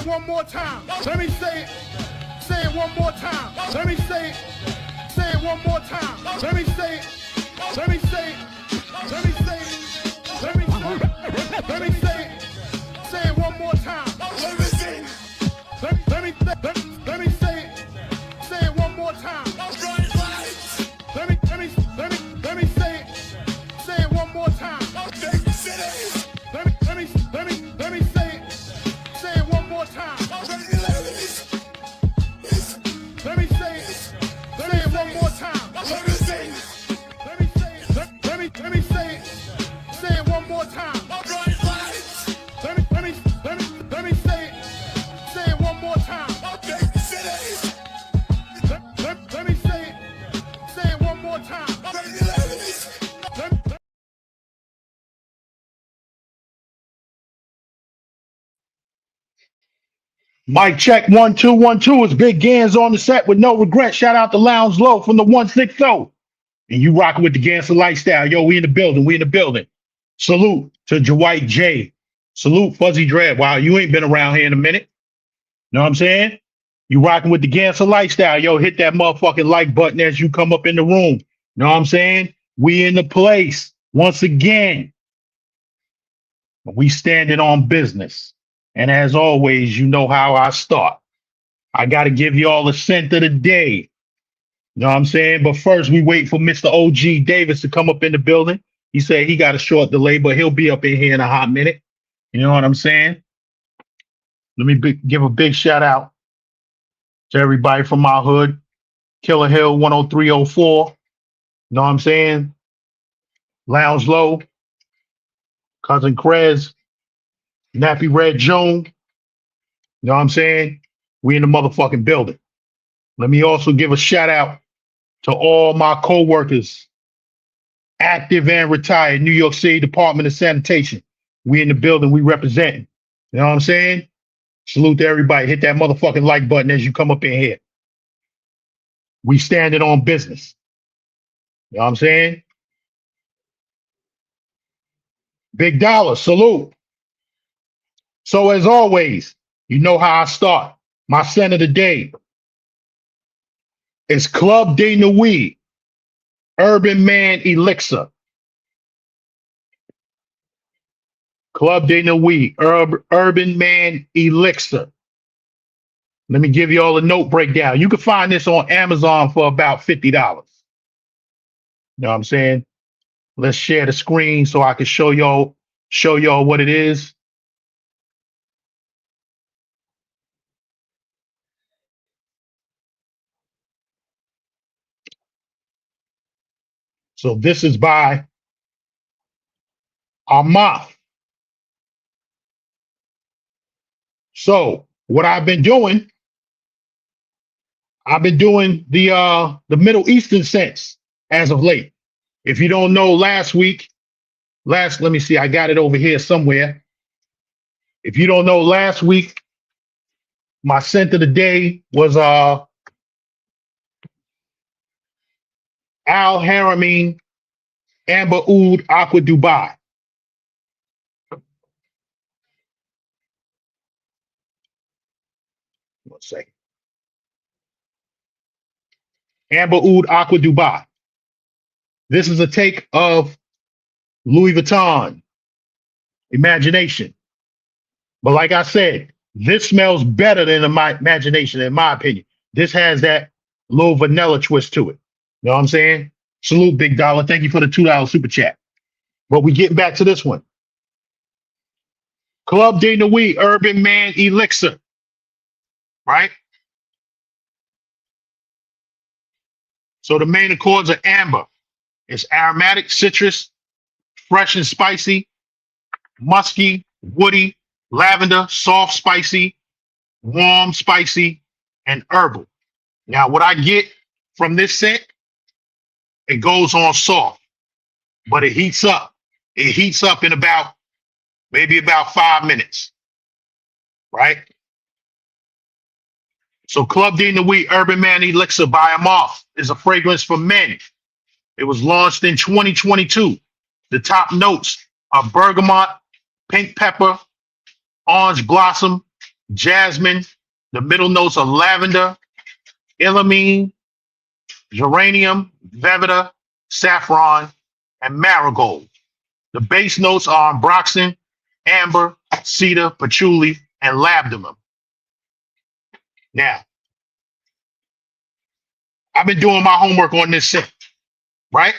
it one more time. Let me say it. Say it one more time. Let me say it. Say it one more time. Let me say it. Let me say it. Let me say it. Let me say it. Let me say it. Say it one more time. Let me say it. Let me say it. Say it one more time. Let me say it. Say it one more time. Let me say it. Say it one more time. Let me say it. Say it one more time. Let me say it. Let me say it. Let me say it. Say it one more time. Let me say it. Say it one more time. Let me say it. Say it one more time. Mic check 1 2 1 2 is Big Gans on the set with no regret. Shout out to Lounge Low from the 160. And you rocking with the Ganser lifestyle. Yo, we in the building. We in the building. Salute to Dwight J. Salute Fuzzy Dread. Wow, you ain't been around here in a minute. Know what I'm saying? You rocking with the Ganser lifestyle. Yo, hit that motherfucking like button as you come up in the room. Know what I'm saying? We in the place once again. We standing on business. And as always, you know how I start. I got to give y'all a scent of the day. You know what I'm saying? But first, we wait for Mr. OG Davis to come up in the building. He said he got a short delay, but he'll be up in here in a hot minute. You know what I'm saying? Let me give a big shout out to everybody from my hood. Killer Hill 10304. You know what I'm saying? Lounge Low. Cousin Krez. Nappy Red Joan. You know what I'm saying? We in the motherfucking building. Let me also give a shout out to all my co-workers, active and retired, New York City Department of Sanitation. We in the building, we representing. You know what I'm saying? Salute to everybody. Hit that motherfucking like button as you come up in here. We standing on business. You know what I'm saying? Big Dollar, salute. So as always, you know how I start. My scent of the day is Club de Nuit, Urban Man Elixir. Club de Nuit, Urban Man Elixir. Let me give you all a note breakdown. You can find this on Amazon for about $50. You know what I'm saying? Let's share the screen so I can show y'all what it is. So this is by Amath. So what I've been doing the Middle Eastern scents as of late. If you don't know, let me see, I got it over here somewhere. If you don't know, last week, my scent of the day was Al Harameen Amber Oud Aqua Dubai. One second. Amber Oud Aqua Dubai. This is a take of Louis Vuitton, Imagination. But like I said, this smells better than my Imagination, in my opinion. This has that little vanilla twist to it. You know what I'm saying? Salute, Big Dollar. Thank you for the $2 super chat. But we getting back to this one. Club de Nuit, Urban Man Elixir. Right? So the main accords are amber. It's aromatic, citrus, fresh and spicy, musky, woody, lavender, soft, spicy, warm, spicy, and herbal. Now, what I get from this scent, it goes on soft, but it heats up. It heats up in maybe about 5 minutes, right? So Club de Nuit Urban Man Elixir by Amath is a fragrance for men. It was launched in 2022. The top notes are bergamot, pink pepper, orange blossom, jasmine. The middle notes are lavender, illamine, geranium, vevita, saffron, and marigold. The base notes are ambroxan, amber, cedar, patchouli, and labdanum. Now, I've been doing my homework on this scent, right?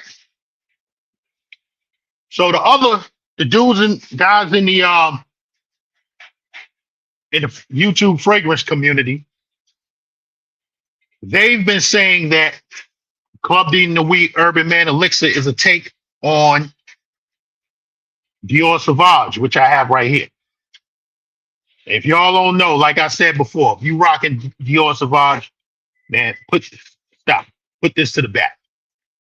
So the dudes and guys in the YouTube fragrance community, they've been saying that Club D Nuit Urban Man Elixir is a take on Dior Sauvage, which I have right here. If y'all don't know, like I said before, if you rocking Dior Sauvage, man, put this to the back,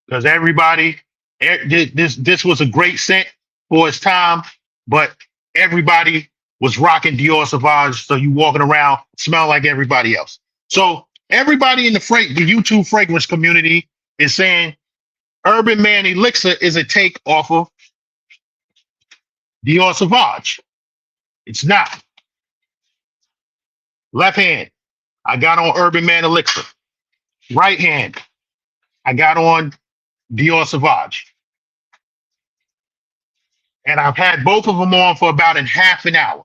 because everybody, this was a great scent for its time, but everybody was rocking Dior Sauvage, so you walking around smell like everybody else. So everybody in the YouTube fragrance community is saying Urban Man Elixir is a take off of Dior Sauvage. It's not. Left hand, I got on Urban Man Elixir. Right hand, I got on Dior Sauvage. And I've had both of them on for about a half an hour.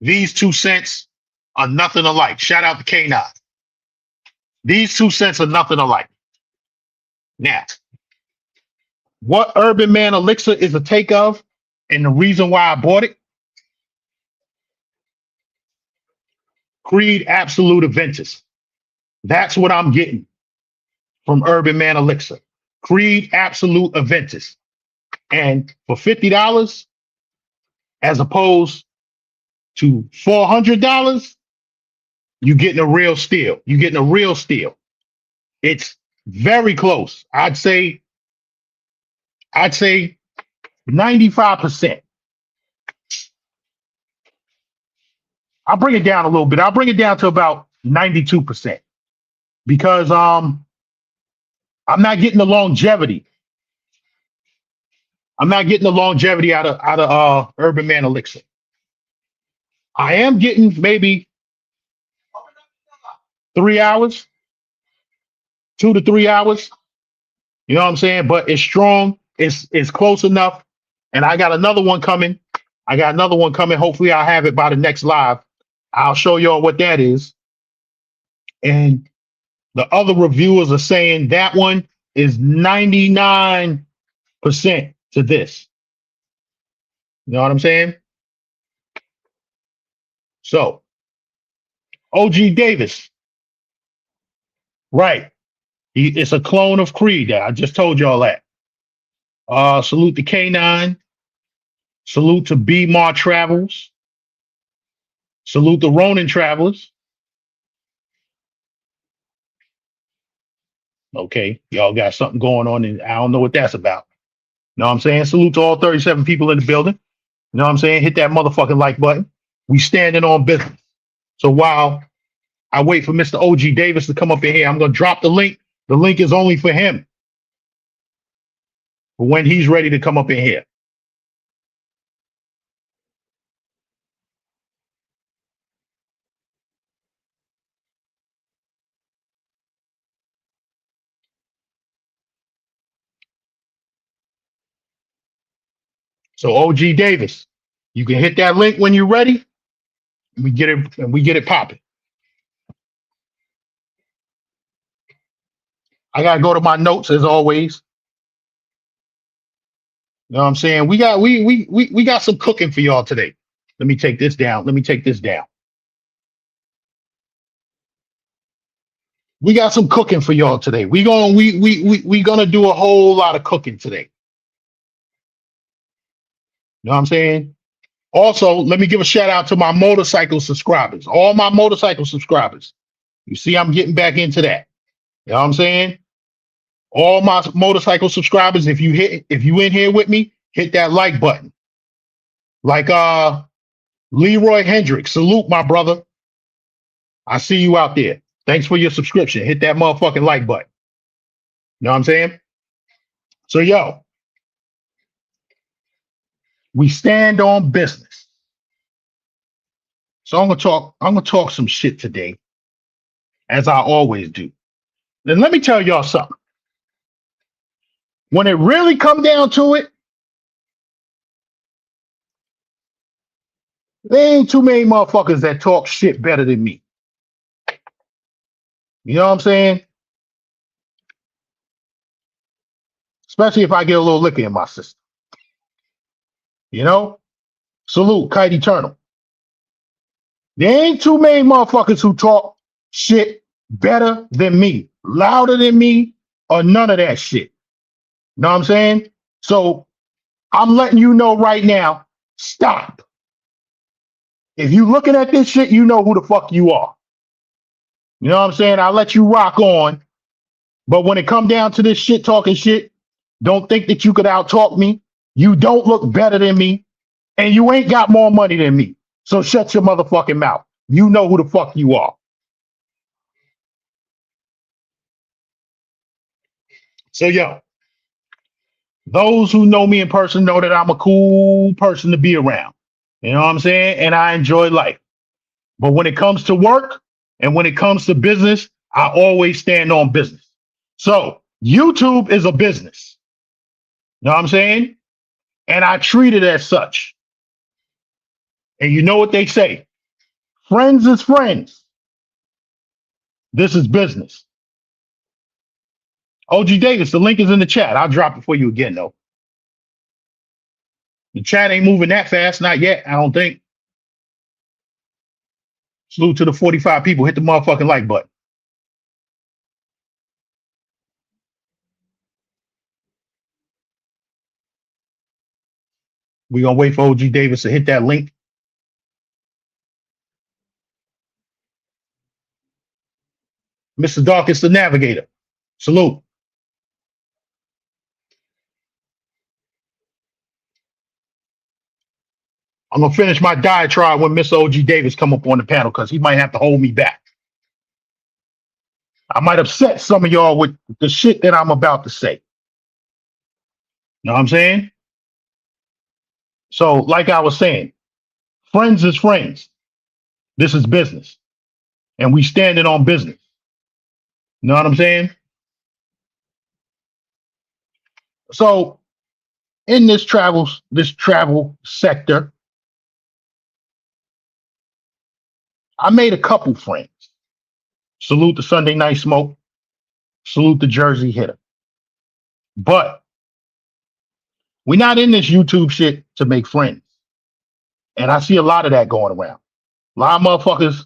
These two scents are nothing alike. Shout out to K9. These two scents are nothing alike. Now, what Urban Man Elixir is a take of, and the reason why I bought it, Creed Absolute Aventus. That's what I'm getting from Urban Man Elixir. Creed Absolute Aventus. And for $50, as opposed to $400, you're getting a real steal. You're getting a real steal. It's very close. I'd say 95%. I'll bring it down a little bit. I'll bring it down to about 92%, because I'm not getting the longevity. I'm not getting the longevity out of Urban Man Elixir. I am getting maybe 3 hours, 2 to 3 hours. You know what I'm saying? But it's strong. It's close enough. And I got another one coming. Hopefully I'll have it by the next live. I'll show y'all what that is. And the other reviewers are saying that one is 99% to this. You know what I'm saying? So, OG Davis. Right. It's a clone of Creed. I just told y'all that. Salute to K9. Salute to B Mar Travels. Salute to Ronin Travelers. Okay, y'all got something going on, and I don't know what that's about. You know what I'm saying? Salute to all 37 people in the building. You know what I'm saying? Hit that motherfucking like button. We standing on business. So while I wait for Mr. OG Davis to come up in here, I'm going to drop the link. The link is only for him, for when he's ready to come up in here. So OG Davis, you can hit that link when you're ready. We get it popping. I gotta go to my notes as always. You know what I'm saying? We got some cooking for y'all today. Let me take this down. We got some cooking for y'all today. We gonna do a whole lot of cooking today. You know what I'm saying? Also, let me give a shout out to my motorcycle subscribers. All my motorcycle subscribers. You see, I'm getting back into that. You know what I'm saying? All my motorcycle subscribers, if you in here with me, hit that like button. Like Leroy Hendricks, salute my brother. I see you out there. Thanks for your subscription. Hit that motherfucking like button. You know what I'm saying? So yo, we stand on business. So I'm gonna talk some shit today, as I always do. Then let me tell y'all something. When it really come down to it, there ain't too many motherfuckers that talk shit better than me. You know what I'm saying? Especially if I get a little liquor in my system. You know? Salute, Kite Eternal. There ain't too many motherfuckers who talk shit better than me, louder than me, or none of that shit. Know what I'm saying? So I'm letting you know right now, stop. If you looking at this shit, you know who the fuck you are. You know what I'm saying? I'll let you rock on. But when it come down to this shit talking shit, don't think that you could out talk me. You don't look better than me, and you ain't got more money than me. So shut your motherfucking mouth. You know who the fuck you are. So yo, those who know me in person know that I'm a cool person to be around. You know what I'm saying? And I enjoy life. But when it comes to work and when it comes to business, I always stand on business. So YouTube is a business. You know what I'm saying? And I treat it as such. And you know what they say? Friends is friends. This is business. OG Davis, the link is in the chat. I'll drop it for you again, though. The chat ain't moving that fast. Not yet, I don't think. Salute to the 45 people. Hit the motherfucking like button. We're going to wait for OG Davis to hit that link. Mr. Darkest, the Navigator. Salute. I'm going to finish my diatribe when Mr. OG Davis come up on the panel because he might have to hold me back. I might upset some of y'all with the shit that I'm about to say. Know what I'm saying? So, like I was saying, friends is friends. This is business. And we standing on business. Know what I'm saying? So, in this travel sector, I made a couple friends. Salute the Sunday Night Smoke. Salute the Jersey Hitter. But we're not in this YouTube shit to make friends. And I see a lot of that going around. A lot of motherfuckers.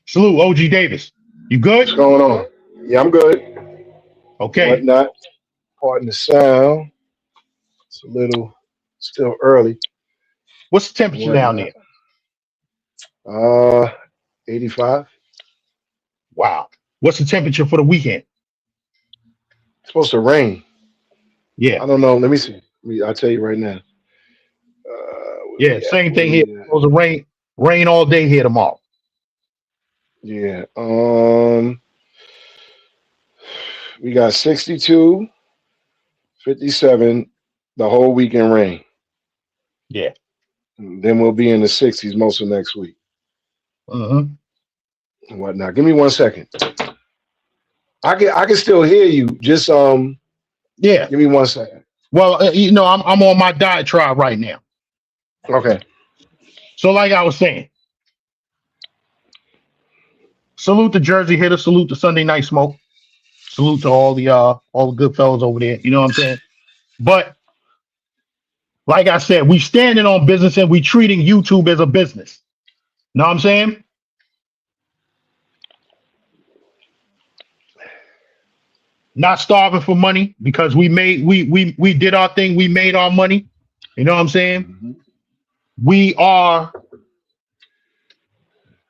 Salute, OG Davis. You good? What's going on? Yeah, I'm good. Okay. Whatnot. Pardon the sound. It's a little still early. What's the temperature down there? 85. Wow. What's the temperature for the weekend? It's supposed to rain. Yeah. I don't know. Let me see. I'll tell you right now. Yeah, same thing here. It's supposed to rain all day here tomorrow. Yeah. We got 62, 57 the whole weekend rain. Yeah. And then we'll be in the 60s most of next week. And whatnot. Give me 1 second. I can still hear you. Just yeah. Give me 1 second. Well, I'm on my diatribe right now. Okay. So, like I was saying, salute the Jersey Hitter, salute the Sunday Night Smoke, salute to all the good fellas over there. You know what I'm saying? But like I said, we standing on business and we treating YouTube as a business. Know what I'm saying? Not starving for money because we did our thing. We made our money. You know what I'm saying?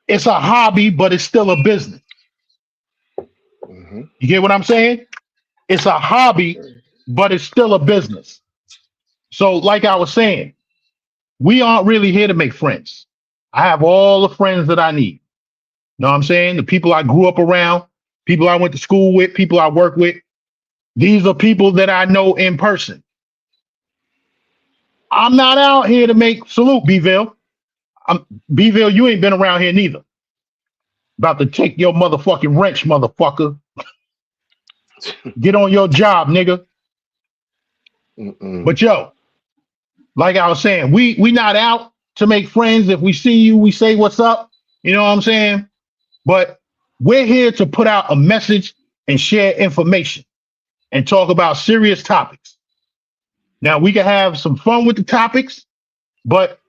It's a hobby, but it's still a business. You get what I'm saying? It's a hobby, but it's still a business. So, like I was saying, we aren't really here to make friends. I have all the friends that I need. Know what I'm saying? The people I grew up around, people I went to school with, people I work with. These are people that I know in person. I'm not out here to make salute, Bville. Bville, you ain't been around here neither. About to take your motherfucking wrench, motherfucker. Get on your job, nigga. But yo, like I was saying, we not out to make friends. If we see you, we say what's up. You know what I'm saying? But we're here to put out a message and share information and talk about serious topics. Now we can have some fun with the topics, but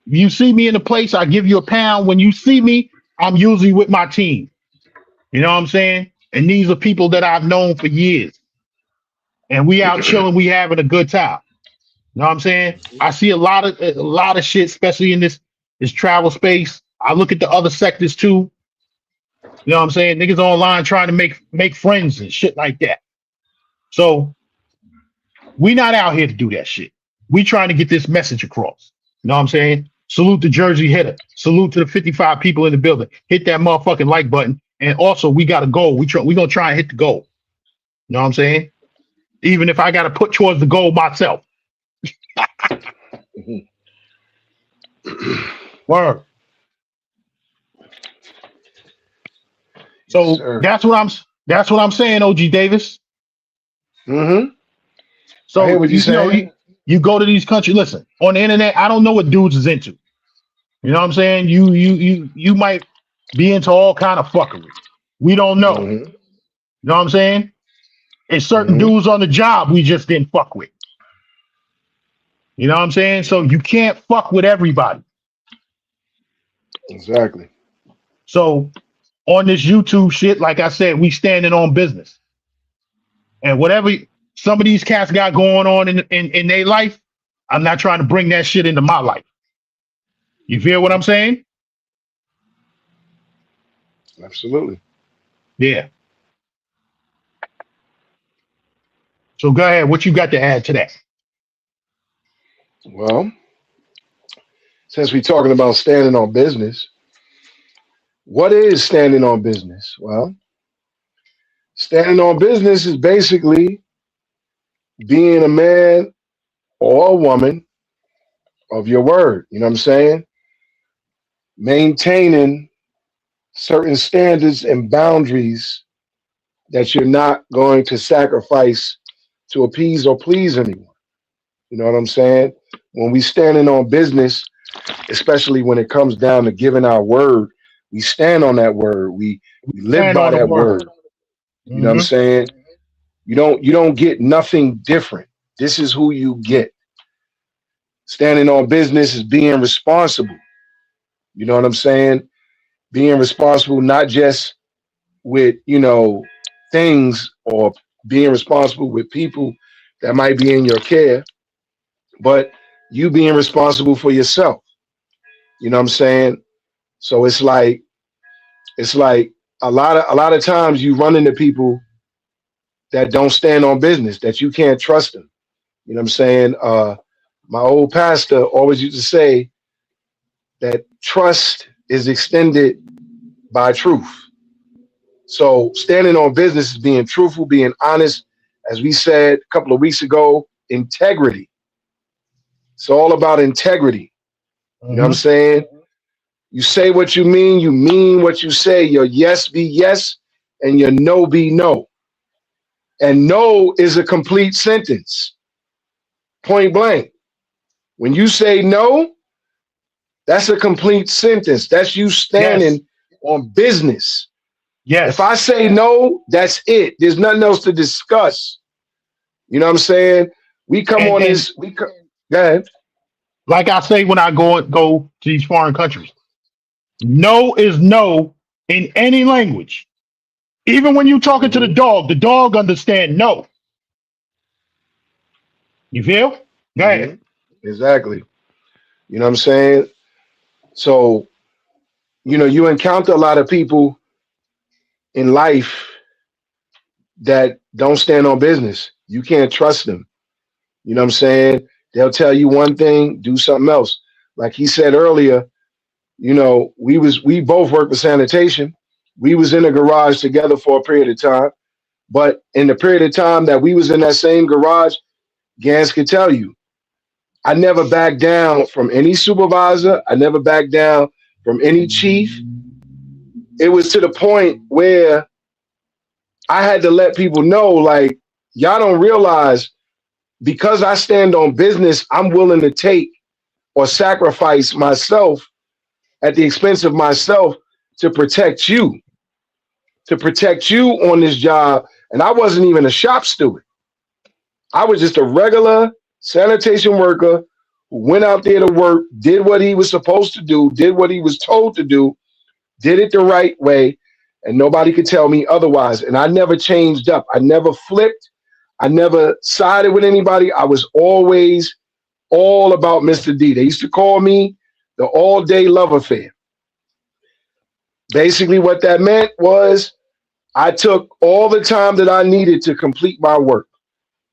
you see me in the place, I give you a pound. When you see me, I'm usually with my team. You know what I'm saying? And these are people that I've known for years. And we out chilling, we having a good time. You know what I'm saying? I see a lot of shit, especially in this travel space. I look at the other sectors too. You know what I'm saying? Niggas online trying to make friends and shit like that. So we not out here to do that shit. We trying to get this message across. You know what I'm saying? Salute the Jersey hitter. Salute to the 55 people in the building. Hit that motherfucking like button. And also, we got a goal. We gonna try and hit the goal. You know what I'm saying? Even if I got to put towards the goal myself. Word. So yes, that's what I'm saying, OG Davis. So I hear what you're saying. You go to these countries. Listen, on the internet, I don't know what dudes is into. You know what I'm saying? You might be into all kind of fuckery. We don't know. You know what I'm saying? And certain dudes on the job we just didn't fuck with. You know what I'm saying? So you can't fuck with everybody. Exactly. So on this YouTube shit, like I said, we standing on business. And whatever some of these cats got going on in their life, I'm not trying to bring that shit into my life. You feel what I'm saying? Absolutely. Yeah. So go ahead. What you got to add to that? Well, since we're talking about standing on business, what is standing on business? Well, standing on business is basically being a man or a woman of your word. You know what I'm saying? Maintaining certain standards and boundaries that you're not going to sacrifice to appease or please anyone. You know what I'm saying? When we standing on business, especially when it comes down to giving our word, we stand on that word. We live Stand by on the that word. word. You know what I'm saying? You don't get nothing different. This is who you get. Standing on business is being responsible. You know what I'm saying? Being responsible not just with, things, or being responsible with people that might be in your care, but you being responsible for yourself. You know what I'm saying? So it's like a lot of times you run into people that don't stand on business, that you can't trust them. You know what I'm saying? My old pastor always used to say that trust is extended by truth. So standing on business is being truthful, being honest. As we said a couple of weeks ago, integrity. It's all about integrity. You know what I'm saying? You say what you mean what you say. Your yes be yes, and your no be no. And no is a complete sentence. Point blank. When you say no, that's a complete sentence. That's you standing on business. Yes. If I say no, that's it. There's nothing else to discuss. You know what I'm saying? We come on this. Go ahead. Like I say when I go to these foreign countries, no is no in any language. Even when you talking to the dog understand no. You feel? Go ahead. Exactly. You know what I'm saying? So, you encounter a lot of people in life that don't stand on business. You can't trust them. You know what I'm saying? They'll tell you one thing, do something else. Like he said earlier, we both worked with sanitation. We was in a garage together for a period of time. But in the period of time that we was in that same garage, Gans could tell you, I never backed down from any supervisor. I never backed down from any chief. It was to the point where I had to let people know, like, y'all don't realize because I stand on business, I'm willing to take or sacrifice myself at the expense of myself to protect you, on this job. And I wasn't even a shop steward. I was just a regular sanitation worker who went out there to work, did what he was supposed to do, did what he was told to do, did it the right way, and nobody could tell me otherwise. And I never changed up. I never flipped. I never sided with anybody. I was always all about Mr. D. They used to call me the all-day love affair. Basically, what that meant was I took all the time that I needed to complete my work.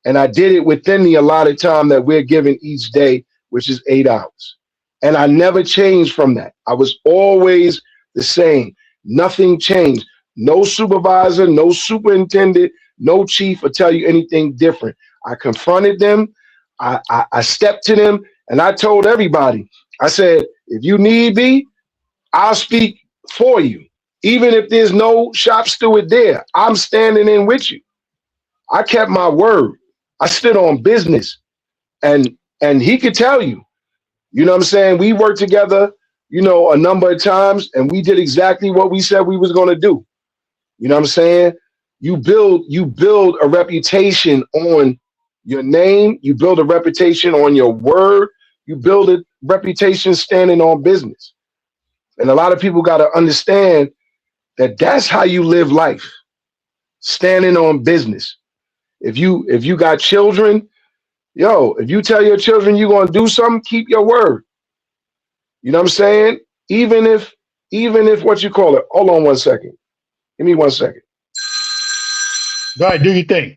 And I did it within the allotted time that we're given each day, which is 8 hours. And I never changed from that. I was always the same. Nothing changed. No supervisor, no superintendent, no chief will tell you anything different. I confronted them. I stepped to them and I told everybody, I said, if you need me, I'll speak for you. Even if there's no shop steward there, I'm standing in with you. I kept my word. I stood on business, and he could tell you, you know what I'm saying? We worked together, you know, a number of times, and we did exactly what we said we was going to do. You know what I'm saying? You build a reputation on your name. You build a reputation on your word. You build a reputation standing on business. And a lot of people got to understand that that's how you live life, standing on business. If you got children, if you tell your children you're gonna do something, keep your word. You know what I'm saying? Even if what you call it. Hold on 1 second. Give me 1 second. Go ahead, do your thing.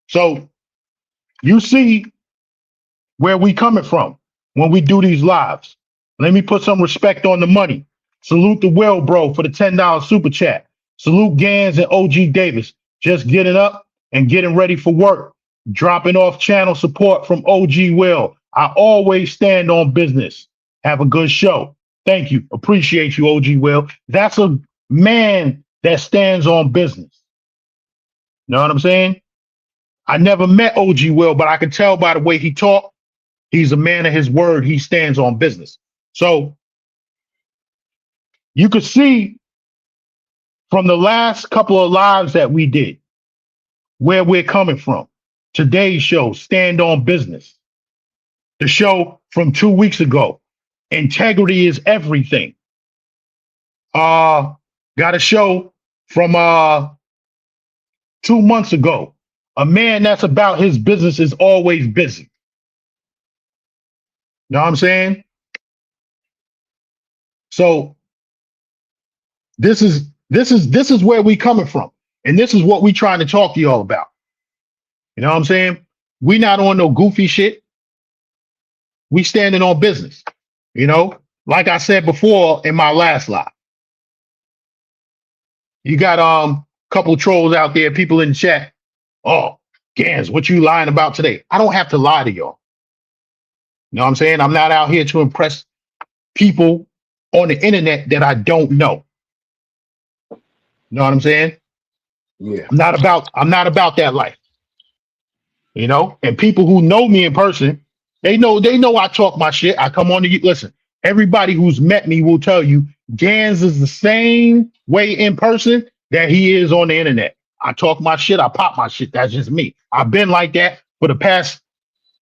So you see where we coming from when we do these lives. Let me put some respect on the money. Salute the Will Bro for the $10 super chat. Salute Gans and OG Davis. Just getting up and getting ready for work. Dropping off channel support from OG Will. I always stand on business. Have a good show. Thank you. Appreciate you, OG Will. That's a man that stands on business. Know what I'm saying? I never met OG Will, but I can tell by the way he talked, he's a man of his word. He stands on business. So you could see from the last couple of lives that we did where we're coming from. Today's show, Stand on Business. The show from 2 weeks ago, Integrity is Everything. Got a show from 2 months ago. A man that's about his business is always busy. Know what I'm saying? So this is where we coming from. And this is what we trying to talk to y'all about. You know what I'm saying? We not on no goofy shit. We standing on business. You know, like I said before in my last live. You got a couple trolls out there, people in the chat. Oh, Gans, what you lying about today? I don't have to lie to y'all. You know what I'm saying? I'm not out here to impress people on the internet that I don't know. You know what I'm saying? Yeah. I'm not about that life. You know, and people who know me in person, they know I talk my shit. I come on to you. Listen, everybody who's met me will tell you Gans is the same way in person that he is on the internet. I talk my shit, I pop my shit. That's just me. I've been like that for the past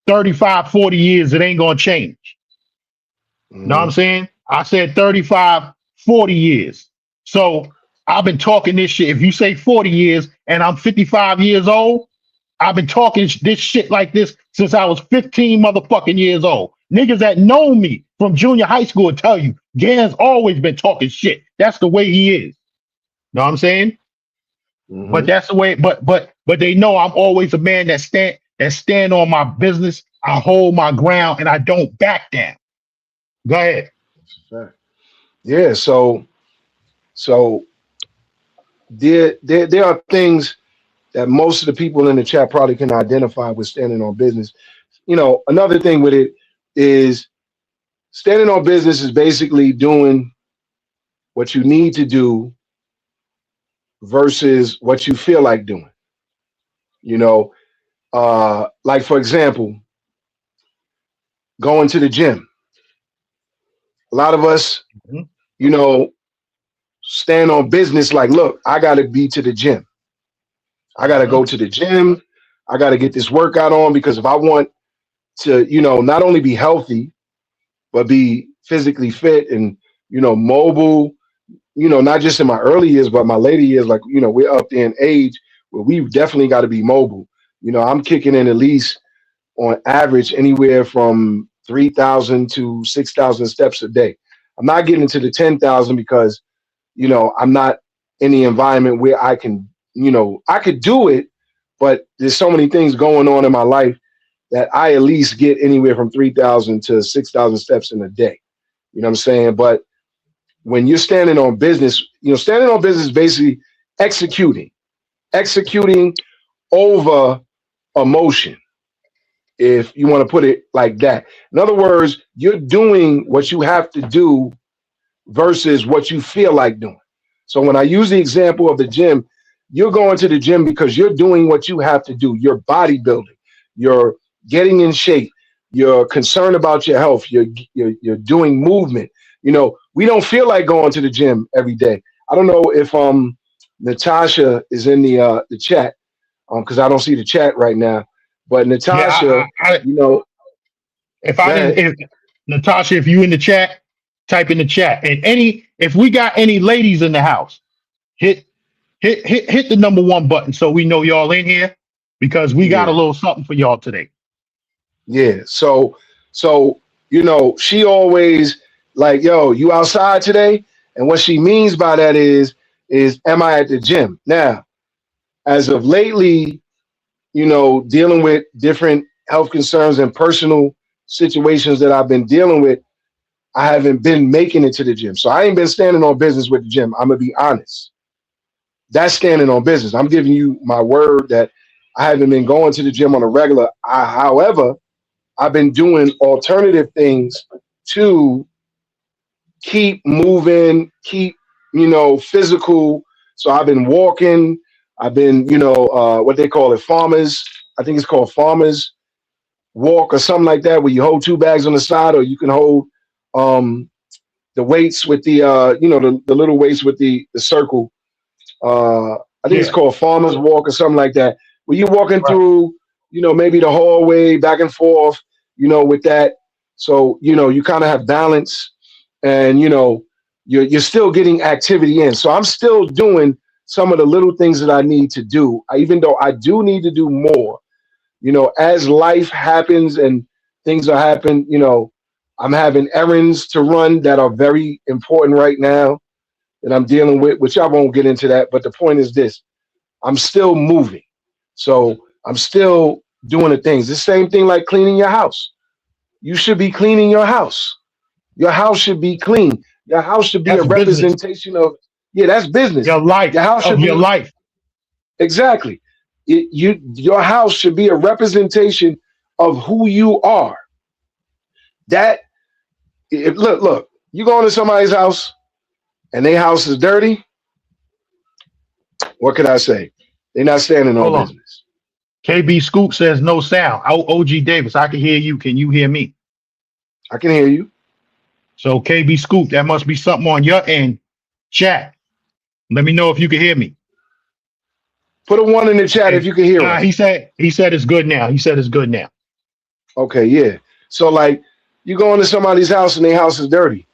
35, 40 years. It ain't gonna change. Mm-hmm. Know what I'm saying? I said 35, 40 years. So I've been talking this shit. If you say 40 years and I'm 55 years old, I've been talking this shit like this since I was 15 motherfucking years old. Niggas that know me from junior high school will tell you, Gans always been talking shit. That's the way he is. Know what I'm saying? Mm-hmm. But that's the way, but they know I'm always a man that stand on my business. I hold my ground and I don't back down. Go ahead. Yeah, so there are things that most of the people in the chat probably can identify with standing on business. You know, another thing with it, is standing on business is basically doing what you need to do versus what you feel like doing. You know, like for example, going to the gym. A lot of us, Mhm. you know, stand on business like, look, I got to be to the gym. I got to Mhm. go to the gym. I got to get this workout on because if I want to, not only be healthy, but be physically fit and, mobile, not just in my early years, but my later years, like, we're up there in age where we definitely got to be mobile. I'm kicking in at least on average anywhere from 3,000 to 6,000 steps a day. I'm not getting to the 10,000 because, I'm not in the environment where I can, I could do it, but there's so many things going on in my life that I at least get anywhere from 3,000 to 6,000 steps in a day. You know what I'm saying? But when you're standing on business, standing on business is basically executing over emotion, if you want to put it like that. In other words, you're doing what you have to do versus what you feel like doing. So when I use the example of the gym, you're going to the gym because you're doing what you have to do. You're bodybuilding. You're getting in shape. You're concerned about your health. You're doing movement. We don't feel like going to the gym every day. I don't know if Natasha is in the chat because I don't see the chat right now. But Yeah, Natasha, you know, if go I didn't, ahead. if Natasha, if you in the chat, type in the chat. And if we got any ladies in the house, hit hit the number one button so we know y'all in here because we got a Yeah, little something for y'all today. yeah. So she always like, yo, you outside today? And what she means by that is am I at the gym? Now, as of lately, dealing with different health concerns and personal situations that I've been dealing with, I haven't been making it to the gym. So I ain't been standing on business with the gym. I'm gonna be honest. That's standing on business. I'm giving you my word that I haven't been going to the gym on a regular. However, I've been doing alternative things to keep moving, keep, physical. So I've been walking. I've been, what they call it, farmers. I think it's called farmers walk or something like that, where you hold two bags on the side, or you can hold um, the weights with the little weights with the circle. I think it's Yeah, called farmers walk or something like that. Where you're walking right. through, maybe the hallway back and forth, with that. So, you kind of have balance and, you're still getting activity in. So I'm still doing some of the little things that I need to do, even though I do need to do more, as life happens and things are happening, I'm having errands to run that are very important right now that I'm dealing with, which I won't get into that. But the point is this: I'm still moving. So I'm still doing the things. The same thing like cleaning your house. You should be cleaning your house. Your house should be clean. Your house should be a That's business. representation of, yeah, that's business. Your life Your house of should your be, life. exactly. Your house should be a representation of who you are. That look, you go into somebody's house and their house is dirty, what can I say? They're not standing on Hold on. business. KB Scoop says no sound. OG Davis, I can hear you. Can you hear me? I can hear you. So KB Scoop, that must be something on your end. Chat. Let me know if you can hear me. Put a one in the chat if And you can hear he us. said it's good now. He said it's good now. Okay, yeah. So like you go into somebody's house and their house is dirty.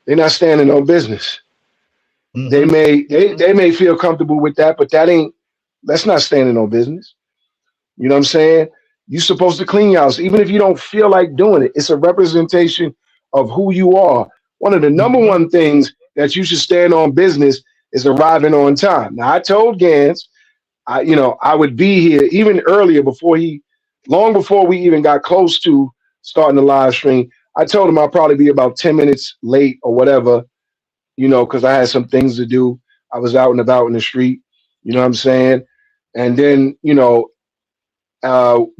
They're not standing on business. They Hmm. may they may feel comfortable with that, but that's not standing on business. You know what I'm saying? You're supposed to clean your house, even if you don't feel like doing it. It's a representation of who you are. One of the number Hmm. one things that you should stand on business is arriving on time. Now I told Gans I would be here even earlier long before we even got close to starting the live stream. I told him I'll probably be about 10 minutes late or whatever, because I had some things to do. I was out and about in the street, you know what I'm saying? And then,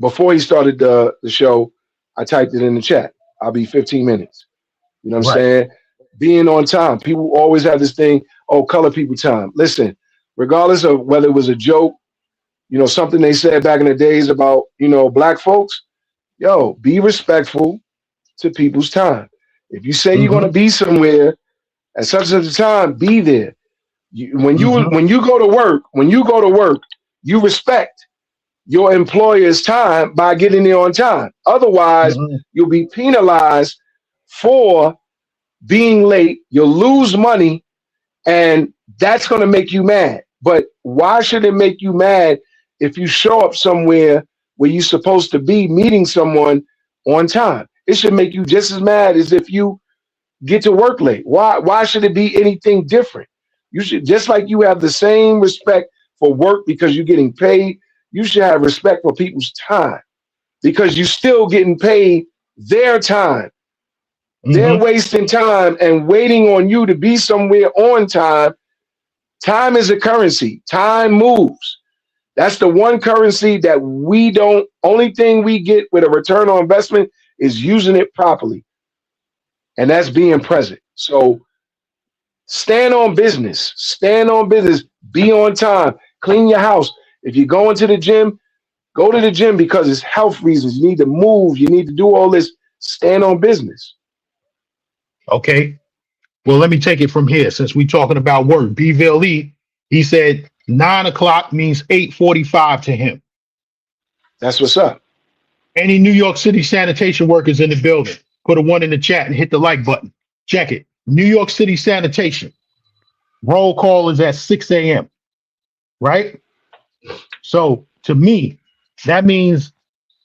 before he started the show, I typed it in the chat. I'll be 15 minutes. You know what I'm Right. saying? Being on time. People always have this thing, oh, color people time. Listen, regardless of whether it was a joke, something they said back in the days about, black folks, yo, be respectful to people's time. If you say you're going Mm-hmm. to be somewhere at such and such a time, be there. When Mm-hmm. you go to work, you respect your employer's time by getting there on time. Otherwise, Mm-hmm. you'll be penalized for being late. You'll lose money, and that's going to make you mad. But why should it make you mad if you show up somewhere where you're supposed to be meeting someone on time? It should make you just as mad as if you get to work late. Why should it be anything different? You should, just like you have the same respect for work because you're getting paid, you should have respect for people's time because you're still getting paid their time. They're Mm-hmm. wasting time and waiting on you to be somewhere on time. Time is a currency. Time moves. That's the one currency that we don't, only thing we get with a return on investment is using it properly. And that's being present. So stand on business. Stand on business. Be on time. Clean your house. If you're going to the gym, go to the gym because it's health reasons. You need to move. You need to do all this. Stand on business. Okay. Well, let me take it from here. Since we're talking about work, Bville Lee, he said 9 o'clock means 8:45 to him. That's what's up. Any New York City sanitation workers in the building, put a 1 in the chat and hit the like button. Check it. New York City sanitation. Roll call is at 6 a.m. Right? So to me, that means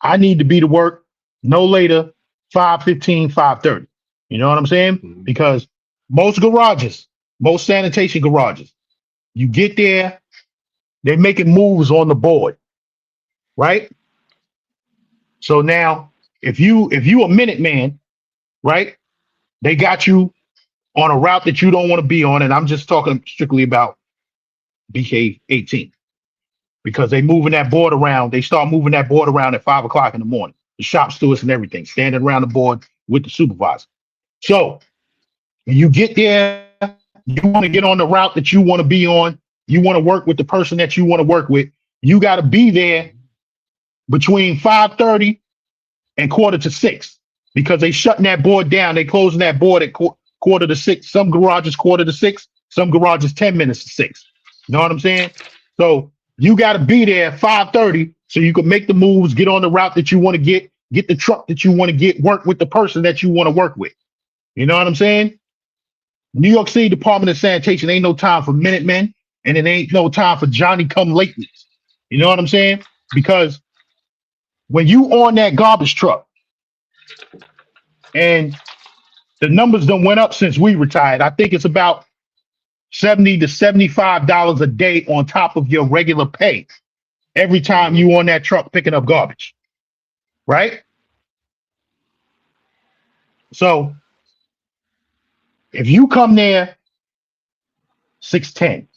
I need to be to work no later 5:15, 5:30. You know what I'm saying? Mhm. Because most sanitation garages, you get there, they're making moves on the board, right? So now if you a minute man, right? They got you on a route that you don't want to be on, and I'm just talking strictly about BK 18 because they moving that board around. They start moving that board around at 5 o'clock in the morning. The shop stewards and everything standing around the board with the supervisor. So when you get there, you want to get on the route that you want to be on. You want to work with the person that you want to work with. You got to be there between 5:30 and 5:45 because they shutting that board down. They closing that board at 5:45. Some garages 5:45. Some garages 10 minutes to 6. You know what I'm saying? So you got to be there at 5:30 so you can make the moves, get on the route that you want to get the truck that you want to get, work with the person that you want to work with. You know what I'm saying? New York City Department of Sanitation ain't no time for Minutemen, and it ain't no time for Johnny come latelys. You know what I'm saying? Because when you on that garbage truck and the numbers done went up since we retired, I think it's about $70 to $75 a day on top of your regular pay every time you on that truck picking up garbage, right? So if you come there 6:10,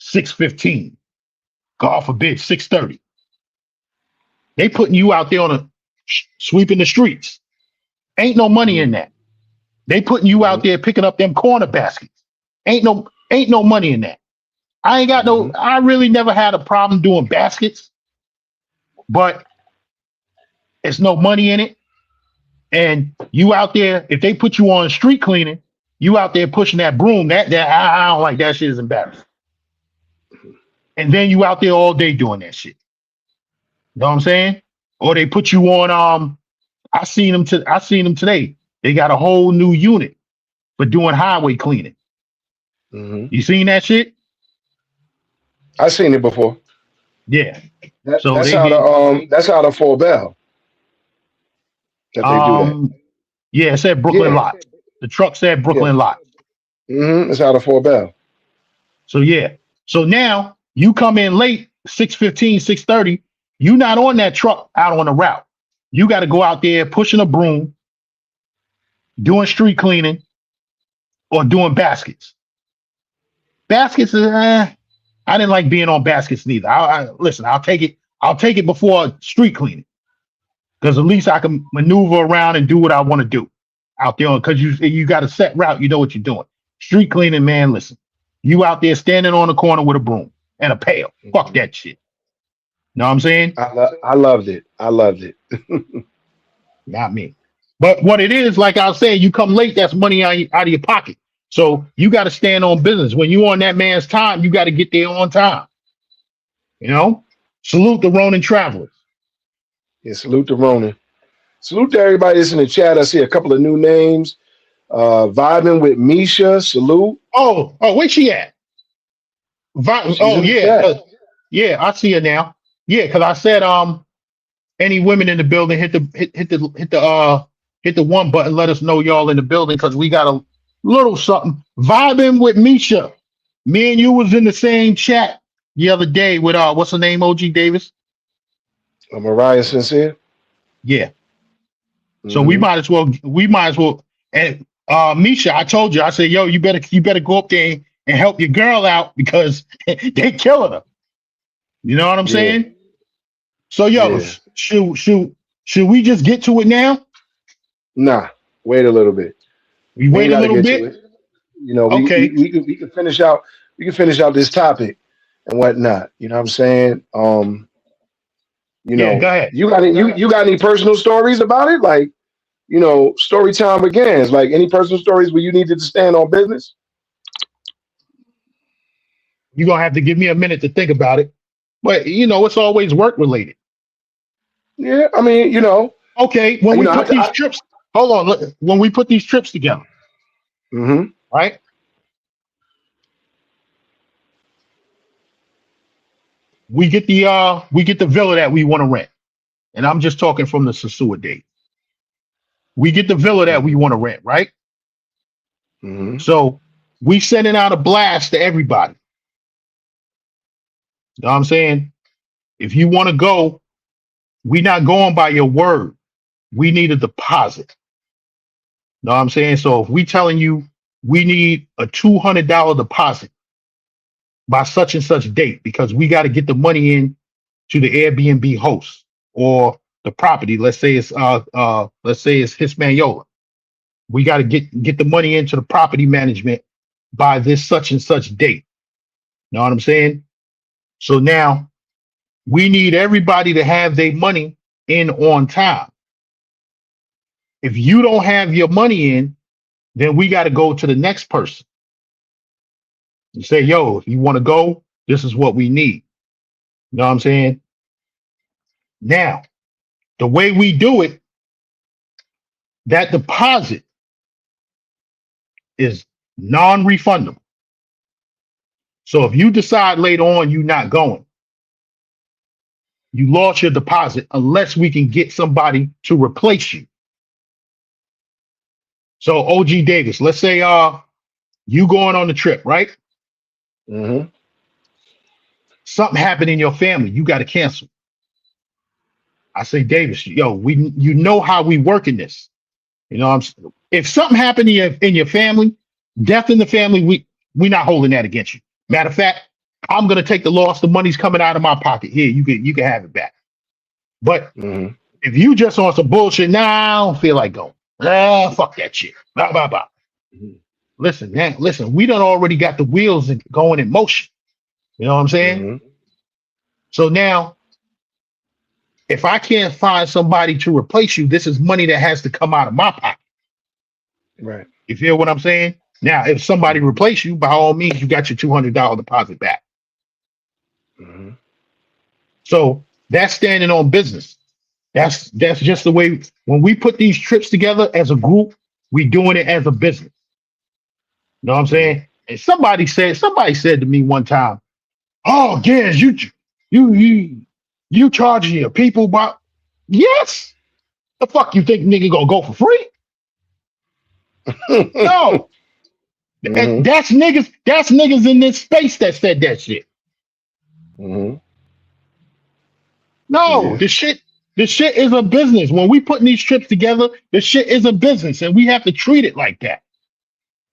6:15, God forbid 6:30, they putting you out there on a sweeping the streets. Ain't no money in that. They putting you out there picking up them corner baskets. Ain't no money in that. I really never had a problem doing baskets, but it's no money in it. And you out there, if they put you on street cleaning, you out there pushing that broom, that I don't like that shit is embarrassing. And then you out there all day doing that shit. You know what I'm saying? Or they put you on I seen them today. They got a whole new unit for doing highway cleaning. Mm-hmm. You seen that shit? I've seen it before. Yeah. That, So that's they how be that's how the Fort Bell that they do that. yeah, it said Brooklyn Yeah, lot. The truck said yeah. Brooklyn lot. That's how the Fort Bell. So yeah. So now you come in late, 6:15, 6:30, you not on that truck out on the route. You got to go out there pushing a broom, doing street cleaning, or doing baskets. Baskets, I didn't like being on baskets neither. Listen, I'll take it before street cleaning. because at least I can maneuver around and do what I want to do out there. Because you got a set route, you know what you're doing. Street cleaning, man. Listen, you out there standing on the corner with a broom and a pail. Fuck that shit. Know what I'm saying? I loved it. I loved it. Not me. But what it is, like I was saying, you come late, that's money out of your pocket. So you got to stand on business. When you on that man's time, you got to get there on time. You know? Salute the Ronin travelers. Yeah, salute to Ronan. Salute to everybody that's in the chat. I see a couple of new names. Vibing with Misha. Salute. Oh, where's she at? She's Oh in the yeah, chat. yeah, I see her now. Yeah, because I said any women in the building hit the one button. Let us know y'all in the building because we got a little something. Vibing with Misha. Me and you was in the same chat the other day with what's her name? OG Davis. Mariah Sincere. Yeah. So we might as well. And Misha, I told you, I said, yo, you better go up there and help your girl out because they killing her. You know what I'm saying? So yo, should we just get to it now? Nah, wait a little bit. We wait a little bit. You know, Okay. we can finish out this topic and whatnot. You know what I'm saying? You know, go ahead. you got any personal stories about it? Like, you know, story time begins. Like any personal stories where you needed to stand on business? You're gonna have to give me a minute to think about it. But you know, it's always work related. Yeah, I mean, you know. Okay, when we put these trips, hold on. Look, when we put these trips together, right? We get the villa that we want to rent. And I'm just talking from the Sasua date. We get the villa that we want to rent, right? So we sending out a blast to everybody. You know what I'm saying? If you want to go, we not going by your word. We need a deposit. You know what I'm saying? So if we telling you we need a $200 deposit by such and such date, because we got to get the money in to the Airbnb host or the property. Let's say it's Hispaniola. We got to get the money into the property management by this such and such date. You know what I'm saying? So now we need everybody to have their money in on time. If you don't have your money in, then we got to go to the next person. You say, yo, if you want to go, this is what we need. You know what I'm saying? Now, the way we do it, that deposit is non-refundable. So if you decide later on you're not going, you lost your deposit unless we can get somebody to replace you. So OG Davis, let's say you going on the trip, right? Something happened in your family, you got to cancel. I say, Davis, yo, you know how we work in this. You know, if something happened in your family, death in the family, we not holding that against you. Matter of fact, I'm gonna take the loss. The money's coming out of my pocket. Here, you can have it back. But if you just on some bullshit, I don't feel like going. Fuck that shit. Blah blah blah. Listen, man. Listen, we done already got the wheels going in motion. You know what I'm saying? So now, if I can't find somebody to replace you, this is money that has to come out of my pocket. Right. You feel what I'm saying? Now, if somebody replace you, by all means, you got your $200 deposit back. So that's standing on business. That's just the way. When we put these trips together as a group, we doing it as a business. You know what I'm saying? And somebody said to me one time, "Oh, Gans, you charging your people?" But yes, the fuck you think nigga gonna go for free? No. And that's niggas in this space that said that shit. No, this shit is a business. When we putting these trips together, this shit is a business and we have to treat it like that.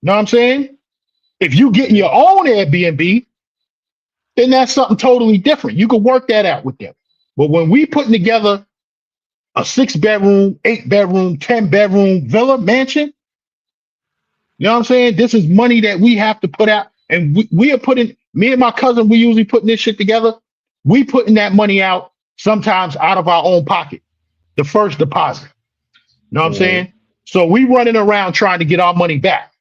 Know what I'm saying? If you getting your own Airbnb, then that's something totally different. You can work that out with them. But when we putting together a 6-bedroom, 8-bedroom, 10-bedroom villa mansion. You know what I'm saying? This is money that we have to put out. And we are putting, me and my cousin, we usually putting this shit together. We putting that money out sometimes out of our own pocket, the first deposit. You know what I'm saying? So we running around trying to get our money back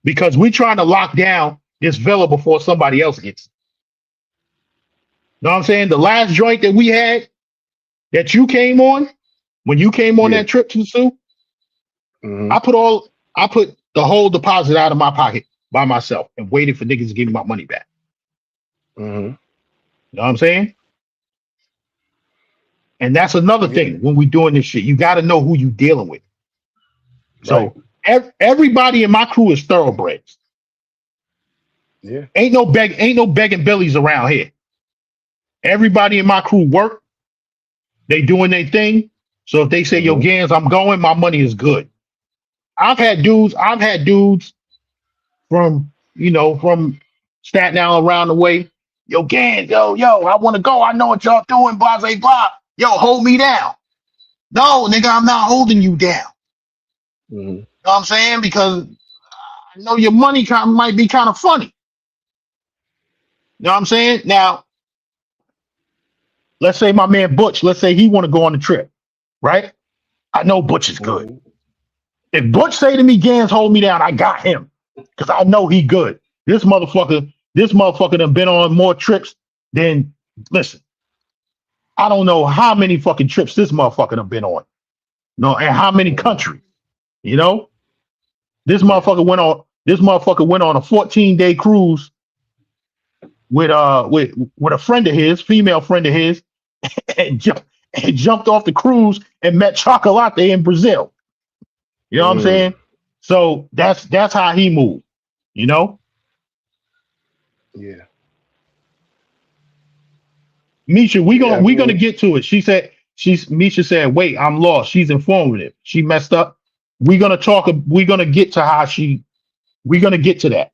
because we trying to lock down this villa before somebody else gets it. You know what I'm saying? The last joint that we had that you came on, when you came on that trip to the zoo, I put the whole deposit out of my pocket by myself and waited for niggas to give me my money back. You know what I'm saying? And that's another thing when we doing this shit. You got to know who you dealing with. So everybody in my crew is thoroughbreds. Yeah. Ain't no begging billies around here. Everybody in my crew work. They doing their thing. So if they say, yo, Gans, I'm going, my money is good. I've had dudes from, from Staten Island around the way. Yo, Gans, yo, I want to go. I know what y'all doing, blah, blah, blah. Yo, hold me down. No, nigga, I'm not holding you down. You know what I'm saying? Because I know your money might be kind of funny. You know what I'm saying? Now, let's say my man Butch, let's say he want to go on the trip, right? I know Butch is good. If Butch say to me, Gans, hold me down, I got him. Because I know he good. This motherfucker done been on more trips than, listen, I don't know how many fucking trips this motherfucker done been on. No, and how many countries, you know? This motherfucker went on a 14-day cruise with a friend of his, female friend of his, and jumped off the cruise and met Chocolate in Brazil. You know what I'm saying? So that's how he moved, you know? Yeah. Misha, we gonna get to it. Misha said, wait, I'm lost. She's informative. She messed up. We're gonna get to we're gonna get to that.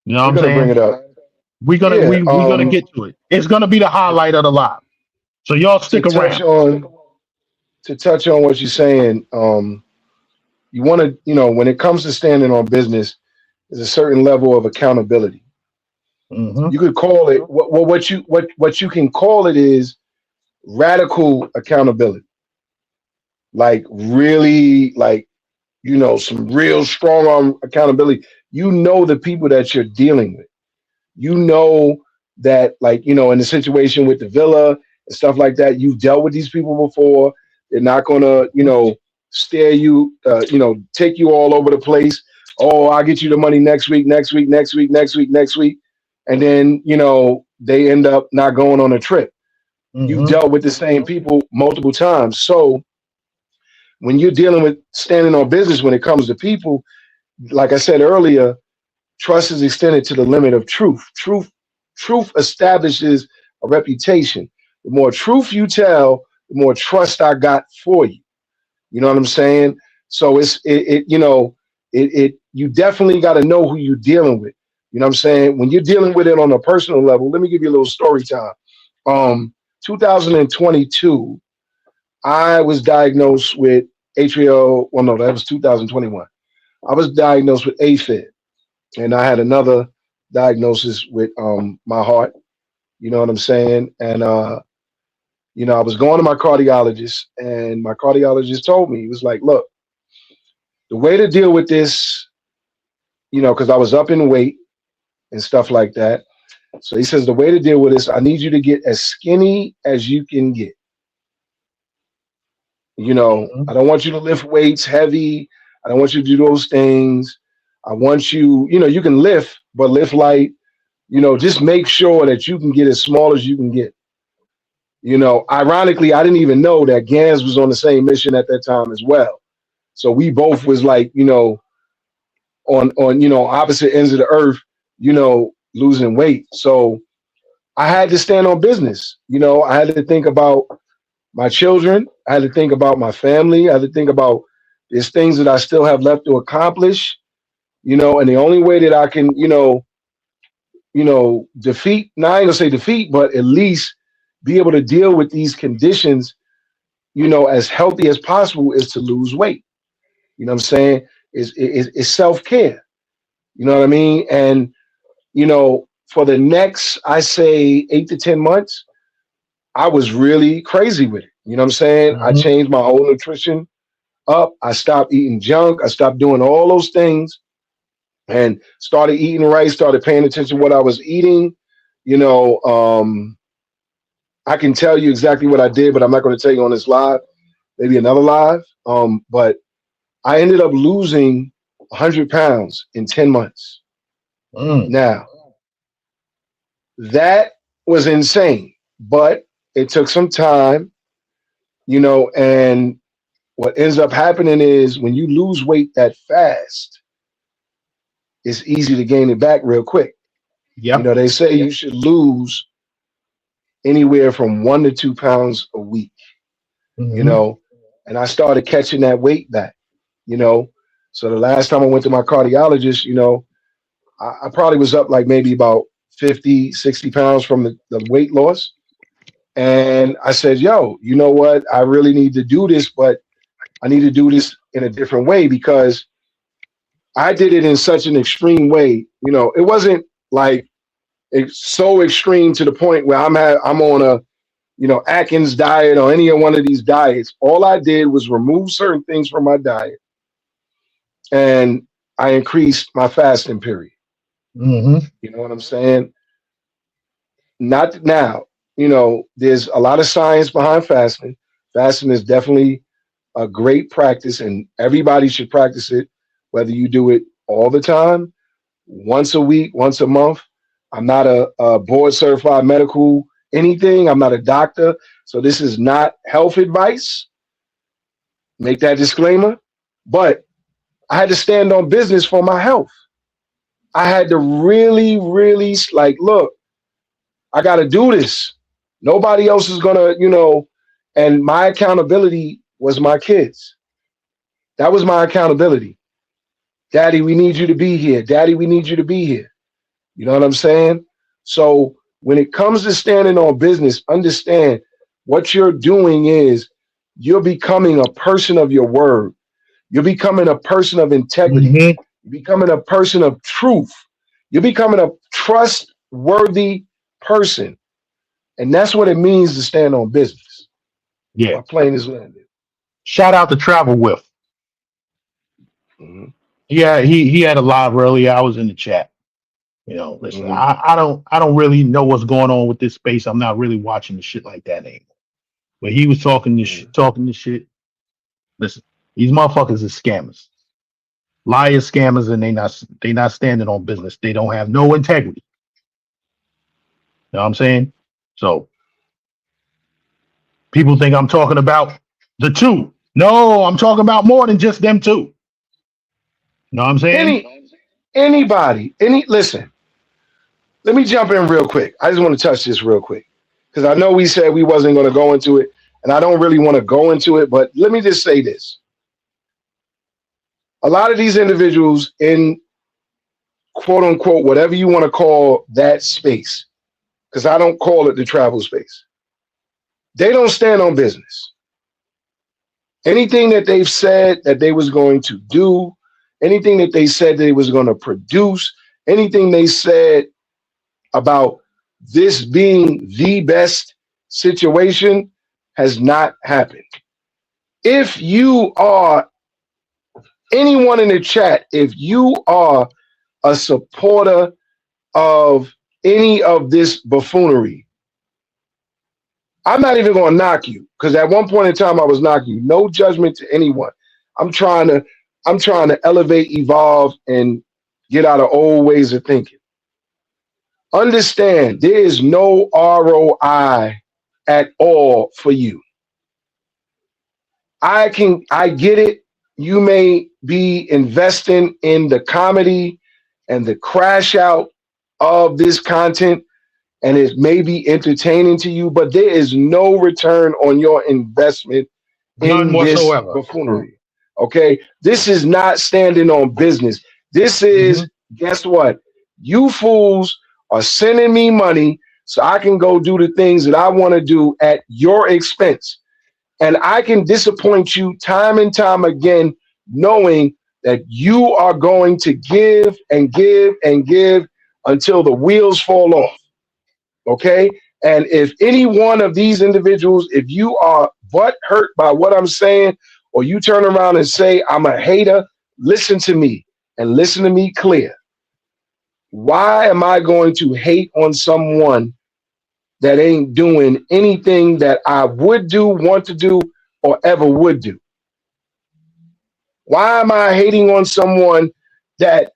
You know what I'm saying? Bring it up. We're gonna get to it. It's gonna be the highlight of the live. So y'all stick around. To touch on what you're saying, you want to, when it comes to standing on business, there's a certain level of accountability. You could call it what you can call it is radical accountability. Like really, like some real strong arm accountability. You know the people that you're dealing with. You know that, like, in the situation with the villa and stuff like that, you've dealt with these people before. They're not gonna, stare you, take you all over the place. Oh, I'll get you the money next week. And then, they end up not going on a trip. You've dealt with the same people multiple times. So when you're dealing with standing on business, when it comes to people, like I said earlier, trust is extended to the limit of truth. Truth establishes a reputation. The more truth you tell, the more trust I got for you. You know what I'm saying? So you definitely got to know who you're dealing with. You know what I'm saying? When you're dealing with it on a personal level, let me give you a little story time. 2022, I was diagnosed with atrial. Well, no, that was 2021. I was diagnosed with AFib, and I had another diagnosis with my heart. You know what I'm saying? And I was going to my cardiologist, and my cardiologist told me, he was like, look, the way to deal with this, because I was up in weight and stuff like that. So he says, the way to deal with this, I need you to get as skinny as you can get. I don't want you to lift weights heavy. I don't want you to do those things. I want you, you can lift, but lift light. Just make sure that you can get as small as you can get. Ironically, I didn't even know that Gans was on the same mission at that time as well. So we both was like, on opposite ends of the earth, losing weight. So I had to stand on business. I had to think about my children. I had to think about my family. I had to think about there's things that I still have left to accomplish, and the only way that I can, defeat, now I ain't gonna say defeat, but at least be able to deal with these conditions, as healthy as possible is to lose weight. You know what I'm saying? Is self-care. You know what I mean? And for the next, I say 8 to 10 months, I was really crazy with it. You know what I'm saying? I Mhm. changed my whole nutrition up. I stopped eating junk. I stopped doing all those things and started eating right, started paying attention to what I was eating. You know, I can tell you exactly what I did, but I'm not going to tell you on this live, maybe another live. But I ended up losing 100 pounds in 10 months. Mm. Now, that was insane, but it took some time, and what ends up happening is when you lose weight that fast, it's easy to gain it back real quick. Yep. They say you should lose anywhere from 1 to 2 pounds a week, you Hmm. know, and I started catching that weight back, you know. So the last time I went to my cardiologist, I probably was up like maybe about 50, 60 pounds from the weight loss. And I said, yo, you know what? I really need to do this, but I need to do this in a different way because I did it in such an extreme way. It wasn't like it's so extreme to the point where I'm on a Atkins diet or any of one of these diets. All I did was remove certain things from my diet and I increased my fasting period. Hmm. You know what I'm saying? Not now. There's a lot of science behind fasting. Fasting is definitely a great practice, and everybody should practice it, whether you do it all the time, once a week, once a month. I'm not a board certified medical anything. I'm not a doctor. So this is not health advice. Make that disclaimer. But I had to stand on business for my health. I had to really, really like, look, I got to do this. Nobody else is going to, and my accountability was my kids. That was my accountability. Daddy, we need you to be here. Daddy, we need you to be here. You know what I'm saying? So when it comes to standing on business, understand what you're doing is you're becoming a person of your word. You're becoming a person of integrity. Hmm. You're becoming a person of truth. You're becoming a trustworthy person. And that's what it means to stand on business. Yeah. My plane is landed. Shout out to Travel With. Mhm, Yeah, he had a live earlier. I was in the chat. Listen, mhm, I don't really know what's going on with this space. I'm not really watching the shit like that anymore. But he was mhm. talking this shit. Listen, these motherfuckers are scammers, liars, scammers, and they not standing on business. They don't have no integrity. You know what I'm saying? So people think I'm talking about the two. No, I'm talking about more than just them two. You know what I'm saying? Listen, let me jump in real quick. I just want to touch this real quick because I know we said we wasn't going to go into it, and I don't really want to go into it, but let me just say this. A lot of these individuals in quote unquote, whatever you want to call that space, because I don't call it the travel space, they don't stand on business. Anything that they've said that they was going to do, anything that they said they was going to produce, anything they said about this being the best situation has not happened. If you are anyone in the chat, if you are a supporter of any of this buffoonery, I'm not even going to knock you because at one point in time I was knocking you. No judgment to anyone. I'm trying to elevate, evolve, and get out of old ways of thinking. Understand there is no ROI at all for you. I get it. You may be investing in the comedy and the crash out of this content, and it may be entertaining to you, but there is no return on your investment None in this whatsoever. buffoonery. Okay. This is not standing on business. This is, Hmm. guess what? You fools are sending me money so I can go do the things that I want to do at your expense. And I can disappoint you time and time again, knowing that you are going to give and give and give until the wheels fall off. Okay. And if any one of these individuals, if you are butt hurt by what I'm saying, or you turn around and say, I'm a hater, listen to me and listen to me clear. Why am I going to hate on someone that ain't doing anything that I would do, want to do, or ever would do? Why am I hating on someone that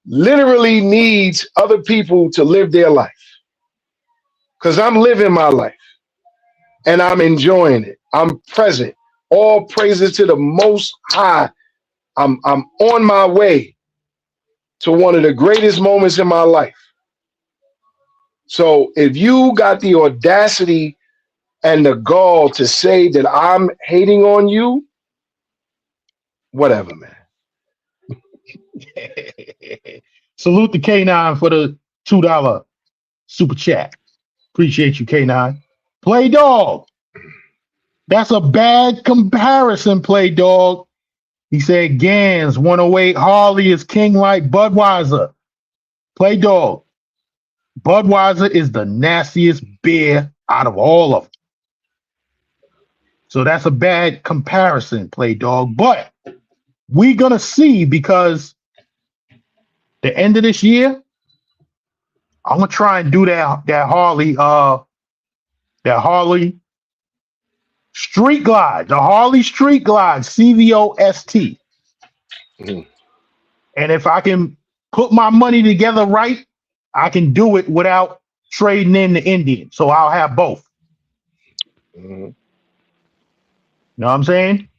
literally needs other people to live their life? Because I'm living my life and I'm enjoying it. I'm present. All praises to the Most High. I'm on my way to one of the greatest moments in my life. So if you got the audacity and the gall to say that I'm hating on you, whatever, man. Salute the K9 for the $2 super chat. Appreciate you, K9. Play dog. That's a bad comparison, play dog. He said Gans 108 Harley is king like Budweiser. Play dog. Budweiser is the nastiest beer out of all of them. So that's a bad comparison, play dog. But we're gonna see, because the end of this year, I'm gonna try and do that Harley Street Glide, the Harley Street Glide, CVOST. Mhm. And if I can put my money together right, I can do it without trading in the Indian. So I'll have both. Mhm. You know what I'm saying?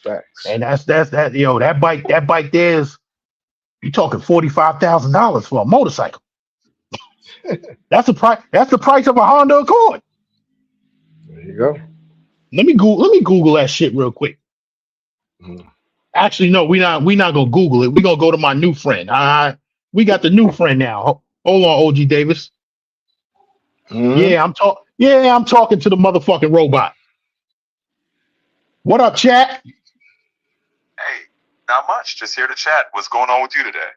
Facts. And that's that, yo, that bike there's, you're talking $45,000 for a motorcycle. That's the price of a Honda Accord. There you go. Let me Google that shit real quick. Mhm. Actually, no, we're not gonna Google it. We're gonna go to my new friend. We got the new friend now. Hold on, OG Davis. Mhm. Yeah, I'm talking to the motherfucking robot. What up, chat? Hey, not much. Just here to chat. What's going on with you today?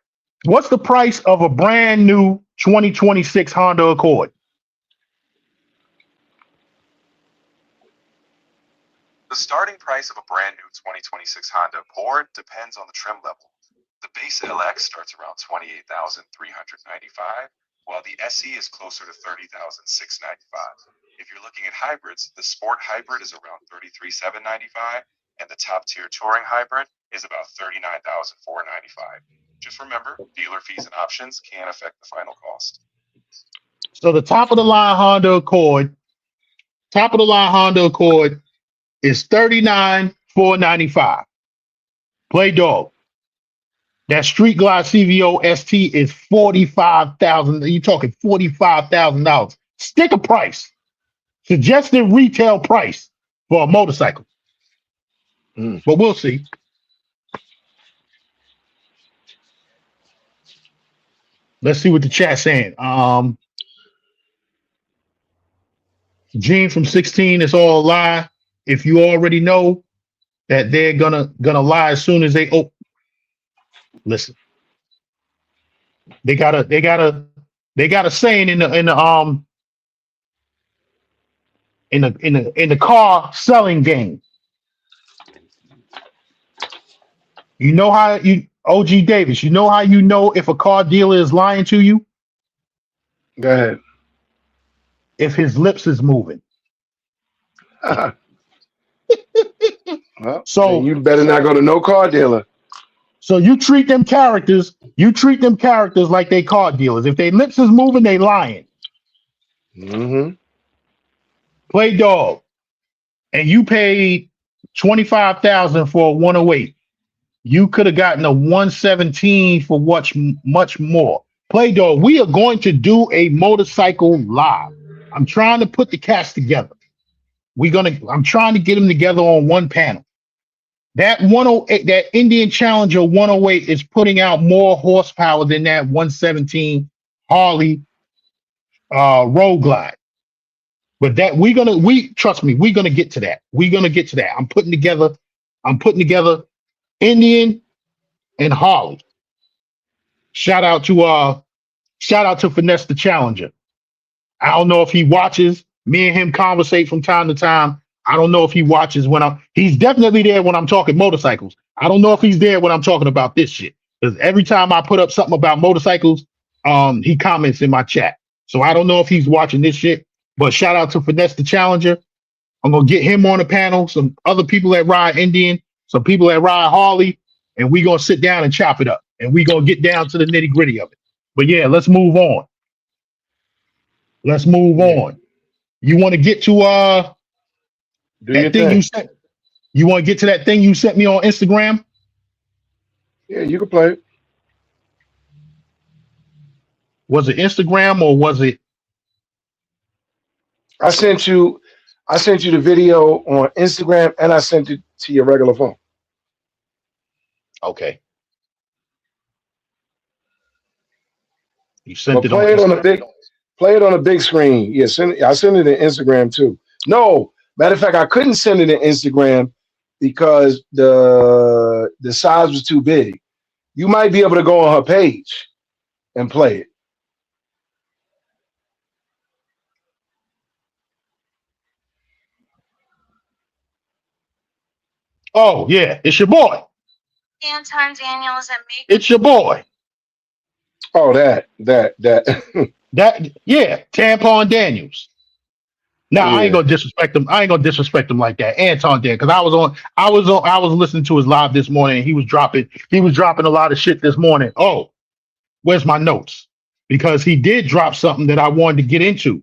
What's the price of a brand new 2026 Honda Accord? The starting price of a brand new 2026 Honda Accord depends on the trim level. The base LX starts around $28,395, while the SE is closer to $30,695. If you're looking at hybrids, the Sport Hybrid is around $33,795, and the top tier Touring Hybrid is about $39,495. Just remember, dealer fees and options can affect the final cost. So the top of the line Honda Accord is $39,495. Play dog. That Street Glide CVO ST is $45,000. You're talking $45,000. Sticker price. Suggested retail price for a motorcycle. Mm. But we'll see. Let's see what the chat's saying. Gene from 16, it's all a lie. If you already know that they're gonna lie as soon as they open. Listen, they got a saying in the car selling game. You know how OG Davis, you know how you know if a car dealer is lying to you? Go ahead. If his lips is moving. Well, So then you better not go to no car dealer. So you treat them characters like they car dealers. If their lips is moving, they lying. Mm-hmm. Play dog. And you paid $25,000 for a 108. You could have gotten a 117 for much more. Play dog. We are going to do a motorcycle live. I'm trying to put the cast together. I'm trying to get them together on one panel. That 108, that Indian Challenger 108 is putting out more horsepower than that 117 Harley Road Glide. But that we trust me, we're gonna get to that. We're gonna get to that. I'm putting together Indian and Harley. Shout out to Finesse the Challenger. I don't know if he watches. Me and him conversate from time to time. I don't know if he watches when he's definitely there when I'm talking motorcycles. I don't know if he's there when I'm talking about this shit. Because every time I put up something about motorcycles, he comments in my chat. So I don't know if he's watching this shit. But shout out to Finesse the Challenger. I'm gonna get him on the panel, some other people that ride Indian, some people that ride Harley, and we gonna sit down and chop it up. And we gonna get down to the nitty-gritty of it. But yeah, let's move on. Let's move Yeah. on. You want to get to Do your that thing you thing. sent? You want to get to that thing you sent me on Instagram? Yeah, you can play it. Was it Instagram or was it I sent you the video on Instagram and I sent it to your regular phone. okay? You sent But it on Instagram. play it on a big screen. Yeah, I sent it in Instagram too. No, matter of fact, I couldn't send it in Instagram because the size was too big. You might be able to go on her page and play it. Oh yeah, it's your boy. Anton Daniels and me. It's your boy. Oh, that. That yeah, Tampon Daniels. Now I ain't Yeah. gonna disrespect him. I ain't gonna disrespect him like that. Anton did because I was listening to his live this morning. And he was dropping a lot of shit this morning. Oh, where's my notes? Because he did drop something that I wanted to get into.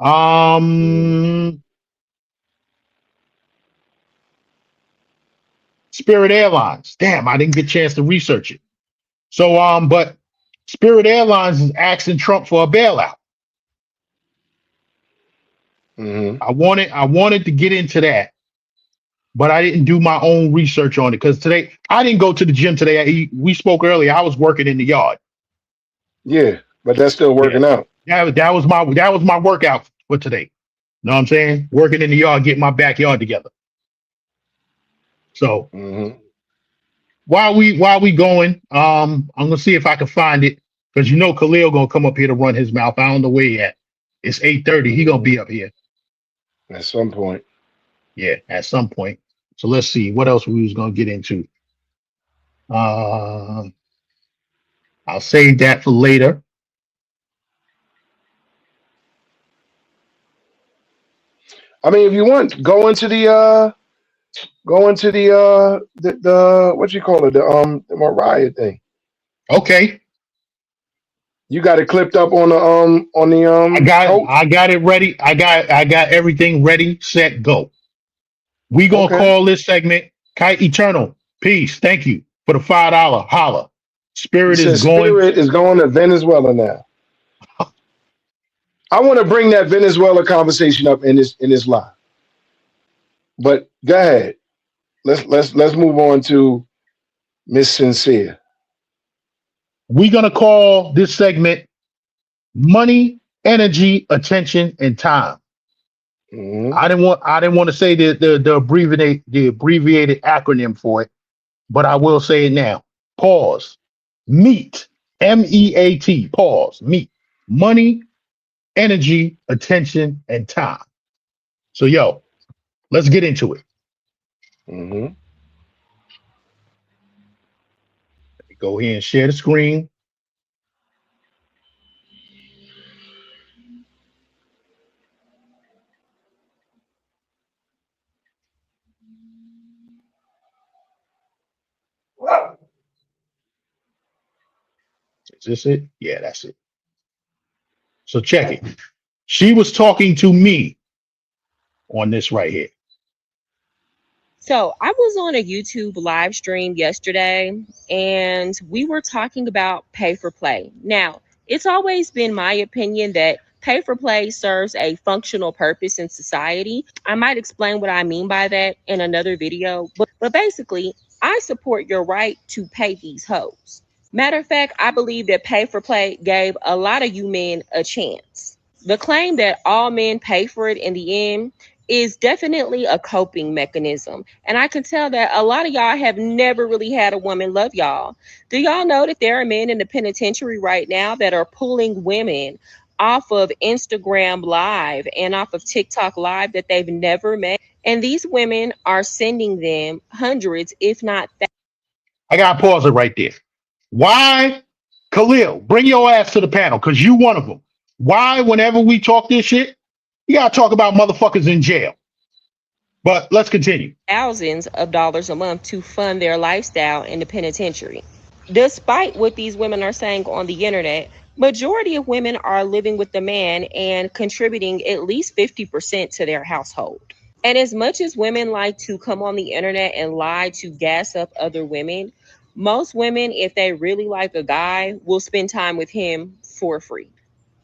Um, Spirit Airlines. Damn, I didn't get a chance to research it. So but Spirit Airlines is asking Trump for a bailout. Hmm. I wanted to get into that, but I didn't do my own research on it because today I didn't go to the gym today. We spoke earlier. I was working in the yard. Yeah, but that's still Yeah, working out. that was my workout for today. Know what I'm saying? Working in the yard, getting my backyard together. So Hmm. while we going, I'm gonna see if I can find it because Khalil gonna come up here to run his mouth. I don't know where he at. It's 8:30. He gonna Hmm. be up here. At some point. Yeah, at some point. So let's see what else we was gonna get into. Uh, I'll save that for later. I mean, if you want, go into the what you call it, the Mariah thing. Okay, You got it clipped up on the I got it. coach. I got it ready. I got everything ready, set, go. We gonna Okay. call this segment Kite Eternal. Peace. Thank you for the $5 holla. He Spirit is says going. Spirit is going to Venezuela now. I want to bring that Venezuela conversation up in this live. But go ahead. Let's move on to Miss Sincere. We gonna call this segment Money, Energy, Attention, and Time. Hmm. I didn't want to say the abbreviated acronym for it, but I will say it now. Pause. Meet. MEAT. Pause. Meet. Money, energy, attention, and time. So yo, let's get into it. Hmm. Go ahead and share the screen. Is this it? Yeah, that's it. So check it. She was talking to me on this right here. So I was on a YouTube live stream yesterday and we were talking about pay for play. Now, it's always been my opinion that pay for play serves a functional purpose in society. I might explain what I mean by that in another video, but basically, I support your right to pay these hoes. Matter of fact, I believe that pay for play gave a lot of you men a chance. The claim that all men pay for it in the end is definitely a coping mechanism. And I can tell that a lot of y'all have never really had a woman love y'all. Do y'all know that there are men in the penitentiary right now that are pulling women off of Instagram Live and off of TikTok Live that they've never met? And these women are sending them hundreds, if not thousands. I gotta pause it right there. Why, Khalil? Bring your ass to the panel because you one of them. Why, whenever we talk this shit, you gotta talk about motherfuckers in jail. But let's continue. Thousands of dollars a month to fund their lifestyle in the penitentiary. Despite what these women are saying on the internet, majority of women are living with the man and contributing at least 50% to their household. And as much as women like to come on the internet and lie to gas up other women, most women, if they really like a guy, will spend time with him for free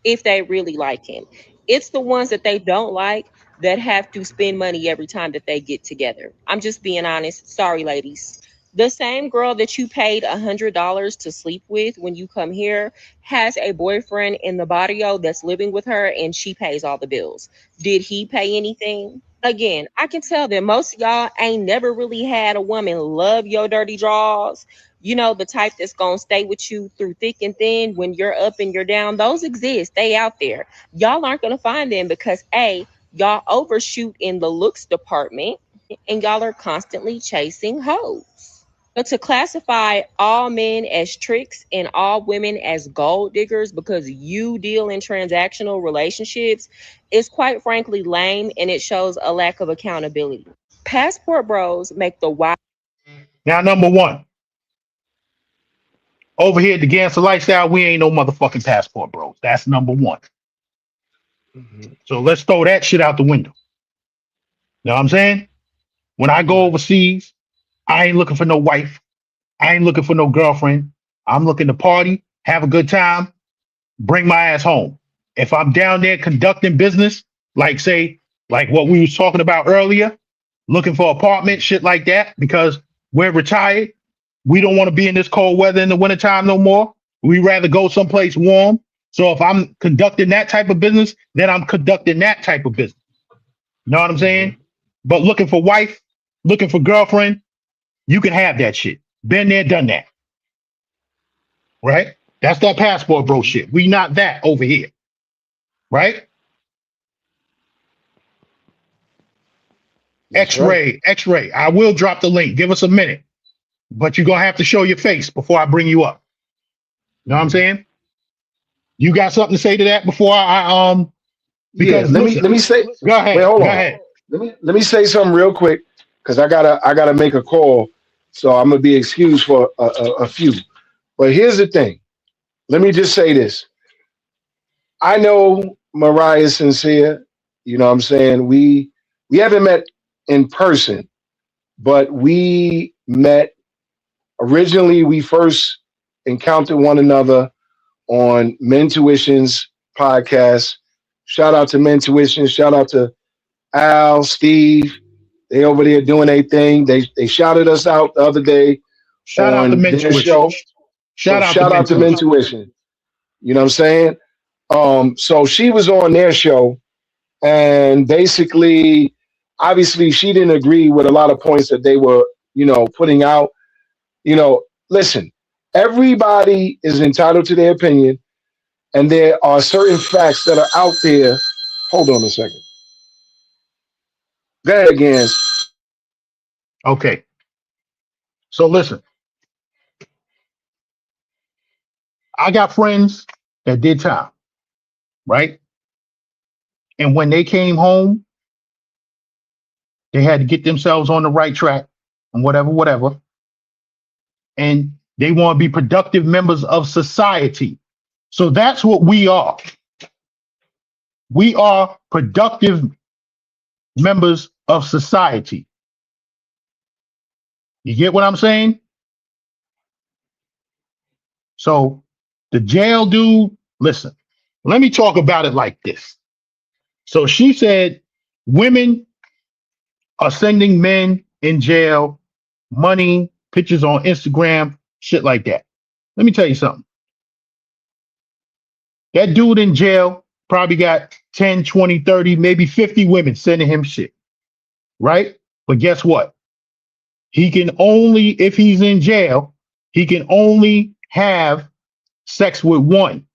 if they really like him. It's the ones that they don't like that have to spend money every time that they get together. I'm just being honest. Sorry, ladies. The same girl that you paid $100 to sleep with when you come here has a boyfriend in the barrio that's living with her and she pays all the bills. Did he pay anything? Again, I can tell that most of y'all ain't never really had a woman love your dirty draws. You know, the type that's gonna stay with you through thick and thin when you're up and you're down. Those exist. They out there. Y'all aren't gonna find them because y'all overshoot in the looks department and y'all are constantly chasing hoes. But to classify all men as tricks and all women as gold diggers because you deal in transactional relationships is quite frankly lame and it shows a lack of accountability. Passport bros make the wild. Now, number one, over here at the Gangster Lifestyle, we ain't no motherfucking passport bros. That's number one. Mhm. So let's throw that shit out the window. You know what I'm saying? When I go Right. overseas, I ain't looking for no wife. I ain't looking for no girlfriend. I'm looking to party, have a good time, bring my ass home. If I'm down there conducting business, like say, like what we was talking about earlier, looking for apartment, shit like that, because we're retired. We don't want to be in this cold weather in the wintertime no more. We rather go someplace warm. So if I'm conducting that type of business, then I'm conducting that type of business. You know what I'm saying? Mhm. But looking for wife, looking for girlfriend, you can have that shit. Been there, done that. Right? That's that passport bro Mhm. shit. We not that over here. Right? That's right. X-ray, X-ray. I will drop the link. Give us a minute. But you're gonna have to show your face before I bring you up. You know what I'm Mhm. saying? You got something to say to that before Yeah. because listen, Let me say. go Wait, ahead. hold Go on. ahead. Let me say something real quick because I gotta make a call, so I'm gonna be excused for a few. But here's the thing. Let me just say this. I know Mariah is sincere. You know what I'm saying? We haven't met in person, but we met originally. We first encountered one another on Mentuition's podcast. Shout out to Mentuition. Shout out to Al, Steve. They over there doing their thing. They shouted us out the other day Shout out to on their Mentuition. show. So Shout out to shout out to Mentuition. Mentuition. You know what I'm saying? So she was on their show, and basically, obviously, she didn't agree with a lot of points that they were, putting out. Listen, everybody is entitled to their opinion, and there are certain facts that are out there. Hold on a second. Go ahead, Gans. Okay. So listen, I got friends that did time, right? And when they came home, they had to get themselves on the right track and whatever, whatever. And they want to be productive members of society. So that's what we are. We are productive members of society. You get what I'm saying? So the jail dude, listen, let me talk about it like this. So she said women are sending men in jail money, pictures on Instagram, shit like that. Let me tell you something. That dude in jail probably got 10, 20, 30, maybe 50 women sending him shit, right? But guess what? He can only, if he's in jail, he can only have sex with one.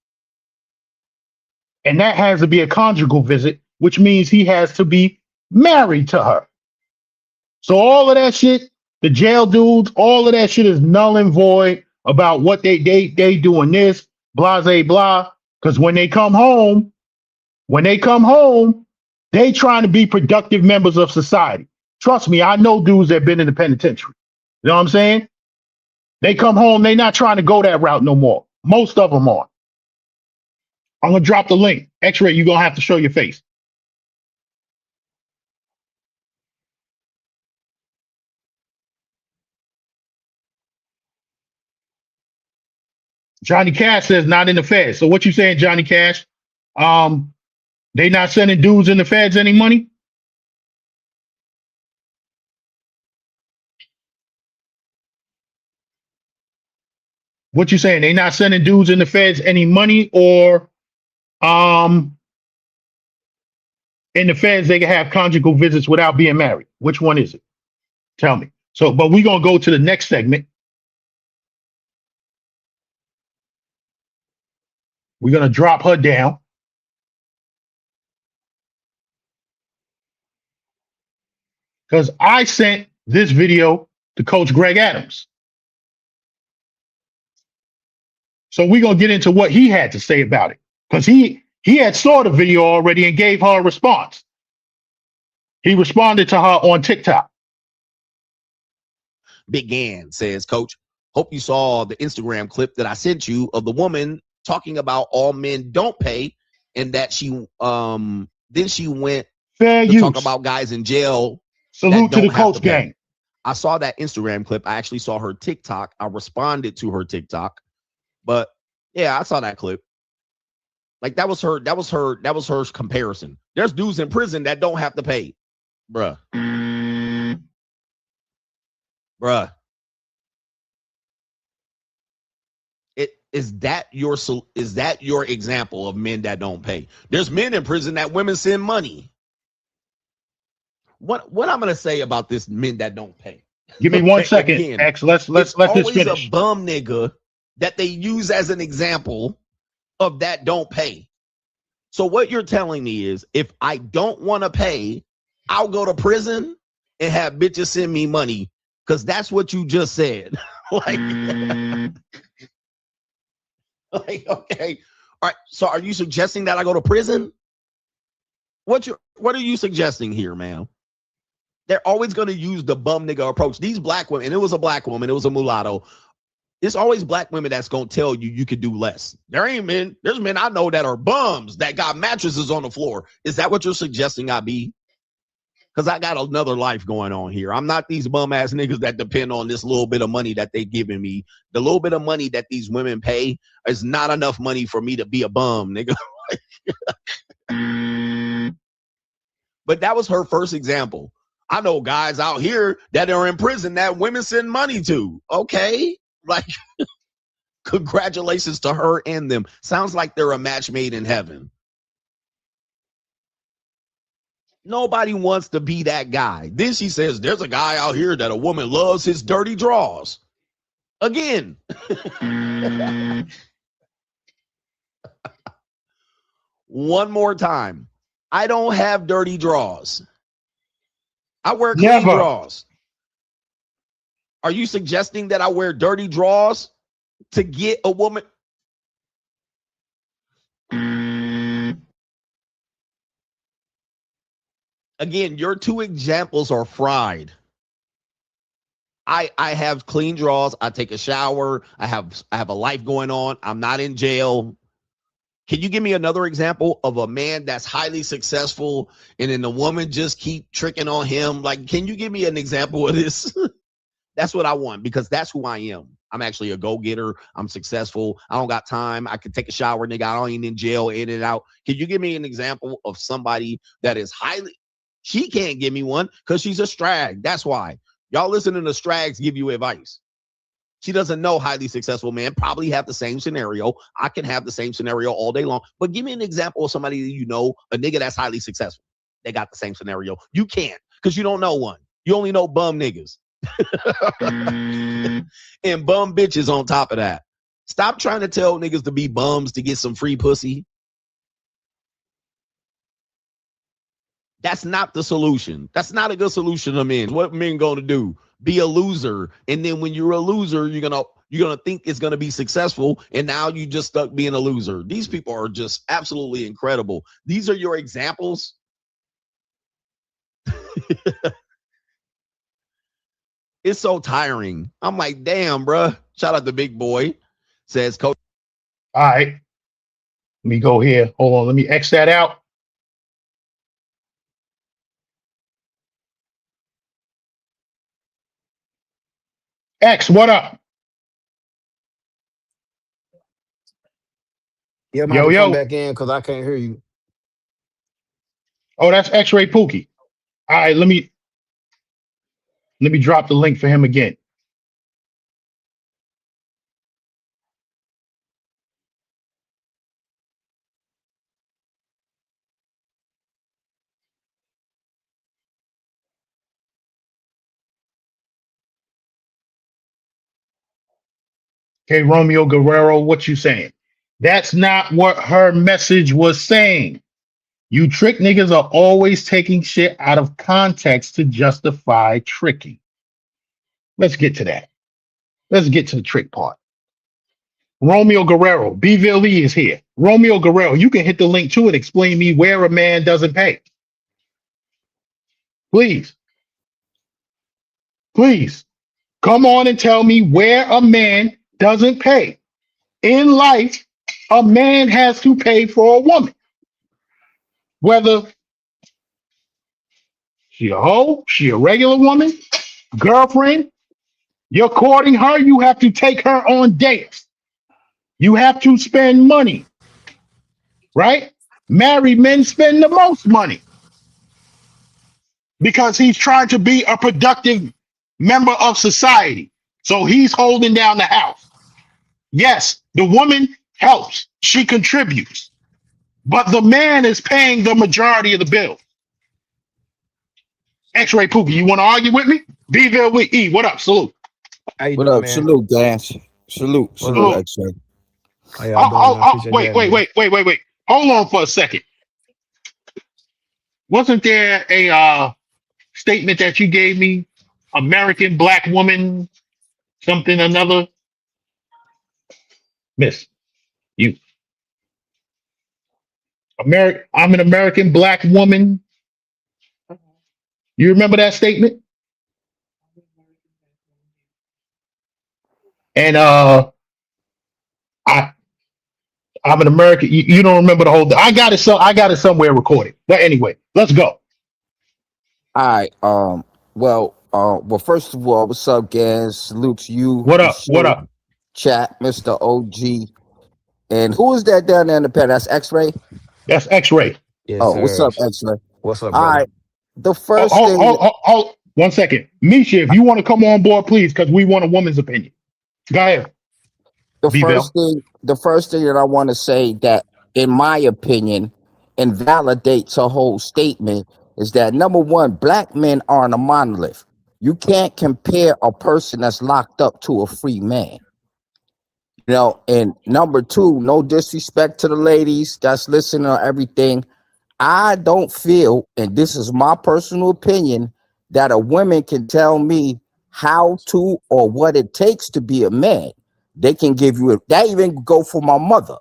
And that has to be a conjugal visit, which means he has to be married to her. So all of that shit, the jail dudes, all of that shit is null and void about what they doing this, blah, blah, blah. Because when they come home, they trying to be productive members of society. Trust me, I know dudes that been in the penitentiary. You know what I'm saying? They come home, they not trying to go that route no more. Most of them are. I'm gonna drop the link. X-ray, you're gonna have to show your face. Johnny Cash says not in the feds. So what you saying, Johnny Cash? They not sending dudes in the feds any money? What you saying? They not sending dudes in the feds any money, or in the feds they can have conjugal visits without being married? Which one is it? Tell me. So, but we're gonna go to the next segment. We're gonna drop her down. Because I sent this video to Coach Greg Adams. So we're gonna get into what he had to say about it. Because he had saw the video already and gave her a response. He responded to her on TikTok. Big Gan says, Coach, hope you saw the Instagram clip that I sent you of the woman talking about all men don't pay, and that she then she went Fair to use. talk about guys in jail. Salute to the don't have Coach to pay. gang. I saw that Instagram clip. I actually saw her TikTok. I responded to her TikTok. But yeah, I saw that clip. Like that was her comparison. There's dudes in prison that don't have to pay. Bruh. Bruh. Is that your example of men that don't pay? There's men in prison that women send money. What I'm gonna say about this men that don't pay? Give me 1 second, Again, X. Let's let this always finish. a bum nigga that they use as an example of that don't pay. So what you're telling me is, if I don't want to pay, I'll go to prison and have bitches send me money, because that's what you just said. Like, okay, all right. So are you suggesting that I go to prison? What are you suggesting here, man? They're always going to use the bum nigga approach. These black women, and it was a black woman, it was a mulatto. It's always black women that's going to tell you could do less. There's men I know that are bums that got mattresses on the floor. Is that what you're suggesting I be? Because I got another life going on here. I'm not these bum ass niggas that depend on this little bit of money that they giving me. The little bit of money that these women pay is not enough money for me to be a bum, nigga. But that was her first example. I know guys out here that are in prison that women send money to. Okay. Like, congratulations to her and them. Sounds like they're a match made in heaven. Nobody wants to be that guy. Then she says, there's a guy out here that a woman loves his dirty draws. Again. One more time. I don't have dirty draws. I wear clean draws. Are you suggesting that I wear dirty draws to get a woman? Again, your two examples are fried. I have clean draws. I take a shower. I have a life going on. I'm not in jail. Can you give me another example of a man that's highly successful and then the woman just keep tricking on him? Like, can you give me an example of this? That's what I want, because that's who I am. I'm actually a go-getter. I'm successful. I don't got time. I can take a shower, nigga. I ain't in jail, in and out. Can you give me an example of somebody that is highly... She can't give me one because she's a strag. That's why. Y'all listening to strags give you advice. She doesn't know highly successful men probably have the same scenario. I can have the same scenario all day long. But give me an example of somebody that you know, a nigga that's highly successful. They got the same scenario. You can't because you don't know one. You only know bum niggas. And bum bitches on top of that. Stop trying to tell niggas to be bums to get some free pussy. That's not the solution. That's not a good solution to men. What men going to do? Be a loser. And then when you're a loser, you're gonna think it's gonna be successful, and now you just stuck being a loser. These people are just absolutely incredible. These are your examples. It's so tiring. I'm like, damn, bruh. Shout out to Big Boy. Says Coach. All right. Let me go here. Hold on. Let me X that out. X, what up? Yeah, I'm about Yo, to come yo. back in because I can't hear you. Oh, that's X-Ray Pookie. All right, let me drop the link for him again. Okay, Romeo Guerrero, what you saying? That's not what her message was saying. You trick niggas are always taking shit out of context to justify tricking. Let's get to that. Let's get to the trick part. Romeo Guerrero, Bville Lee is here. Romeo Guerrero, you can hit the link to it. Explain me where a man doesn't pay. Please, please come on and tell me where a man doesn't pay. In life, a man has to pay for a woman, whether she a hoe, she a regular woman, girlfriend. You're courting her, you have to take her on dates. You have to spend money, right? Married men spend the most money because he's trying to be a productive member of society. So he's holding down the house. Yes, the woman helps, she contributes, but the man is paying the majority of the bill. X-Ray Pookie, you want to argue with me? Bville with E, what up? Salute. How you What doing, up? man? Salute, Gas. Salute, What's salute, up? Salute. X-Ray. How y'all doing, man? Appreciate you Wait, having wait, me. wait, wait, wait, wait. Hold on for a second. Wasn't there a statement that you gave me? American black woman, something another. Miss you, American. I'm an American black woman. You remember that statement? And I I'm an American. You don't remember the whole thing. I got it. So I got it somewhere recorded. But anyway, let's go. All right. Well, first of all, what's up, Gas? Salute to you, What the up? What show, up? chat, Mr. OG. And who is that down there in the pen? That's X-Ray? That's X-ray. Yes, Oh, what's sir. up, X-Ray? What's up, All brother? right. The Hold, first hold, thing, hold, hold, hold. 1 second, Misha. If you want to come on board, please, because we want a woman's opinion. Go ahead, the Bville. first thing, the first thing that I want to say that, in my opinion, invalidates her whole statement is that number one, black men aren't a monolith. You can't compare a person that's locked up to a free man. And number two, no disrespect to the ladies that's listening or everything. I don't feel, and this is my personal opinion, that a woman can tell me how to or what it takes to be a man. They can give you that even go for my mother.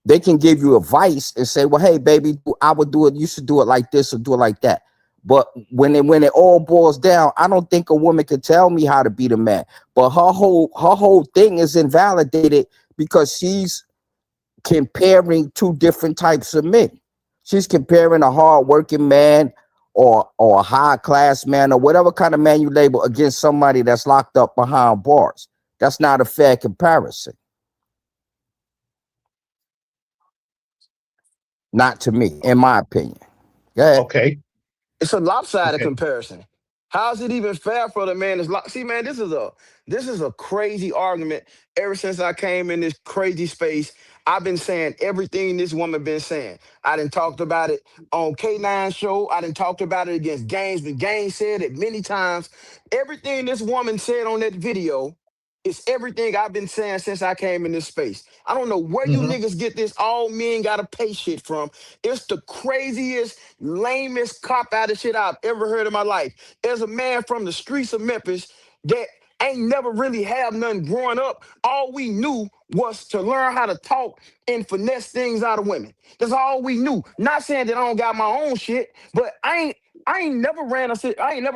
They can give you advice and say, well, hey, baby, I would do it. You should do it like this or do it like that. But when it all boils down, I don't think a woman can tell me how to be the man. But her whole thing is invalidated because she's comparing two different types of men. She's comparing a hardworking man or a high class man or whatever kind of man you label against somebody that's locked up behind bars. That's not a fair comparison. Not to me, in my opinion. Yeah. Okay. It's a lopsided Okay. comparison. How's it even fair for the man that's locked? See, man, this is a crazy argument. Ever since I came in this crazy space, I've been saying everything this woman been saying. I done talked about it on K9 show. I done talked about it against Games, but Games said it many times. Everything this woman said on that video is everything I've been saying since I came in this space. I don't know where you Mhm. niggas get this all men gotta pay shit from. It's the craziest, lamest cop out of shit I've ever heard in my life. As a man from the streets of Memphis that ain't never really have nothing growing up, all we knew was to learn how to talk and finesse things out of women. That's all we knew. Not saying that I don't got my own shit, but I ain't never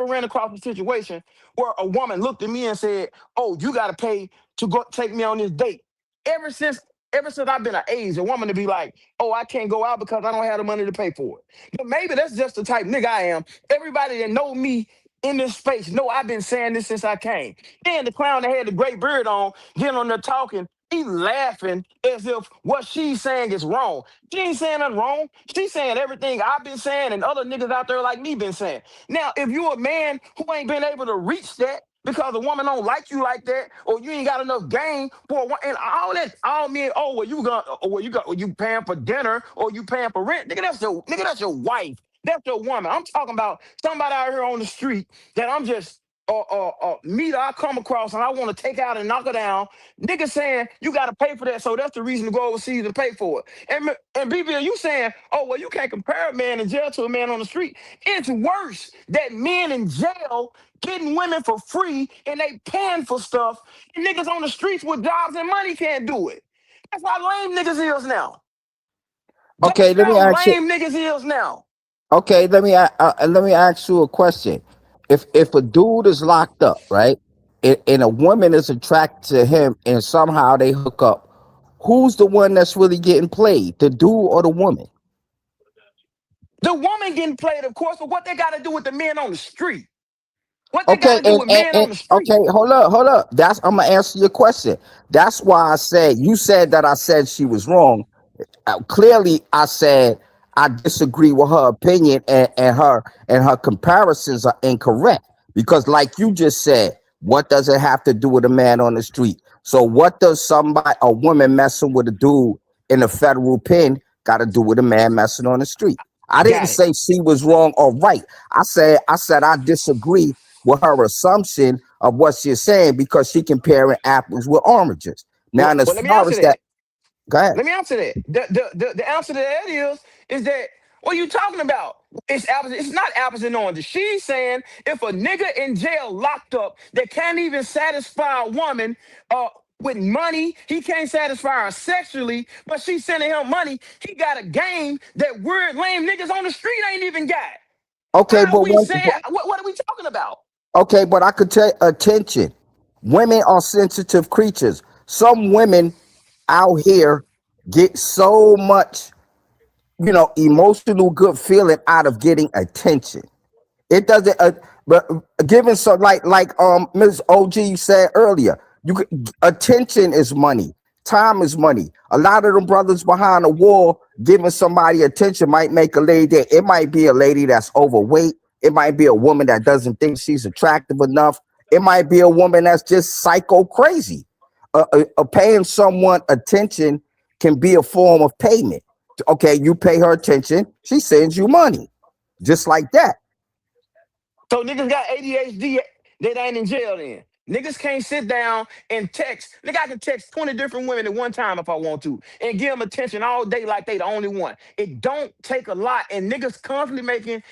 ran across a situation where a woman looked at me and said, "Oh, you got to pay to go take me on this date." Ever since ever since I've been an age, a woman to be like, "Oh, I can't go out because I don't have the money to pay for it." But maybe that's just the type nigga I am. Everybody that know me in this space know I've been saying this since I came. Then the clown that had the great beard on, getting on there talking, he laughing as if what she's saying is wrong. She ain't saying nothing wrong. She's saying everything I've been saying and other niggas out there like me been saying. Now, if you a man who ain't been able to reach that because a woman don't like you like that, or you ain't got enough game for one, and all that, all men, oh, well, you got, or well, you paying for dinner, or you paying for rent, nigga, that's your wife, that's your woman. I'm talking about somebody out here on the street that I'm just meet I come across and I want to take out and knock her down. Nigga saying you got to pay for that, so that's the reason to go overseas and pay for it. And BB, you saying, oh well, you can't compare a man in jail to a man on the street. It's worse that men in jail getting women for free and they paying for stuff. And niggas on the streets with jobs and money can't do it. That's how lame niggas is now. Okay, That's let me how ask you. lame niggas is now. Okay, let me ask you a question. If a dude is locked up, right, and a woman is attracted to him, and somehow they hook up, who's the one that's really getting played, the dude or the woman? The woman getting played, of course, but what they got to do with the men on the street? What they got Okay, to do with men on the street? okay, hold up. That's I'm gonna answer your question. That's why I said you said that I said she was wrong. Clearly I said I disagree with her opinion, and her comparisons are incorrect because like you just said, what does it have to do with a man on the street? So what does a woman messing with a dude in a federal pen got to do with a man messing on the street? I didn't Got it. say she was wrong or right. I said I disagree with her assumption of what she's saying because she comparing apples with oranges. Now, Well, and as well, let me far answer as that, that. go ahead. Let me answer that. The answer to that is that what are you talking about? It's apples. It's not apples and oranges. She's saying if a nigga in jail locked up that can't even satisfy a woman with money, he can't satisfy her sexually, but she's sending him money. He got a game that weird lame niggas on the street ain't even got. Okay, How are but we saying? What are we talking about? okay, but I could tell attention. Women are sensitive creatures. Some women out here get so much, emotional good feeling out of getting attention. It doesn't. But given so like Ms. OG said earlier, attention is money. Time is money. A lot of them brothers behind the wall giving somebody attention might make a lady. It might be a lady that's overweight. It might be a woman that doesn't think she's attractive enough. It might be a woman that's just psycho crazy. Paying someone attention can be a form of payment. Okay, you pay her attention, she sends you money, just like that. So niggas got ADHD that ain't in jail then. Niggas can't sit down and text. Nigga, I can text 20 different women at one time if I want to and give them attention all day like they the only one. It don't take a lot. And niggas constantly making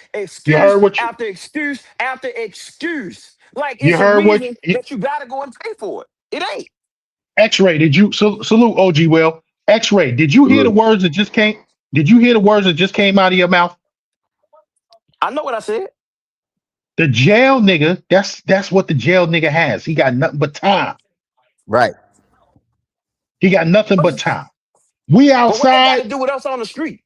You excuse heard what after excuse after excuse. Like you it's a heard what reason that you gotta go and pay for it. It ain't. X-Ray. Did you salute OG Will? X-Ray, did you hear the Salute. words that just came? Did you hear the words that just came out of your mouth? I know what I said. The jail nigga, that's what the jail nigga has. He got nothing but time. Right. He got nothing but But time. We what they gotta outside. do with us on the street?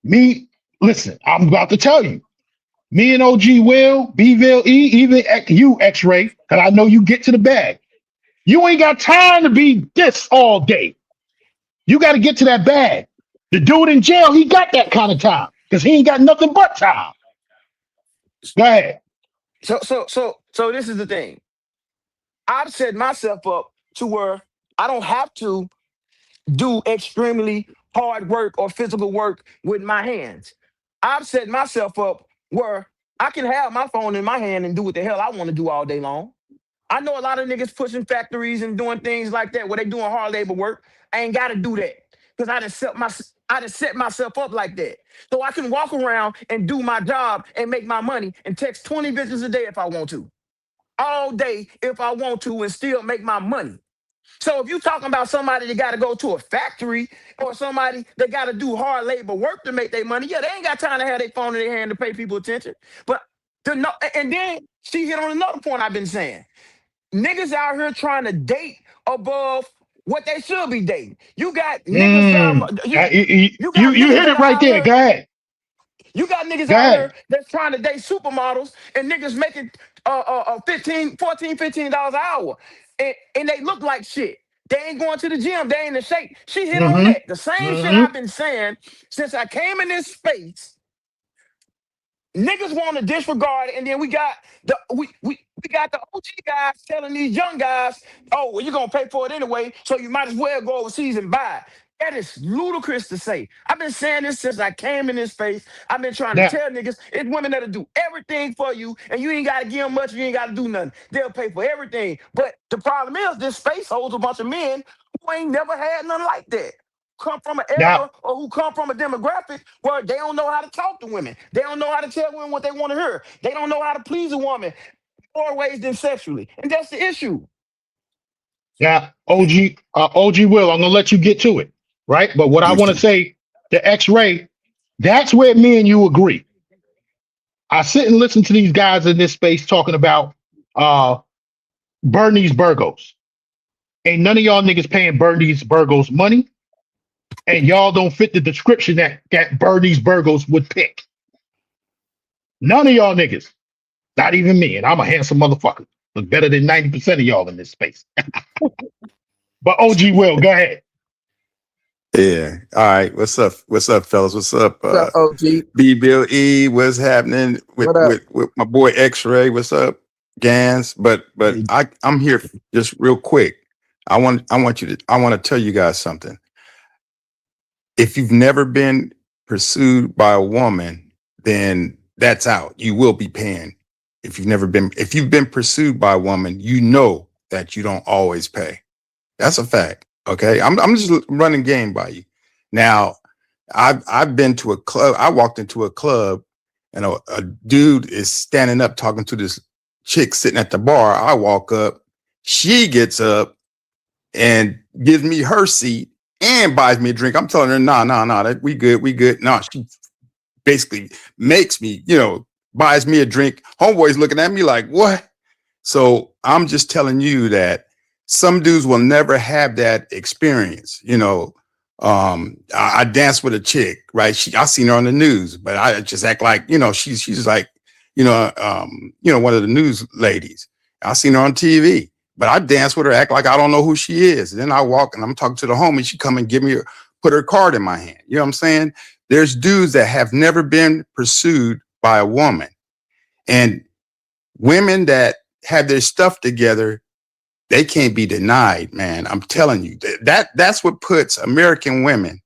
Me, listen, I'm about to tell you. Me and OG Will, Bville E, even you, X-Ray, because I know you get to the bag. You ain't got time to be this all day. You got to get to that bag. The dude in jail, he got that kind of time because he ain't got nothing but time. Go ahead. So this is the thing. I've set myself up to where I don't have to do extremely hard work or physical work with my hands. I've set myself up where I can have my phone in my hand and do what the hell I want to do all day long. I know a lot of niggas pushing factories and doing things like that where they doing hard labor work. I ain't got to do that because I done set myself up like that. So I can walk around and do my job and make my money and text 20 bitches a day if I want to, all day if I want to, and still make my money. So if you talking about somebody that got to go to a factory or somebody that got to do hard labor work to make their money, yeah, they ain't got time to have their phone in their hand to pay people attention. But and then she hit on another point I've been saying. Niggas out here trying to date above what they should be dating. You got niggas You hit that it are right out there. here. Go ahead. You got niggas Go out here ahead. that's trying to date supermodels and niggas making 15, $14, $15 an hour. And they look like shit. They ain't going to the gym. They ain't in shape. She hit on Mm-hmm. that. The same shit Mm-hmm. I've been saying since I came in this space. Niggas want to disregard it, and then we got the OG guys telling these young guys, "Oh, well, you're gonna pay for it anyway, so you might as well go overseas and buy it." That is ludicrous to say. I've been saying this since I came in this space. I've been trying to Now, tell niggas it's women that'll do everything for you, and you ain't gotta give them much. You ain't gotta do nothing. They'll pay for everything. But the problem is, this space holds a bunch of men who ain't never had nothing like that, come from an now, era or who come from a demographic where they don't know how to talk to women. They don't know how to tell women what they want to hear. They don't know how to please a woman more ways than sexually. And that's the issue. now, OG Will, I'm gonna let you get to it, right? But what I want to Houston. say, the X-ray, that's where me and you agree. I sit and listen to these guys in this space talking about Bernie's Burgos. Ain't none of y'all niggas paying Bernie's Burgos money, and y'all don't fit the description that Bernie's Burgos would pick. None of y'all niggas, not even me, and I'm a handsome motherfucker. Look better than 90% of y'all in this space. But OG Will, go ahead. Yeah. All right. What's up, fellas? What's up? What's up, OG? B Bill E. What's happening with, What up? with my boy X-Ray? What's up? Gans. But I'm here just real quick. I want to tell you guys something. If you've never been pursued by a woman, then that's out. You will be paying. If you've been pursued by a woman, you know that you don't always pay. That's a fact. Okay. I'm just running game by you. Now, I've been to a club. I walked into a club and a dude is standing up talking to this chick sitting at the bar. I walk up, she gets up and gives me her seat and buys me a drink. I'm telling her, no, that we good. No, she basically makes me, buys me a drink. Homeboy's looking at me like, what? So I'm just telling you that some dudes will never have that experience. I danced with a chick, right? I seen her on the news, but I just act like, she's like, one of the news ladies. I seen her on TV, but I dance with her, act like I don't know who she is. And then I walk and I'm talking to the homie. She come and put her card in my hand. You know what I'm saying? There's dudes that have never been pursued by a woman, and women that have their stuff together, they can't be denied, man. I'm telling you, that's what puts American women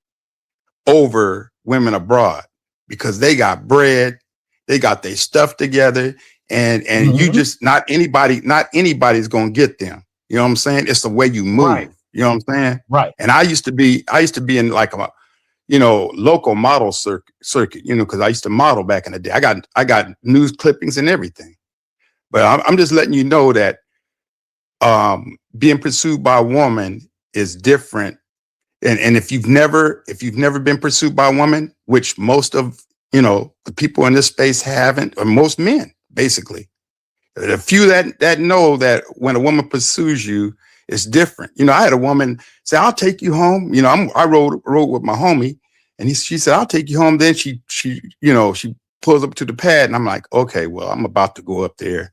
over women abroad, because they got bread, they got their stuff together, and you just not anybody's gonna get them. You know what I'm saying? It's the way you move. Right. You know what I'm saying? Right. And I used to be in like a local model circuit, because I used to model back in the day. I got news clippings and everything. But I'm just letting you know that being pursued by a woman is different. And if you've never been pursued by a woman, which most of the people in this space haven't, or most men, basically, the few that know that when a woman pursues you, it's different. I had a woman say, "I'll take you home." I rode with my homie, and she said, "I'll take you home." Then she pulls up to the pad, and I'm like, "Okay, well, I'm about to go up there."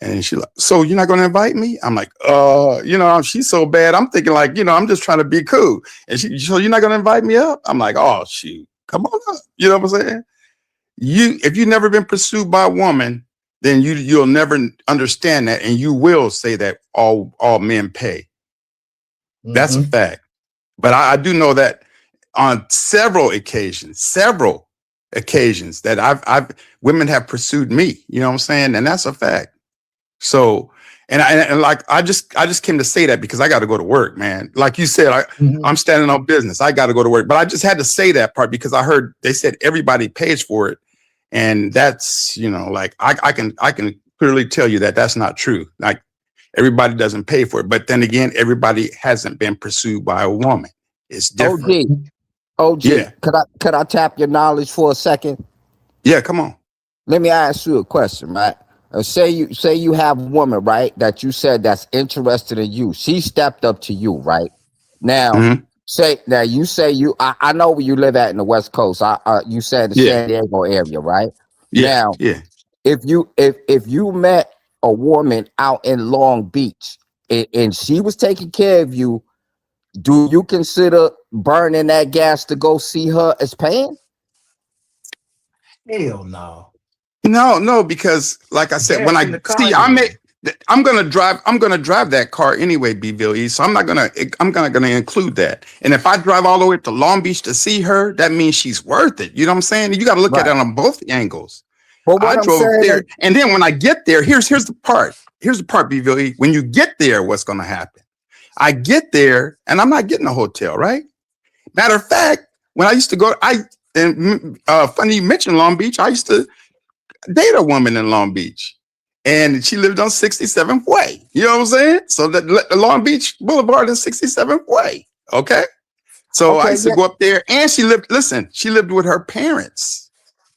And she's like, "So you're not going to invite me?" I'm like, she's so bad. I'm thinking like, I'm just trying to be cool. And so you're not going to invite me up? I'm like, "Oh, shoot, come on up." You know what I'm saying? If you've never been pursued by a woman, then you'll never understand that, and you will say that all men pay. That's a fact. But I do know that on several occasions that I've women have pursued me. You know what I'm saying? And that's a fact. So, and like I just came to say that because I got to go to work, man. Like you said, I'm standing on business. I got to go to work. But I just had to say that part because I heard they said everybody pays for it, and that's, you know, like I can clearly tell you that that's not true. Like everybody doesn't pay for it, but then again, everybody hasn't been pursued by a woman. It's different. OG, Yeah. could I tap your knowledge for a second? Yeah, come on. Let me ask you a question, right? Say you have a woman, right, that you said that's interested in you. She stepped up to you, right? Now, Mhm. I know where you live at in the West Coast. You said the Yeah. San Diego area, right? Yeah. Now, Yeah. if you met a woman out in Long Beach and she was taking care of you, do you consider burning that gas to go see her as paying? Hell no. No, because like I said, when Gas in I the car, see, yeah. I'm gonna drive that car anyway, BVLE. So I'm gonna include that. And if I drive all the way to Long Beach to see her, that means she's worth it. You know what I'm saying? You got to look at Right. it on both angles. But what I I'm drove up saying there, is, and then when I get there, here's the part. Here's the part, BVLE. When you get there, what's gonna happen? I get there, and I'm not getting a hotel, right? Matter of fact, when I used to go, funny you mentioned Long Beach. I used to date a woman in Long Beach, and she lived on 67th Way. You know what I'm saying? So the Long Beach Boulevard is 67th Way. Okay. So I okay, used to yeah. go up there, and she lived with her parents.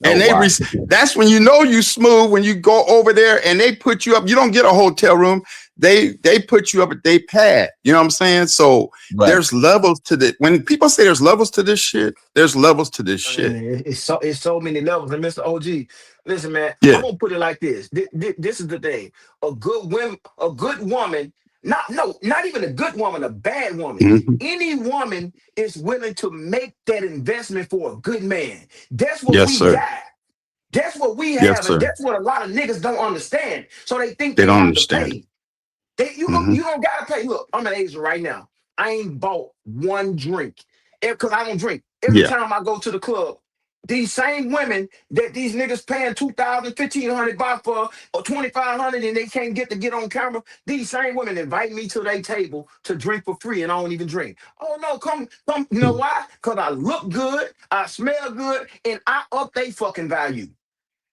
And Oh, wow. that's when you know you smooth, when you go over there and they put you up. You don't get a hotel room. They put you up at their pad. You know what I'm saying? So Right. there's levels to the, when people say there's levels to this shit, there's levels to this shit. Man, it's so many levels. And Mr. OG, listen, man, Yeah. I'm gonna put it like this. This is the thing. A good woman, not even a good woman, a bad woman. Mhm. Any woman is willing to make that investment for a good man. That's what Yes, we sir. got. That's what we Yes, have, and sir. that's what a lot of niggas don't understand. So they think They they don't have to understand it. pay. You Mhm. don't gotta pay. Look, I'm an Asian right now. I ain't bought one drink because I don't drink. Every Yeah. time I go to the club, these same women that these niggas paying 2,000, 1,500 baht for or 2,500 and they can't get on camera. These same women invite me to their table to drink for free and I don't even drink. Oh no, come. You know why? Because I look good, I smell good, and I up they fucking value.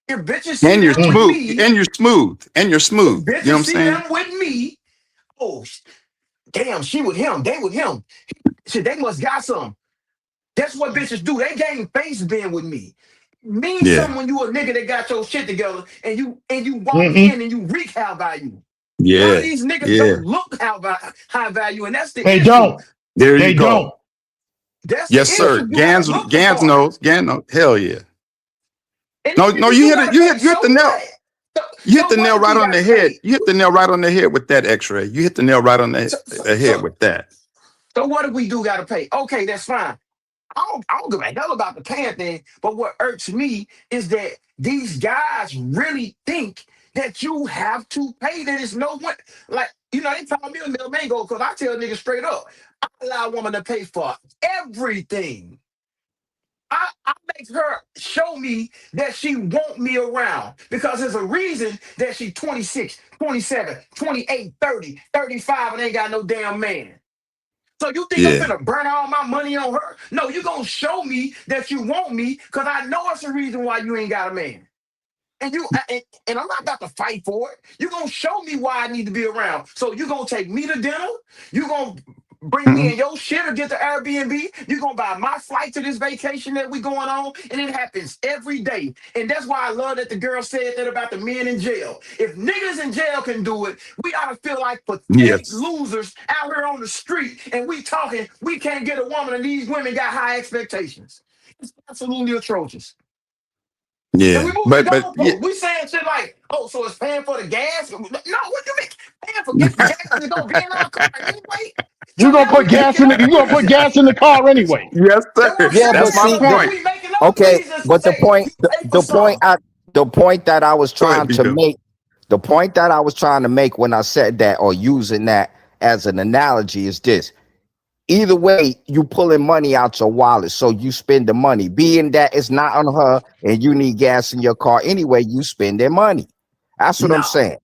If bitches see And you're them with smooth. me, And you're smooth. And you're if smooth. You know bitches what I'm see saying? them with me, oh damn, she with him, they with him. Shit, they must got some. That's what bitches do. They gain face being with me. Means Yeah. something when you a nigga that got your shit together and you walk in and you wreak high value. A lot of Yeah. these niggas Yeah. don't look high value, and that's the They issue. don't. There They you don't. go. That's the Yes, sir. issue. You gotta look the Gans part. knows. Gans knows. Hell yeah. And No, even no, if you you hit it. gotta pay, You so hit the nail. what? So, You hit so the what nail if right you on gotta the head. pay? You hit the nail right on the head with that X-ray. You hit the nail right on So, the head with that. so what if we do gotta pay? Okay, that's fine. I don't give a hell about the paying thing, but what irks me is that these guys really think that you have to pay. That is no one like they call me a middle mango because I tell niggas straight up, I allow a woman to pay for everything. I make her show me that she want me around because there's a reason that she 26, 27, 28, 30, 35 and ain't got no damn man. So you think I'm Yeah. finna burn all my money on her? No, you gonna show me that you want me because I know it's a reason why you ain't got a man. And I'm not about to fight for it. You gonna show me why I need to be around. So you gonna take me to dinner? You gonna bring me Mhm. in your shit or get the Airbnb? You gonna buy my flight to this vacation that we going on? And it happens every day. And that's why I love that the girl said that about the men in jail. If niggas in jail can do it, we ought to feel like pathetic Yes. losers out here on the street and we talking, we can't get a woman and these women got high expectations. It's absolutely atrocious. And we Yeah. moving the But yeah. goalpost. We saying shit like, oh, so it's paying for the gas? No, what you mean? Paying for getting gas to go be in our car anyway? So You gonna now we put gas making in the up you gonna put reasons. gas in the car anyway. Yes, That's what sir. I'm Yeah, saying. but That's my see, So point. we making up okay, reasons to but the say point, you pay for something. the point that I was Go ahead, trying to Bill. make The point that I was trying to make when I said that, or using that as an analogy, is this. Either way, you pulling money out your wallet, so you spend the money. Being that it's not on her and you need gas in your car anyway, you spend their money. That's what I'm No, saying.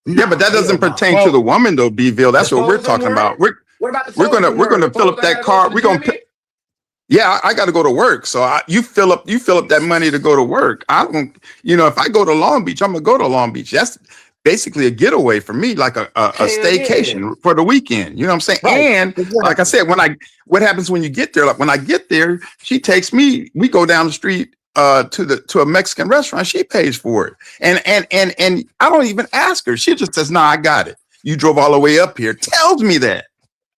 Yeah, but that hell doesn't no. pertain to the Well, woman though, Bville. That's what we're Supposing talking word. about. We're What about the we're gonna supposing we're word? gonna fill up Suppose I that gotta go to car. the We're gonna gym. yeah, I got to go to work. So you fill up that money to go to work. I don't, if I go to Long Beach, I'm gonna go to Long Beach. That's basically a getaway for me, like a Hell yeah. staycation for the weekend. You know what I'm saying? Right. And like I Exactly. said, what happens when you get there? Like when I get there, she takes me. We go down the street to a Mexican restaurant. She pays for it, and I don't even ask her. She just says, "No, I got it. You drove all the way up here." Tells me that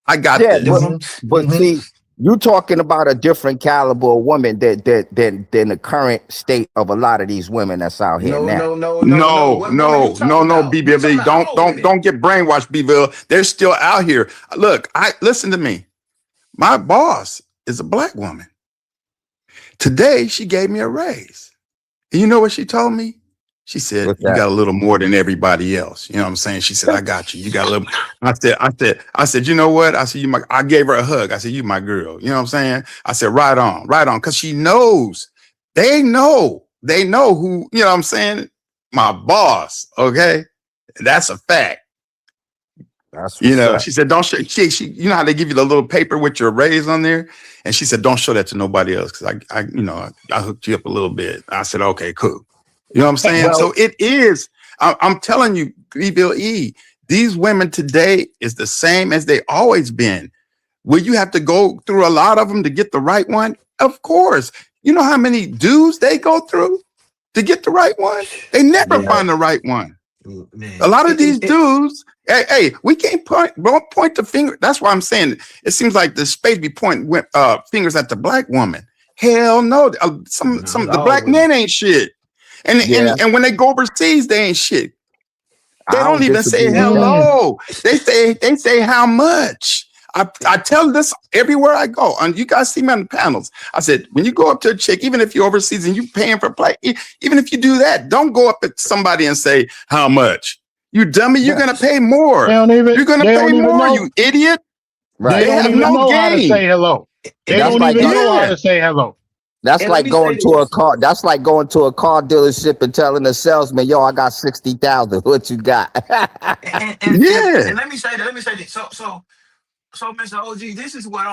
I got Yeah, this. but see, you talking about a different caliber of woman than the current state of a lot of these women that's out here No, now. no, no, no, no. No, What women you no, no, talking no, about? We talking BBV. about Don't all don't women. don't get brainwashed, BBV. They're still out here. Look, listen to me. My boss is a black woman. Today she gave me a raise. And you know what she told me? She said, What's "You that? got a little more than everybody else." You know what I'm saying? She said, "I got you. You got a little." I said, you know what? I said, I gave her a hug. I said, "You my girl." You know what I'm saying? I said, right on, right on. Cause she knows, they know who, you know what I'm saying? My boss. Okay. That's a fact. That's what's up. She said, don't show, you know how they give you the little paper with your raise on there? And she said, don't show that to nobody else. Cause I hooked you up a little bit. I said, okay, cool. You know what I'm saying? Well, So it is, I'm telling you, Bill E, these women today is the same as they always been. Will you have to go through a lot of them to get the right one? Of course. You know how many dudes they go through to get the right one? They never Yeah, find the right one. man. A lot of these dudes, hey, we can't point the finger. That's why I'm saying it seems like the space be pointing fingers at the black woman. Hell no. Some No, it's the all black women. men ain't shit. And, yeah, and and when they go overseas, they ain't shit. They I don't don't even say disagree with that. hello. They say how much. I tell this everywhere I go. And you guys see me on the panels. I said, when you go up to a chick, even if you're overseas and you paying for play, even if you do that, don't go up at somebody and say how much. You dummy, you're Yeah, gonna pay more. You're gonna they pay don't even more, know. you idiot. They right. They don't have even no know how to game. say hello. They That's don't like even going. know how Yeah. to say hello. That's And let like me say going to a this. car. That's like going to a car dealership and telling the salesman, "Yo, I got 60,000. What you got?" Yeah. And let me say that. Let me say this. So, Mr. OG, this is what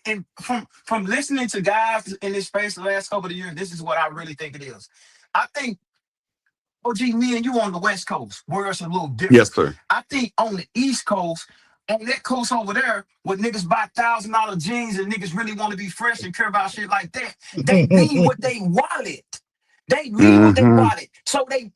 and from listening to guys in this space the last couple of years, this is what I really think it is. I think OG, me and you on the West Coast, where it's a little different. Yes, sir. I think on the East Coast, on that coast over there, where niggas buy $1,000 jeans and niggas really want to be fresh and care about shit like that, they lead with they wallet. They lead with their Mm-hmm. wallet. So they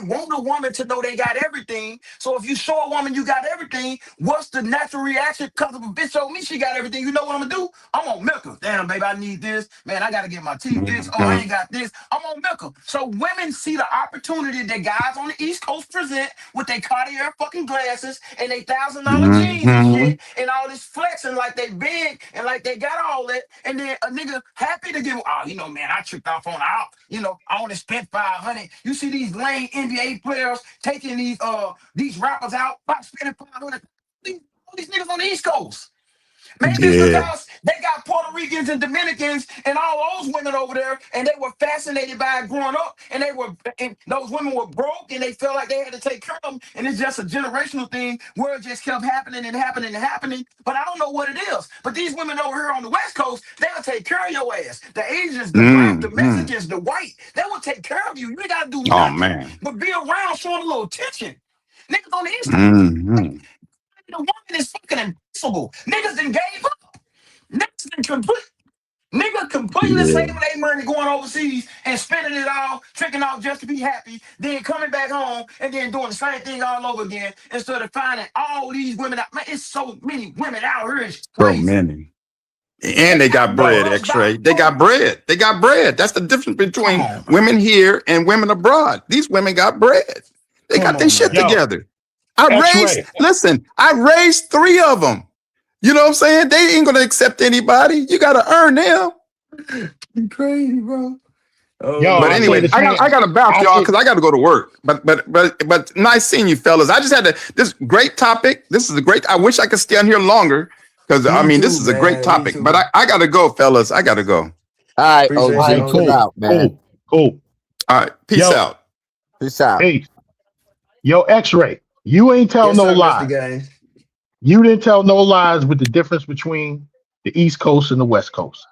want a woman to know they got everything. So if you show a woman you got everything, what's the natural reaction? Because if a bitch showed me she got everything, you know what I'm gonna do? I'm gonna milk her. Damn, baby, I need this. Man, I gotta get my teeth fixed. Oh, I Mm-hmm. ain't got this. I'm gonna milk her. So women see the opportunity that guys on the East Coast present with their Cartier fucking glasses and they $1,000 jeans and Mm-hmm. shit and all this flexing like they big and like they got all that. And then a nigga happy to give, oh, man, I tricked off on out. I only spent 500. You see these lame NBA players taking these rappers out by spending 500. All these niggas on the East Coast. Maybe it's Yeah. because they got Puerto Ricans and Dominicans and all those women over there, and they were fascinated by it growing up, and those women were broke, and they felt like they had to take care of them, and it's just a generational thing where it just kept happening and happening and happening. But I don't know what it is. But these women over here on the West Coast, they'll take care of your ass. The Asians, the black, the Mm-hmm. Mexicans, the white, they will take care of you. You ain't got to do Oh nothing man. but be around showing a little attention. Niggas on the East Coast, Mm-hmm. the woman is fucking impossible. Niggas done gave up. Niggas been completely Yeah. saving their money going overseas and spending it all, tricking out just to be happy, then coming back home and then doing the same thing all over again instead of finding all these women out. Man, it's so many women out here. It's So crazy. many. And They they got got more bread, girls by X-Ray. They got bread. They got bread. That's the difference come between on, bro. women here and women abroad. These women got bread. They Come got their on, shit man. Yo, together. I X-Ray. raised 3 of them. You know what I'm saying? They ain't gonna accept anybody. You gotta earn them. You crazy, bro. But Yo, I say anyway, the same. I got to bounce I y'all say, because I got to go to work. But nice seeing you fellas. I just had this great topic. This is a great. I wish I could stay on here longer because I Me mean too, this is a great man. Me topic. But too. I got to go, fellas. I got to go. All right, all Appreciate you, OG, right, chill OG. cool, out, man. cool, cool. All right, peace Yo, out. Peace out. hey, yo, X-Ray, you ain't tell Yes, no sir, Mr. lies. Gaines. You didn't tell no lies with the difference between the East Coast and the West Coast.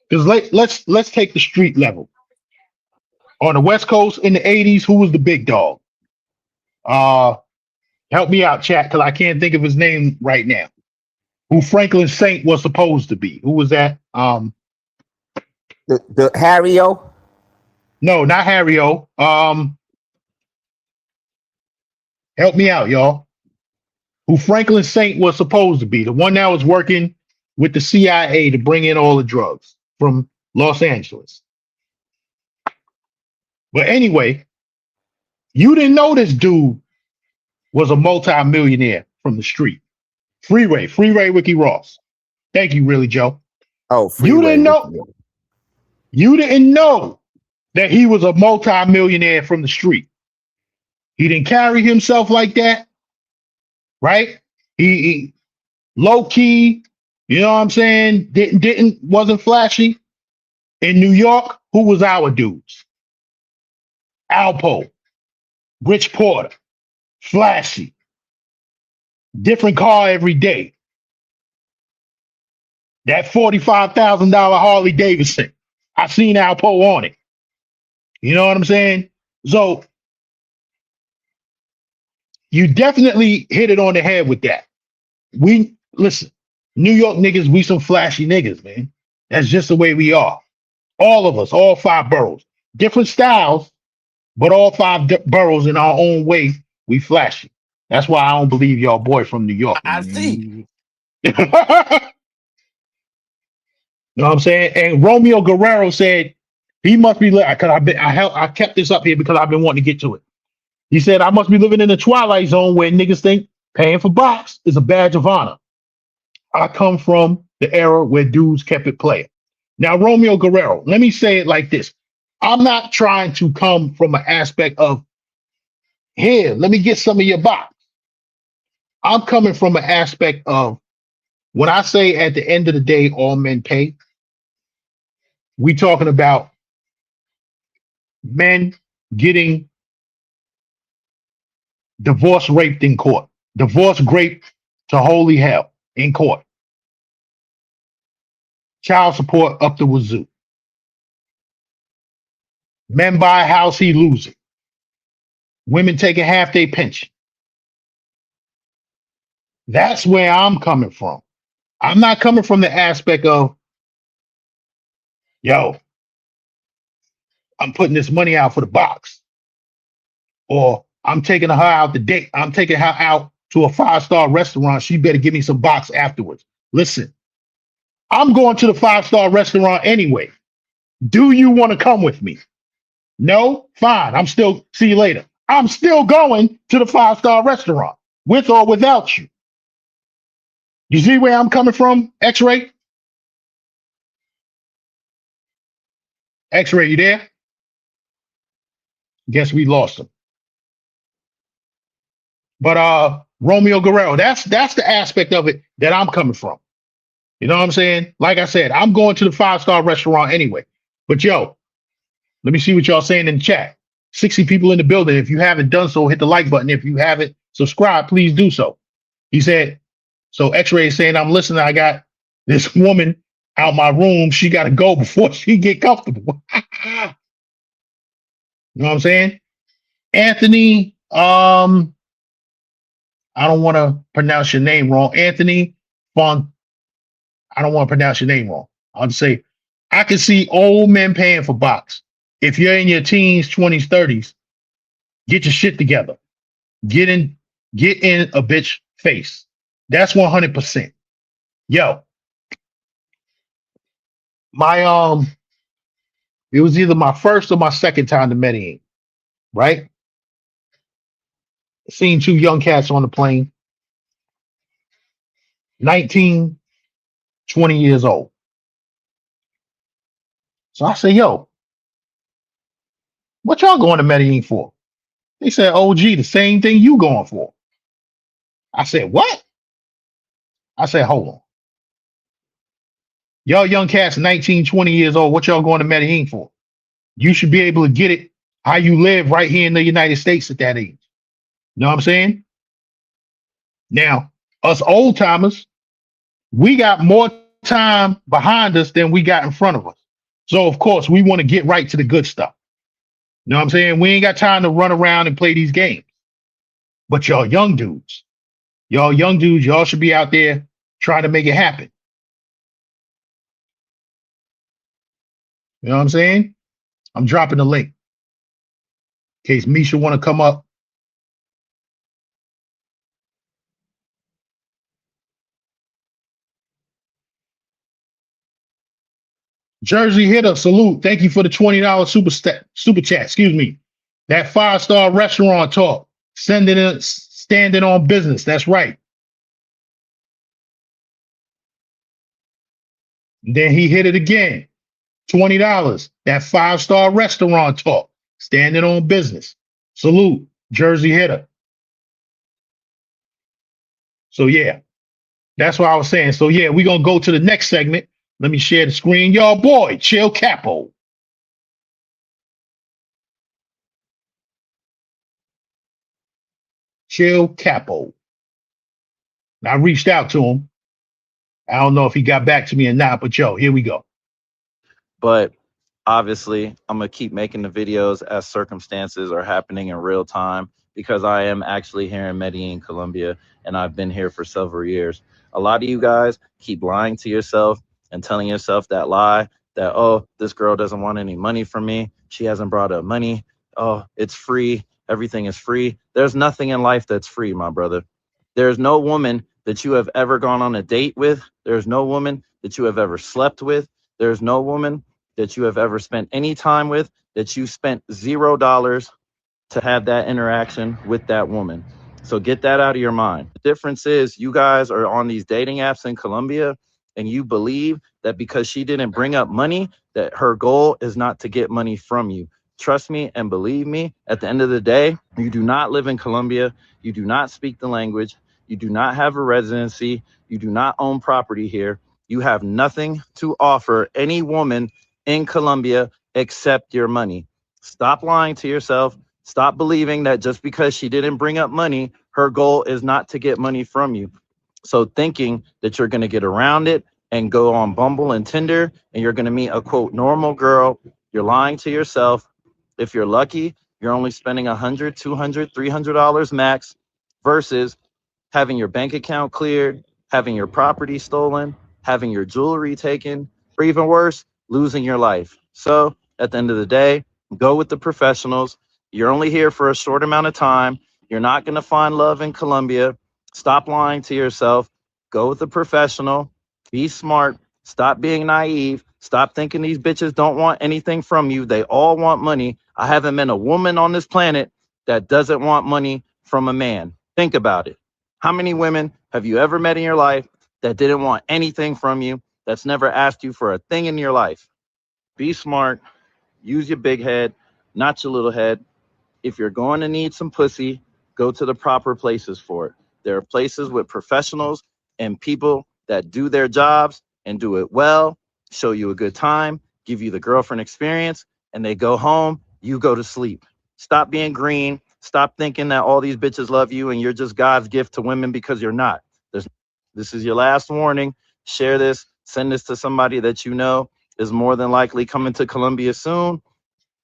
Because let's take the street level. On the West Coast in the 80s, who was the big dog? Uh Help me out, chat, because I can't think of his name right now. Who Franklin Saint was supposed to be? Who was that? The Harry O. No, not Harry O. Help me out, y'all. Who Franklin Saint was supposed to be? The one that was working with the CIA to bring in all the drugs from Los Angeles. But anyway, you didn't know this dude was a multi-millionaire from the street. Freeway, Ricky Ross. Thank you, really, Joe. Oh, You Freeway. didn't know. You didn't know that he was a multi-millionaire from the street. He didn't carry himself like that, right? He low key, you know what I'm saying? Wasn't flashy. In New York, who was our dudes? Alpo, Rich Porter, flashy, different car every day. That $45,000 Harley Davidson. I seen Alpo on it. You know what I'm saying? So you definitely hit it on the head with that. We listen, New York niggas, we some flashy niggas, man. That's just the way we are. All of us, all five boroughs, different styles, but all five boroughs in our own way, we flashy. That's why I don't believe y'all boy from New York. I see. You know what I'm saying? And Romeo Guerrero said he must be because I kept this up here because I've been wanting to get to it. He said I must be living in the twilight zone where niggas think paying for box is a badge of honor. I come from the era where dudes kept it playing. Now, Romeo Guerrero, let me say it like this. I'm not trying to come from an aspect of here, let me get some of your box. I'm coming from an aspect of when I say at the end of the day, all men pay, we talking about men getting divorce raped in court, divorce raped to holy hell in court, child support up the wazoo. Men buy a house, he lose it. Women taking half their pension. That's where I'm coming from. I'm not coming from the aspect of, yo, I'm putting this money out for the box, or I'm taking her out the date. I'm taking her out to a 5-star restaurant. She better give me some box afterwards. Listen, I'm going to the 5-star restaurant anyway. Do you want to come with me? No? Fine. See you later. I'm still going to the 5-star restaurant with or without you. You see where I'm coming from, X-Ray? X-Ray, you there? Guess we lost him. But Romeo Guerrero, that's the aspect of it that I'm coming from. You know what I'm saying? Like I said, I'm going to the 5-star restaurant anyway. But yo, let me see what y'all saying in the chat. 60 people in the building. If you haven't done so, hit the like button. If you haven't subscribed, please do so. He said, so X-Ray is saying, I'm listening. I got this woman out my room. She got to go before she get comfortable. You know what I'm saying? Anthony, I don't want to pronounce your name wrong. Anthony Font. I don't want to pronounce your name wrong. I'll just say, I can see old men paying for box. If you're in your teens, 20s, 30s, get your shit together. Get in a bitch face. That's 100%. Yo, my it was either my first or my second time to Medellin, right? Seen two young cats on the plane, 19, 20 years old. So I say, yo, What y'all going to Medellin for? They said, OG, the same thing you going for. I said, what? I said, hold on. Y'all young cats, 19, 20 years old, what y'all going to Medellin for? You should be able to get it how you live right here in the United States at that age. You know what I'm saying? Now, us old timers, we got more time behind us than we got in front of us. So, of course, we want to get right to the good stuff. You know what I'm saying? We ain't got time to run around and play these games. But y'all young dudes, y'all should be out there trying to make it happen. You know what I'm saying? I'm dropping the link in case Misha want to come up. Jersey Hitter, salute. Thank you for the $20 super chat. Excuse me. That 5-star restaurant talk. Standing on business. That's right. And then he hit it again. $20. That 5-star restaurant talk. Standing on business. Salute. Jersey Hitter. So yeah, that's what I was saying. So yeah, we're gonna go to the next segment. Let me share the screen. Y'all boy, Chill Capo. Chill Capo. I reached out to him. I don't know if he got back to me or not, but yo, here we go. But obviously, I'm going to keep making the videos as circumstances are happening in real time because I am actually here in Medellin, Colombia, and I've been here for several years. A lot of you guys keep lying to yourself and telling yourself that lie that, oh, this girl doesn't want any money from me. She hasn't brought up money. Oh, it's free. Everything is free. There's nothing in life that's free, my brother. There's no woman that you have ever gone on a date with. There's no woman that you have ever slept with. There's no woman that you have ever spent any time with that you spent $0 to have that interaction with that woman. So get that out of your mind. The difference is you guys are on these dating apps in Colombia and you believe that because she didn't bring up money, that her goal is not to get money from you. Trust me and believe me, at the end of the day, you do not live in Colombia. You do not speak the language. You do not have a residency. You do not own property here. You have nothing to offer any woman in Colombia except your money. Stop lying to yourself. Stop believing that just because she didn't bring up money, her goal is not to get money from you. So thinking that you're going to get around it and go on Bumble and Tinder and you're going to meet a quote normal girl, you're lying to yourself. If you're lucky, you're only spending $100, $200, $300 max versus having your bank account cleared, having your property stolen, having your jewelry taken, or even worse, losing your life. So at the end of the day, go with the professionals. You're only here for a short amount of time. You're not going to find love in Colombia. Stop lying to yourself. Go with the professional. Be smart. Stop being naive. Stop thinking these bitches don't want anything from you. They all want money. I haven't met a woman on this planet that doesn't want money from a man. Think about it. How many women have you ever met in your life that didn't want anything from you, that's never asked you for a thing in your life? Be smart. Use your big head, not your little head. If you're going to need some pussy, go to the proper places for it. There are places with professionals and people that do their jobs and do it well, show you a good time, give you the girlfriend experience, and they go home, you go to sleep. Stop being green. Stop thinking that all these bitches love you and you're just God's gift to women, because you're not. This is your last warning. Share this. Send this to somebody that you know is more than likely coming to Colombia soon.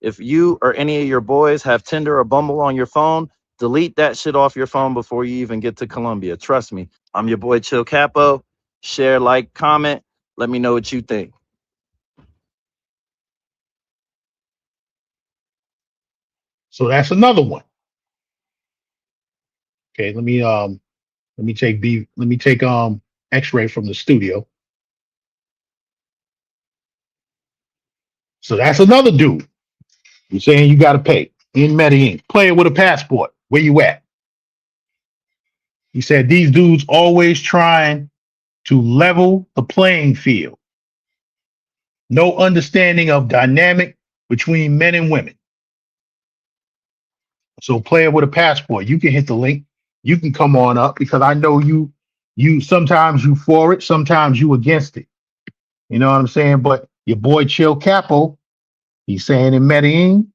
If you or any of your boys have Tinder or Bumble on your phone, delete that shit off your phone before you even get to Colombia. Trust me. I'm your boy Chill Capo. Share, like, comment. Let me know what you think. So that's another one. Okay, let me take X-ray from the studio. So that's another dude. You're saying you got to pay in Medellin. Player with a passport. Where you at? He said these dudes always trying to level the playing field. No understanding of dynamic between men and women. So player with a passport, you can hit the link. You can come on up because I know you sometimes you for it, sometimes you against it. You know what I'm saying? But your boy Chill Capo, he's saying in Medellin,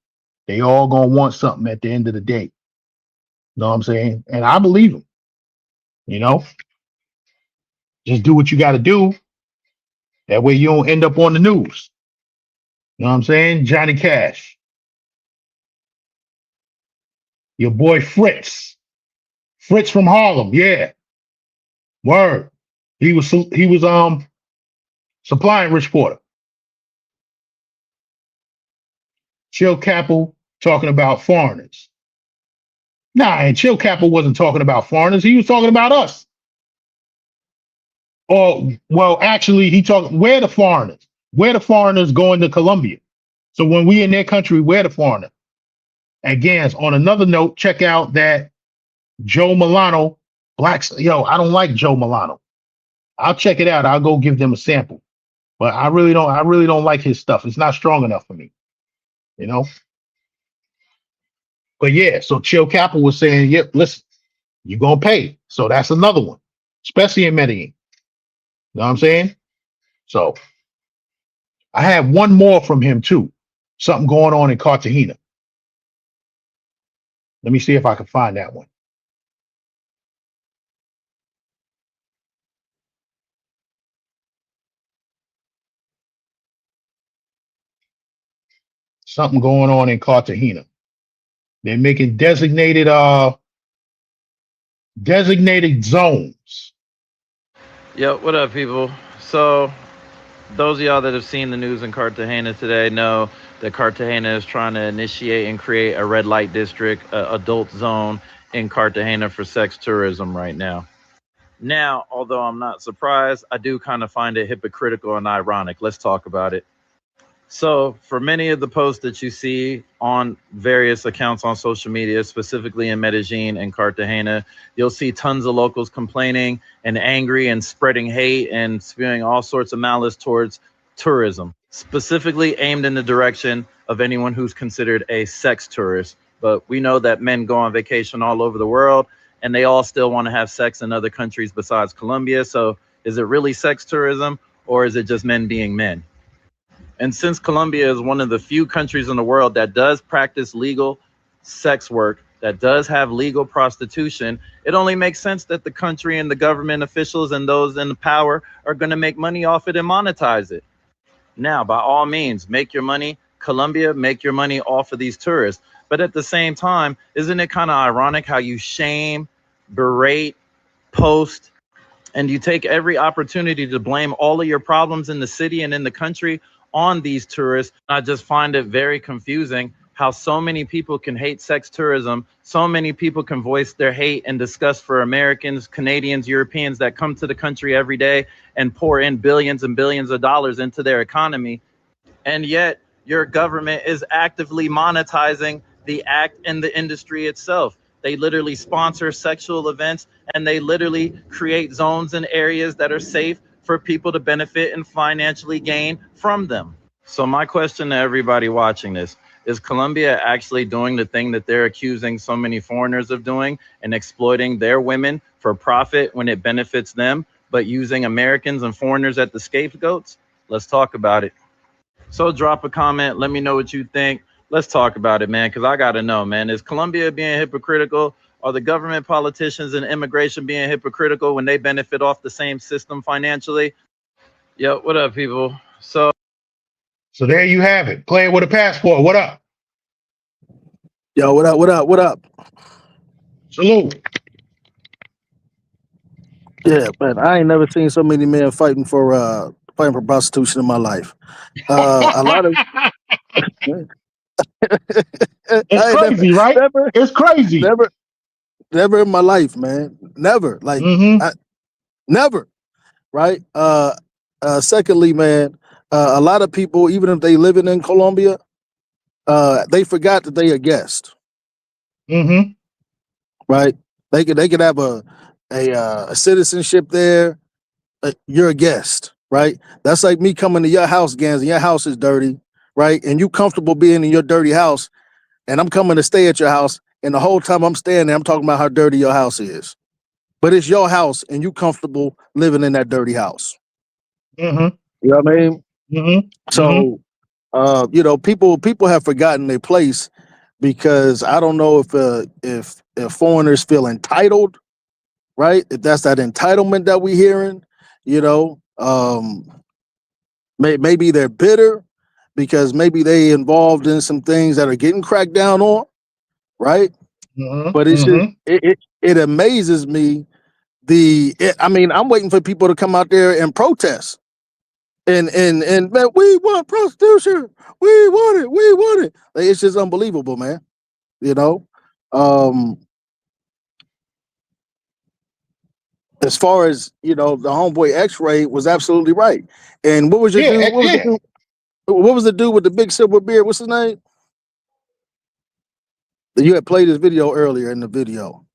they all gonna want something at the end of the day. You know what I'm saying? And I believe him, you know. Just do what you gotta do. That way you don't end up on the news. You know what I'm saying? Johnny Cash. Your boy Fritz. Fritz from Harlem, yeah. Word. He was supplying Rich Porter. Chill Capo talking about foreigners. Nah, and Chill Capo wasn't talking about foreigners. He was talking about us. Or well, actually, he talked. Where the foreigners? Where the foreigners going to Colombia? So when we in their country, where the foreigner? Again, on another note, check out that Joe Milano blacks. Yo, I don't like Joe Milano. I'll check it out. I'll go give them a sample. But I really don't. I really don't like his stuff. It's not strong enough for me. You know. But yeah, so Chill Capital was saying, yep, listen, you're gonna pay. So that's another one, especially in Medellin. You know what I'm saying? So I had one more from him too. Something going on in Cartagena. Let me see if I can find that one. Something going on in Cartagena. They're making designated zones. Yo, what up, people? So, those of y'all that have seen the news in Cartagena today know that Cartagena is trying to initiate and create a red light district, adult zone in Cartagena for sex tourism right now. Now, although I'm not surprised, I do kind of find it hypocritical and ironic. Let's talk about it. So, for many of the posts that you see on various accounts on social media, specifically in Medellin and Cartagena, you'll see tons of locals complaining and angry and spreading hate and spewing all sorts of malice towards tourism, specifically aimed in the direction of anyone who's considered a sex tourist. But we know that men go on vacation all over the world and they all still want to have sex in other countries besides Colombia. So, is it really sex tourism or is it just men being men? And since Colombia is one of the few countries in the world that does practice legal sex work, that does have legal prostitution, it only makes sense that the country and the government officials and those in power are going to make money off it and monetize it. Now, by all means, make your money. Colombia, make your money off of these tourists. But at the same time, isn't it kind of ironic how you shame, berate, post, and you take every opportunity to blame all of your problems in the city and in the country on these tourists? I just find it very confusing how so many people can hate sex tourism. So many people can voice their hate and disgust for Americans, Canadians, Europeans that come to the country every day and pour in billions and billions of dollars into their economy. And yet your government is actively monetizing the act and the industry itself. They literally sponsor sexual events and they literally create zones and areas that are safe for people to benefit and financially gain from them. So my question to everybody watching this, is Colombia actually doing the thing that they're accusing so many foreigners of doing and exploiting their women for profit when it benefits them, but using Americans and foreigners as the scapegoats? Let's talk about it. So drop a comment. Let me know what you think. Let's talk about it, man, because I got to know, man. Is Colombia being hypocritical? Are the government, politicians, and immigration being hypocritical when they benefit off the same system financially? Yo, what up, people? So there you have it. Player with a passport. What up? Yo, what up? What up? What up? Salute. Yeah, man. I ain't never seen so many men fighting for prostitution in my life. A lot of It's I ain't crazy, right? never, It's crazy. never, never in my life, man. Never. Like Mm-hmm. never. Right. Secondly, man, a lot of people, even if they living in Colombia, they forgot that they a guest. Mm-hmm. Right. They could have a citizenship there. You're a guest, right? That's like me coming to your house, Gans, and your house is dirty, right? And you comfortable being in your dirty house, and I'm coming to stay at your house, And the whole time I'm standing there, I'm talking about how dirty your house is. But it's your house and you comfortable living in that dirty house. Mm-hmm. You know what I mean? Mm-hmm. Mm-hmm. So people have forgotten their place because I don't know if foreigners feel entitled, right? If that's that entitlement that we hearing, you know, maybe they're bitter because maybe they involved in some things that are getting cracked down on, right? But Mm-hmm. it's just Mm-hmm. it amazes me. I mean, I'm waiting for people to come out there and protest. And man, we want prostitution. We want it. We want it. Like, it's just unbelievable, man. You know, um, as far as the homeboy X-ray was absolutely right. And what was your dude? Yeah. What was the Yeah. dude? What was the dude with the big silver beard? What's his name? You had played his video earlier in the video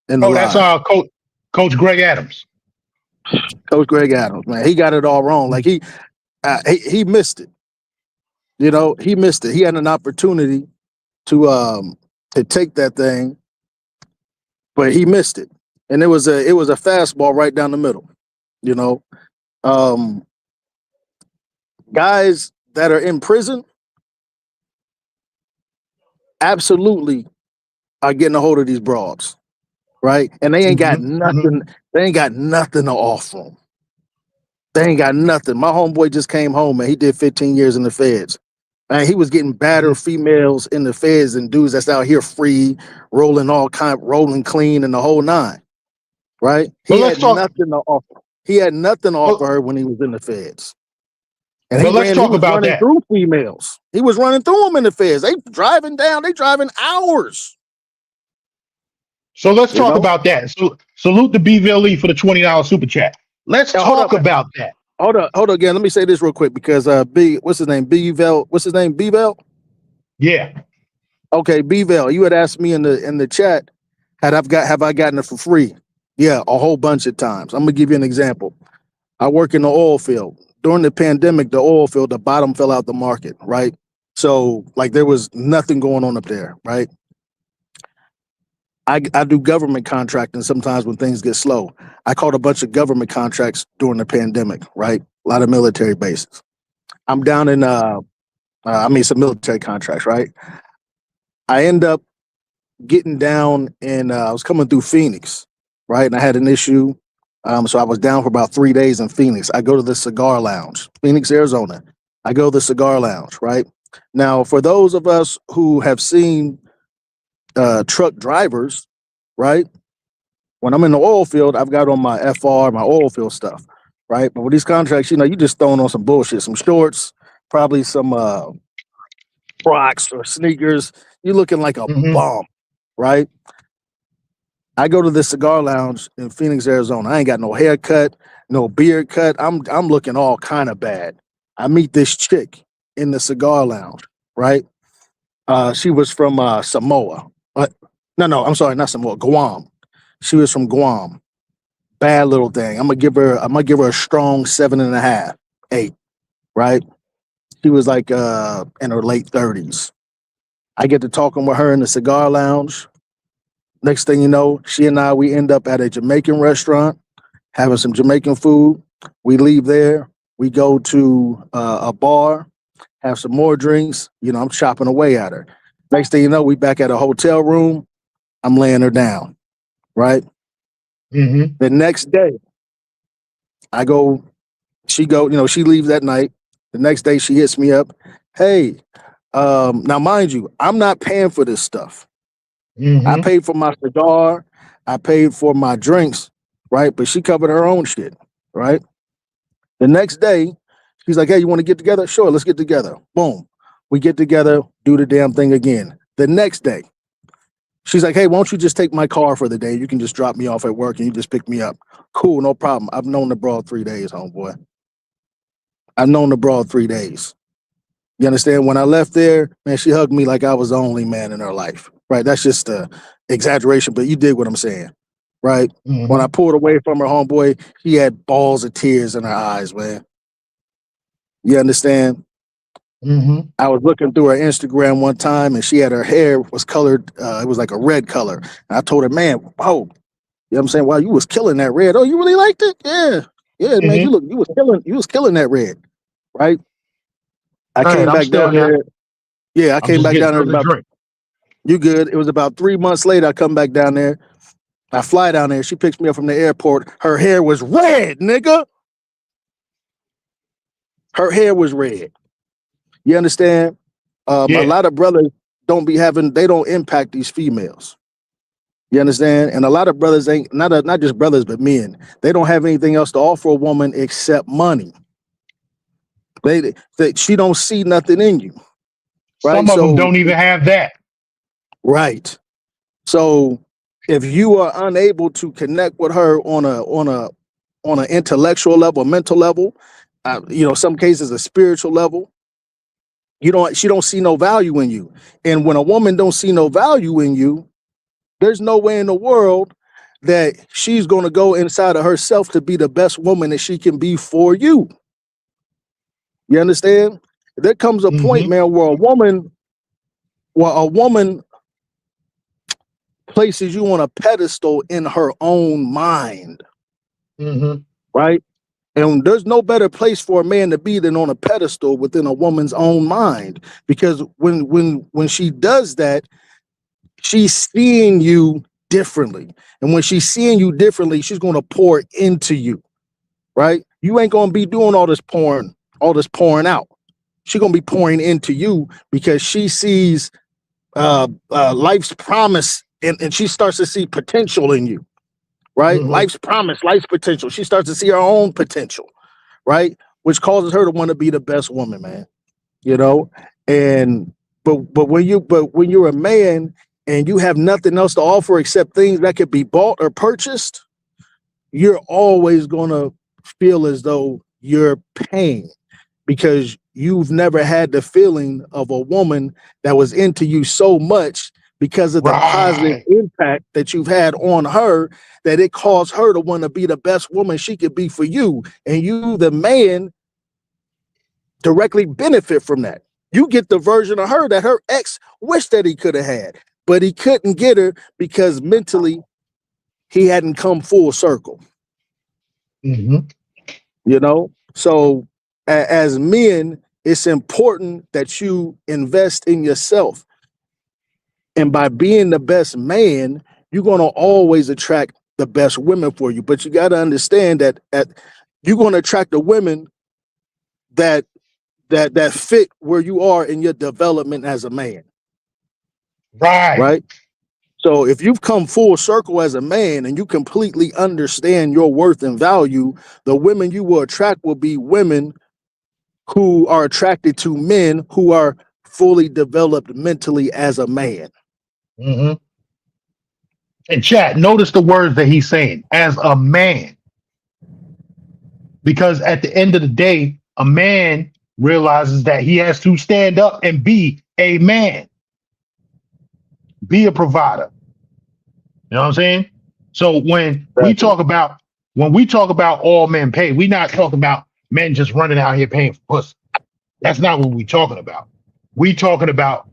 in the Oh, that's live. Coach Greg Adams. Coach Greg Adams, man, he got it all wrong. Like he missed it. He missed it. He had an opportunity to take that thing, but he missed it. And it was a fastball right down the middle. You know, um, guys that are in prison absolutely are getting a hold of these broads, right? And they ain't got Mm-hmm. Mm-hmm. nothing. They ain't got nothing to offer them. They ain't got nothing. My homeboy just came home and he did 15 years in the feds. And he was getting battered females in the feds and dudes that's out here free, rolling clean and the whole nine, right? But He let's had talk. nothing to offer. He had nothing to But, offer her when he was in the feds. And but let's he talk was about running that. through females. He was running through them in the feds. They driving hours, So let's you talk know? about that. So salute to Bville Lee for the $20 super chat. Let's Now, hold up. talk about that. Hold up again. Let me say this real quick because what's his name? What's his name? Bevel? Yeah. Okay, Bevel, you had asked me in the chat, have I gotten it for free? Yeah, a whole bunch of times. I'm gonna give you an example. I work in the oil field. During the pandemic, the oil field, the bottom fell out the market, right? So like there was nothing going on up there, right? I do government contracting sometimes when things get slow. I caught a bunch of government contracts during the pandemic, right? A lot of military bases. I'm down in some military contracts, right? I end up getting down and I was coming through Phoenix, right? And I had an issue. So I was down for about 3 days in Phoenix. I go to the cigar lounge, Phoenix, Arizona. I go to the cigar lounge, right? Now, for those of us who have seen truck drivers, right? When I'm in the oil field, I've got on my FR, my oil field stuff, right? But with these contracts, you just throwing on some bullshit, some shorts, probably some Crocs or sneakers. You're looking like a Mm-hmm. bum, right? I go to the cigar lounge in Phoenix, Arizona. I ain't got no haircut, no beard cut. I'm looking all kind of bad. I meet this chick in the cigar lounge, right? She was from Samoa. No, I'm sorry, not Samoa, Guam. She was from Guam. Bad little thing. I'm gonna give her a strong 7.5, 8, right? She was like in her late 30s. I get to talking with her in the cigar lounge. Next thing you know, she and we end up at a Jamaican restaurant having some Jamaican food. We leave there. We go to a bar, have some more drinks. I'm chopping away at her. Next thing you know, we back at a hotel room. I'm laying her down, right? Mm-hmm. The next day, I go, she leaves that night. The next day, she hits me up. Hey, now mind you, I'm not paying for this stuff. I Mm-hmm. paid for my cigar. I paid for my drinks, right? But she covered her own shit, right? The next day, she's like, hey, you want to get together? Sure, let's get together. Boom. We get together, do the damn thing again. The next day, she's like, hey, why don't you just take my car for the day? You can just drop me off at work and you just pick me up. Cool, no problem. I've known the broad 3 days, homeboy. I've known the broad 3 days. You understand? When I left there, man, she hugged me like I was the only man in her life. Right? That's just a exaggeration, but you dig what I'm saying, right? When I Mm-hmm. pulled away from her, homeboy, she had balls of tears in her eyes, man. You understand? Mm-hmm. I was looking through her Instagram one time, and she had her hair was colored. It was like a red color. And I told her, man, oh, you know what I'm saying? Wow, you was killing that red. Oh, you really liked it? Yeah, yeah, man. Mm-hmm. You was killing that red, right? I Go ahead. came I'm back still down here. there. Yeah, I I'm came just back getting down there. It was something to about drink. you good. It was about 3 months later. I come back down there. I fly down there. She picks me up from the airport. Her hair was red, nigga. Her hair was red. You understand? A Yeah. lot of brothers they don't impact these females. You understand? And a lot of brothers ain't not just brothers, but men. They don't have anything else to offer a woman except money. She don't see nothing in you, right? Some of them don't even have that. Right. So if you are unable to connect with her on an intellectual level, mental level, some cases a spiritual level, she don't see no value in you. And when a woman don't see no value in you, there's no way in the world that she's going to go inside of herself to be the best woman that she can be for you. You understand? There comes a point, Mm-hmm. man, where a woman places you on a pedestal in her own mind, Mm-hmm. right? And there's no better place for a man to be than on a pedestal within a woman's own mind. Because when she does that, she's seeing you differently. And when she's seeing you differently, she's going to pour into you, right? You ain't going to be doing all this pouring out. She's going to be pouring into you because she sees life's promise and she starts to see potential in you, right? Mm-hmm. Life's promise, life's potential. She starts to see her own potential, right? Which causes her to want to be the best woman, man. You know, and but when you're a man and you have nothing else to offer except things that could be bought or purchased, you're always gonna feel as though you're paying because you've never had the feeling of a woman that was into you so much because of the positive Right. impact that you've had on her that it caused her to want to be the best woman she could be for you. And you, the man, directly benefit from that. You get the version of her that her ex wished that he could have had, but he couldn't get her because mentally he hadn't come full circle, Mm-hmm. you know? So as men, it's important that you invest in yourself. And by being the best man, you're going to always attract the best women for you. But you got to understand that you're going to attract the women that fit where you are in your development as a man, Right. right? So if you've come full circle as a man and you completely understand your worth and value, the women you will attract will be women who are attracted to men who are fully developed mentally as a man. Mm-hmm. And chat, notice the words that he's saying as a man, because at the end of the day, a man realizes that he has to stand up and be a man, be a provider. You know what I'm saying? So Exactly. when we talk about all men pay, we're not talking about men just running out here paying for pussy. That's not what we're talking about. We talking about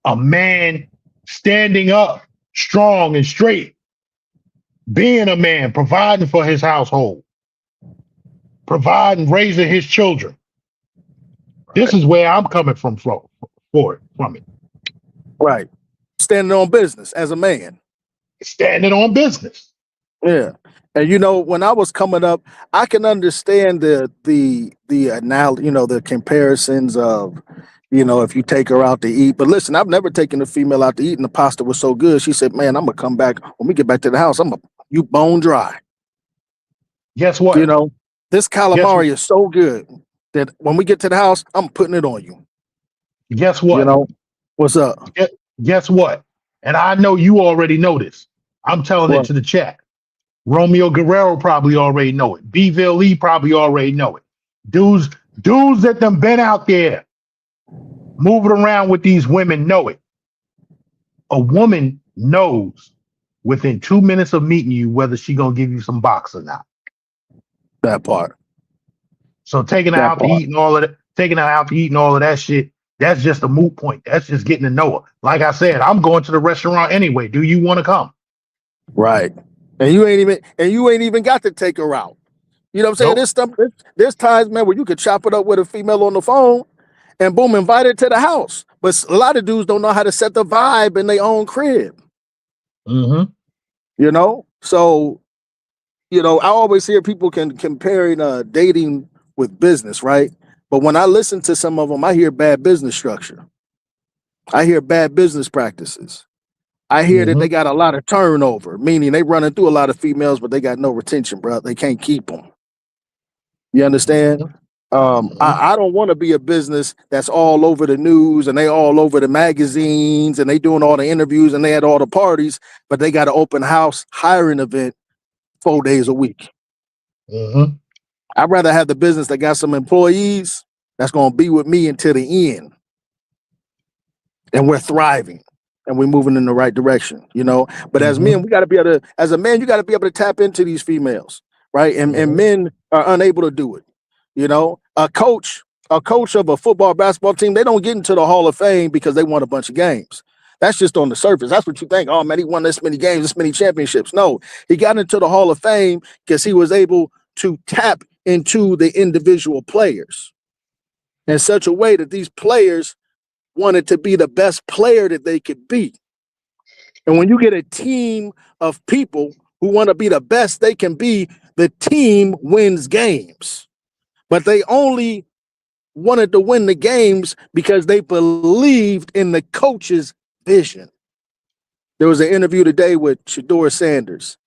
a man standing up strong and straight, being a man, providing for his household, providing, raising his children. This is where I'm coming from from it. Right. Standing on business as a man. Standing on business. Yeah. And when I was coming up, I can understand the comparisons of, if you take her out to eat. But listen, I've never taken a female out to eat and the pasta was so good. She said, man, I'm gonna come back when we get back to the house. You bone dry. Guess You what? know, this Guess calamari is so good that when we get to the house, I'm putting it on you. guess You what? know, what's up? Guess what? And I know you already know this. I'm telling it What? to the chat. Romeo Guerrero probably already know it. Bville Lee probably already know it. Dudes that done been out there moving around with these women know it. A woman knows within 2 minutes of meeting you whether she gonna give you some box or not. That part. So taking her That out to part. eat and all of that, taking her out to eat and all of that shit, That's just a moot point. That's just getting to know her. Like I said, I'm going to the restaurant anyway. Do you want to come? Right. And you ain't even got to take her out. You know what I'm saying? Nope. There's times, man, where you could chop it up with a female on the phone and boom, invite her to the house. But a lot of dudes don't know how to set the vibe in their own crib. Mm-hmm. You know? So, I always hear people comparing dating with business, right? But when I listen to some of them, I hear bad business structure. I hear bad business practices. I hear that they got a lot of turnover, meaning they running through a lot of females, but they got no retention, bro. They can't keep them. You understand? I don't want to be a business that's all over the news and they all over the magazines and they doing all the interviews and they had all the parties, but they got an open house hiring event 4 days a week. Mm-hmm. I'd rather have the business that got some employees that's going to be with me until the end. And we're thriving and we're moving in the right direction, But as men, we got to be able to, as a man, you got to be able to tap into these females, right? And men are unable to do it. A coach of a football, basketball team, they don't get into the Hall of Fame because they won a bunch of games. That's just on the surface. That's what you think. Oh, man, he won this many games, this many championships. No, he got into the Hall of Fame because he was able to tap into the individual players in such a way that these players wanted to be the best player that they could be. And when you get a team of people who want to be the best they can be, the team wins games. But they only wanted to win the games because they believed in the coach's vision. There was an interview today with Shador Sanders,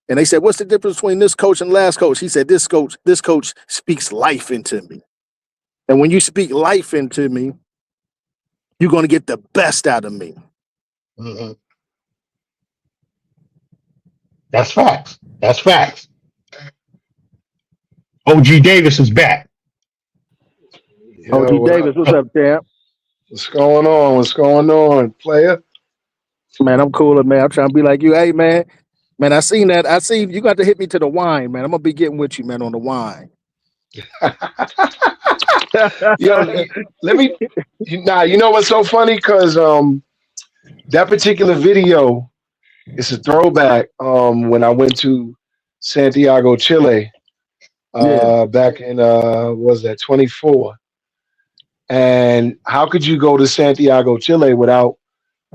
and they said, "What's the difference between this coach and last coach?" He said, "This coach speaks life into me. And when you speak life into me, you're going to get the best out of me." Mm-hmm. That's facts. That's facts. OG Davis is back. Yo, OG what Davis, up? what's up, champ? What's going on? What's going on, player? Man, I'm cooler, man. I'm trying to be like you. Hey, man, I seen that. I seen you got to hit me to the wine, man. I'm gonna be getting with you, man, on the wine. Yo, let me. You know what's so funny? Because that particular video, it's a throwback. When I went to Santiago, Chile, Yeah. back in was that 24? And how could you go to Santiago, Chile, without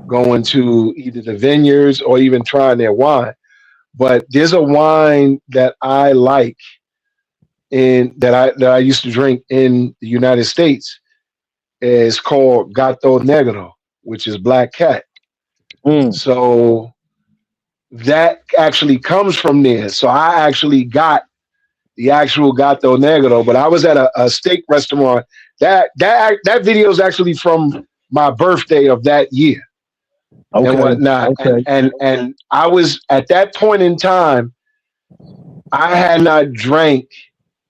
going to either the vineyards or even trying their wine? But there's a wine that I like that I used to drink in the United States. It's called Gato Negro, which is black cat. Mm. So that actually comes from there. So I actually got the actual Gato Negro, but I was at a steak restaurant. That video is actually from my birthday of that year and whatnot. Okay. And I was at that point in time, I had not drank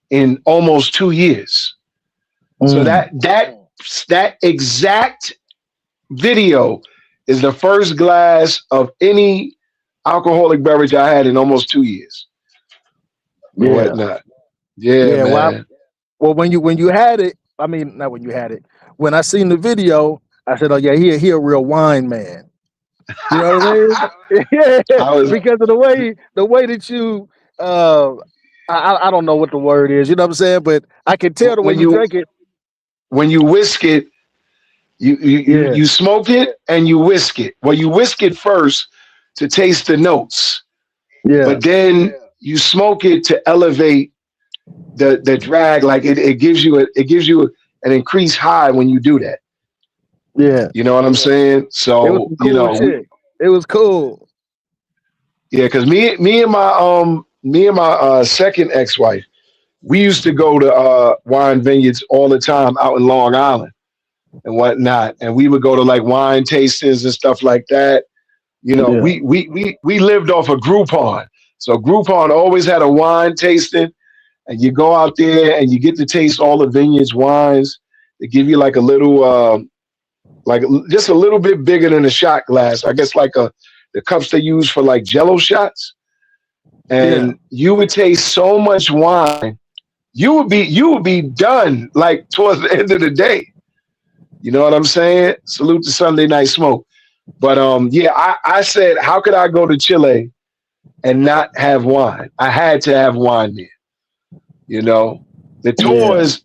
in almost 2 years. So that exact video is the first glass of any alcoholic beverage I had in almost 2 years. And whatnot. Yeah, man. Well, when you had it, I mean, not when you had it. When I seen the video, I said, "Oh yeah, he a real wine man." You know what I mean? Yeah, because of the way that you, I don't know what the word is. You know what I'm saying? But I can tell the way you drink it. When you whisk it, you smoke it and you whisk it. Well, you whisk it first to taste the notes. Yeah. But then you smoke it to elevate the drag. Like it gives you an increased high when you do that. Yeah. You know what I'm saying? So it was cool shit. It was cool. Yeah, because me and my second ex-wife, we used to go to wine vineyards all the time out in Long Island and whatnot, and we would go to like wine tastings and stuff like that. We lived off of Groupon, so Groupon always had a wine tasting, and you go out there and you get to taste all the vineyards wines. They give you like a little, just a little bit bigger than a shot glass, I guess, the cups they use for like Jello shots, and you would taste so much wine. You would be done like towards the end of the day. You know what I'm saying? Salute to Sunday Night Smoke. But yeah, I said, how could I go to Chile and not have wine? I had to have wine there. You know, the Yeah, tours,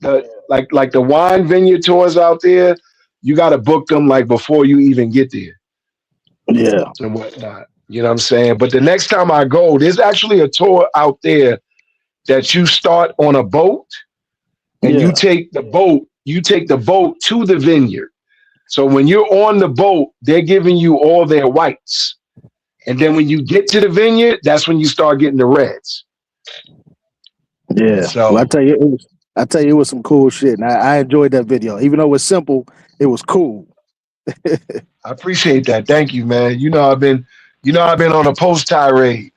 like the wine vineyard tours out there, you got to book them like before you even get there yeah, and whatnot. You know what I'm saying? But the next time I go, there's actually a tour out there that you start on a boat and yeah, you take the boat to the vineyard. So when you're on the boat, they're giving you all their whites. And then when you get to the vineyard, that's when you start getting the reds. yeah. Well, So I tell you, it was some cool shit, and I enjoyed that video. Even though it was simple, it was cool. I appreciate that. Thank you, man. I've been on a post tirade.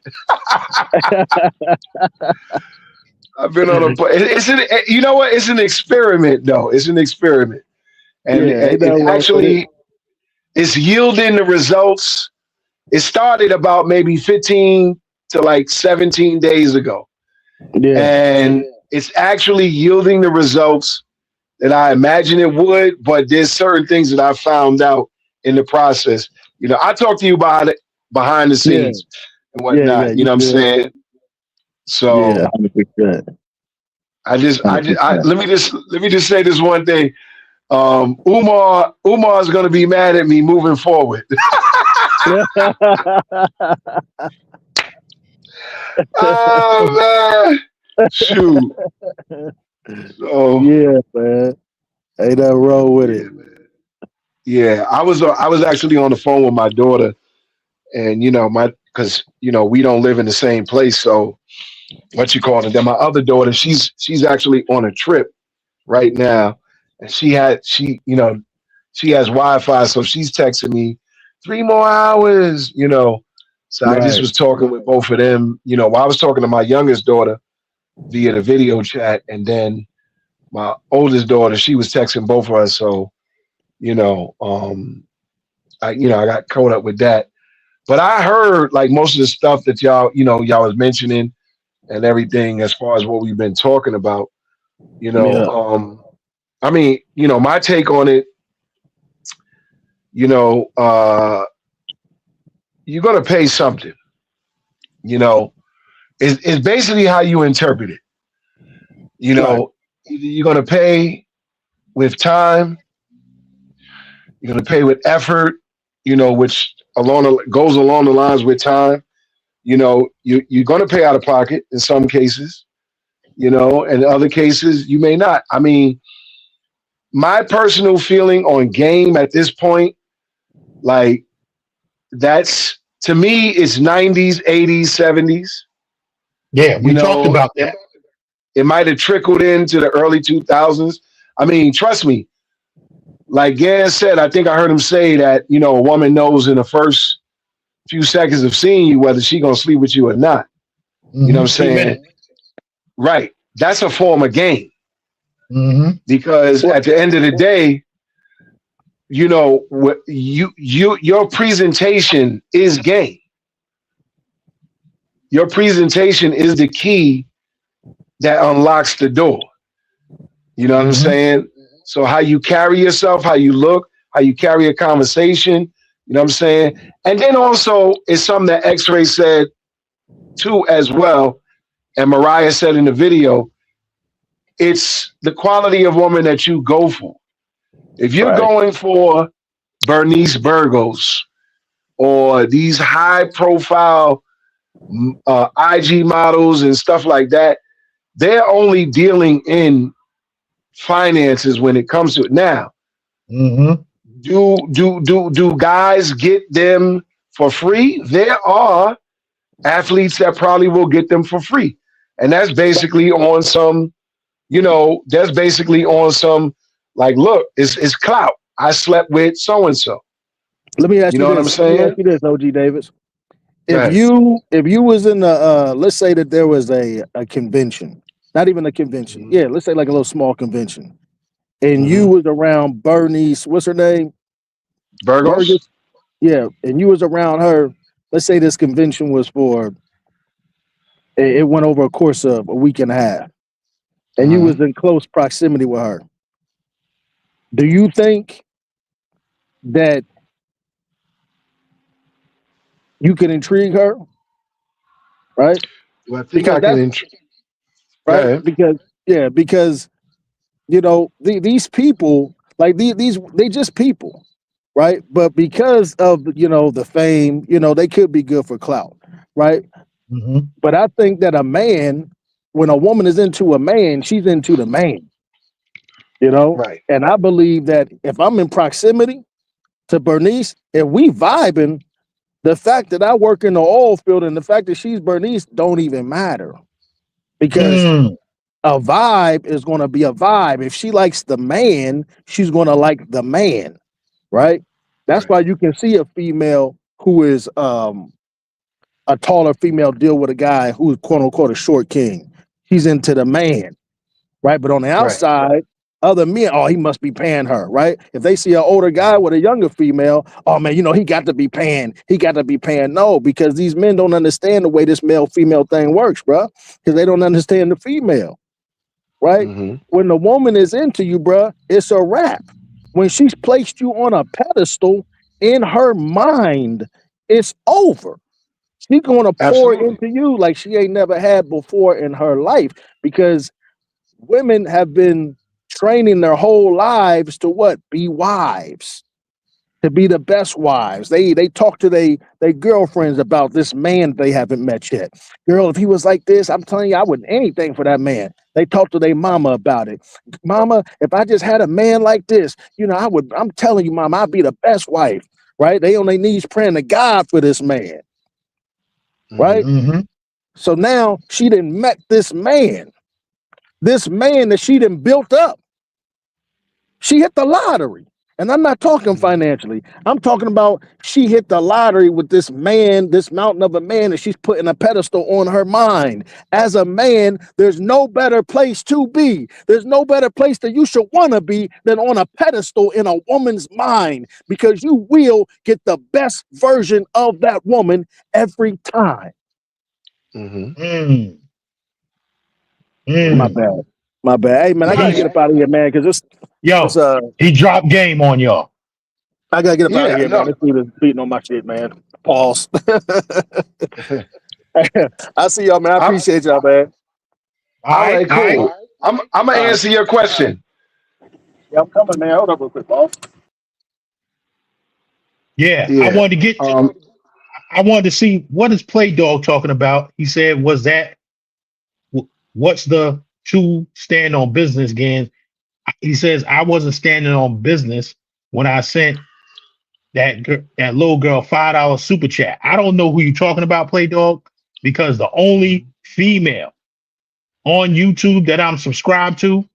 I've been on a. It's an. You know what? It's an experiment, though. It's an experiment, and Yeah, ain't it nothing wrong with it. actually is yielding the results. It started about maybe 15 to like 17 days ago, Yeah, and it's actually yielding the results that I imagine it would. But there's certain things that I found out in the process. You know, I talked to you about it behind the yeah, scenes and yeah. whatnot. You You know what I'm good? saying? Yeah, So 100%, let me just say this one thing. Umar is going to be mad at me moving forward. 100%. Oh man, shoot. So Yeah, man. Ain't nothing wrong with yeah, it. man. Yeah, I was actually on the phone with my daughter, and because we don't live in the same place, so what you call it? Then my other daughter, she's actually on a trip right now, and she has Wi-Fi, so she's texting me 3 more hours. So I just Right. was talking with both of them. While I was talking to my youngest daughter via the video chat, and then my oldest daughter, she was texting both of us. So you know, um, I got caught up with that. But I heard like most of the stuff that y'all was mentioning and everything as far as what we've been talking about. You know, Yeah. I mean, my take on it. You know, you're gonna pay something. You know, it's basically how you interpret it. You Right. know, either you're gonna pay with time, you're gonna pay with effort. Which goes along the lines with time. You're gonna pay out of pocket in some cases. And in other cases you may not. I mean, my personal feeling on game at this point, like that's to me, it's 90s, 80s, 70s. Yeah, You we talked know, about that. it might have trickled into the early 2000s. I mean, trust me, like Gaz said, I think I heard him say that, a woman knows in the first few seconds of seeing you whether she gonna sleep with you or not. You know what I'm Few saying? minutes. Right. That's a form of game Mm-hmm. because Well, at the end of the day, your presentation is game. Your presentation is the key that unlocks the door. You know what I'm Mm-hmm. saying? So how you carry yourself, how you look, how you carry a conversation, you know what I'm saying? And then also it's something that X-Ray said too as well, and Mariah said in the video, it's the quality of woman that you go for. If you're right. going for Bernice Burgos or these high profile IG models and stuff like that, they're only dealing in finances when it comes to it. Now, Mm-hmm. do guys get them for free? There are athletes that probably will get them for free. And that's basically on some, like, look, it's clout. I slept with so and so. Let me ask You you know what I'm this. Let me ask saying? you this, OG Davis. Go If ahead. you was in the let's say that there was a convention, not even a convention. Mhm. Yeah, let's say like a little small convention. And you Mhm. was around Bernice, what's her name? Burgos. Burgess. Yeah, and you was around her. Let's say this convention was for it went over a course of a week and a half, and you was Mhm. in close proximity with her. Do you think that you can intrigue her, right? Well, I think Because I can. that's Go right. ahead. Because these people, like these they just people, right? But because of the fame, they could be good for clout, right? Mm-hmm. But I think that a man, when a woman is into a man, she's into the man, Right. and I believe that if I'm in proximity to Bernice and we vibing, the fact that I work in the oil field and the fact that she's Bernice don't even matter, because Mm. a vibe is going to be a vibe. If she likes the man, she's going to like the man, right? That's Right. why you can see a female who is a taller female deal with a guy who's quote unquote a short king. He's into the man, right? But on the Right. outside, other men, oh, he must be paying her, right? If they see an older guy with a younger female, oh man, he got to be paying. He got to be paying. No, because these men don't understand the way this male female thing works, bro. Because they don't understand the female, right? Mm-hmm. When the woman is into you, bro, it's a wrap. When she's placed you on a pedestal in her mind, it's over. She's going to pour Absolutely. into you like she ain't never had before in her life, because women have been training their whole lives to what? Be wives, to be the best wives. They talk to they girlfriends about this man they haven't met yet. Girl, if he was like this, I'm telling you, I would anything for that man. They talk to their mama about it. Mama, if I just had a man like this, I would. I'm telling you, mama, I'd be the best wife. Right? They on their knees praying to God for this man. Right? Mm-hmm. Mm-hmm. So now she done met this man that she done built up. She hit the lottery. And I'm not talking financially. I'm talking about she hit the lottery with this man, this mountain of a man that she's putting a pedestal on her mind. As a man, there's no better place to be. There's no better place that you should want to be than on a pedestal in a woman's mind, because you will get the best version of that woman every time. Mm-hmm. Mm. My Mm. bad. My bad. Hey man, I No, gotta get up out of here, man, because this Yo, he dropped game on y'all. I gotta get up out of yeah, here, man. no. This dude is beating on my shit, man. Pause. I see y'all, man. I I, appreciate y'all, man. All all right, right, all right. cool. I'm gonna All right. answer your question. Yeah, I'm coming, man. Hold up real quick, boss. Yeah, Yeah. I wanted to see what is Play Dog talking about. He said, what's the two stand on business games? He says, I wasn't standing on business when I sent that little girl $5 super chat. I don't know who you're talking about, Play Dog, because the only female on YouTube that I'm subscribed to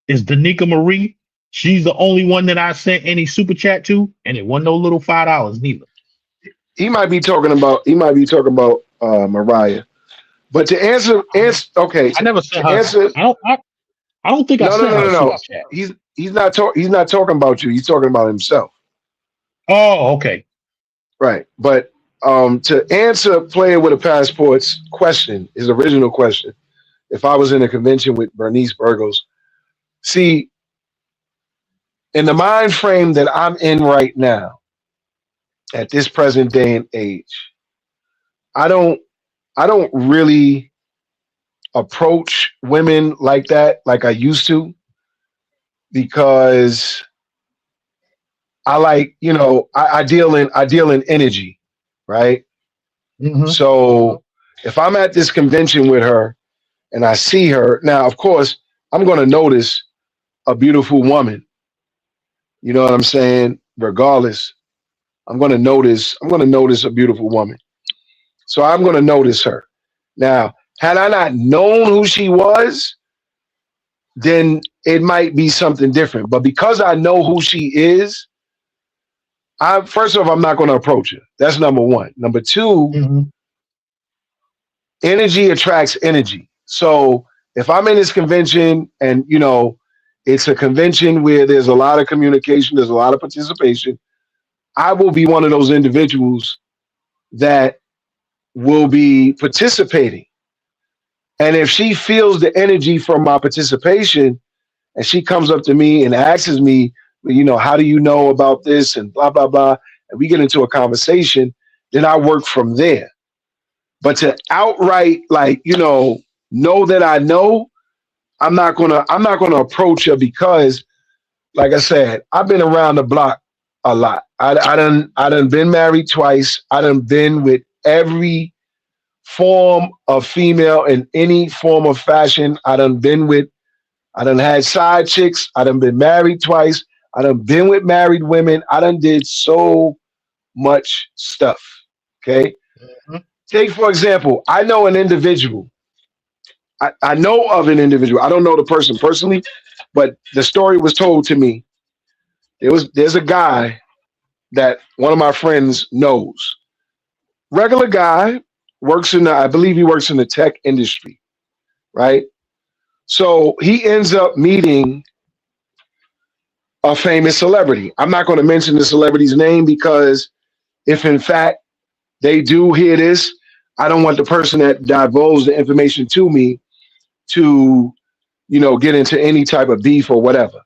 is Danica Marie. She's the only one that I sent any super chat to, and it wasn't no little $5 neither. He might be talking about Mariah. But to answer okay, I never sent to her. answer I don't think I no, no, sent no, her a no, super no. chat. He's not talking about you. He's talking about himself. Oh, okay. Right. But to answer Player with a Passport's question, his original question, if I was in a convention with Bernice Burgos, see, in the mind frame that I'm in right now, at this present day and age, I don't really approach women like that like I used to, because I like, I deal in energy, right? Mm-hmm. So if I'm at this convention with her and I see her, now of course I'm gonna notice a beautiful woman. You know what I'm saying? Regardless, I'm gonna notice a beautiful woman. So I'm gonna notice her. Now, had I not known who she was, then it might be something different. But because I know who she is, first off, I'm not going to approach her. That's number one. Number two, Mm-hmm. energy attracts energy. So if I'm in this convention and it's a convention where there's a lot of communication, there's a lot of participation, I will be one of those individuals that will be participating. And if she feels the energy from my participation and she comes up to me and asks me, how do you know about this and blah, blah, blah. And we get into a conversation, then I work from there. But to outright, like, know that I know, I'm not gonna approach her because, like I said, I've been around the block a lot. I done been married twice. I done been with every form of female in any form of fashion. I done had side chicks. I done been married twice. I done been with married women. I done did so much stuff. Okay. Mhm. Take, for example, I know an individual. I know of an individual. I don't know the person personally, but the story was told to me. There's a guy that one of my friends knows. Regular guy, I believe he works in the tech industry, right? So he ends up meeting a famous celebrity. I'm not going to mention the celebrity's name because if in fact they do hear this, I don't want the person that divulged the information to me to, get into any type of beef or whatever.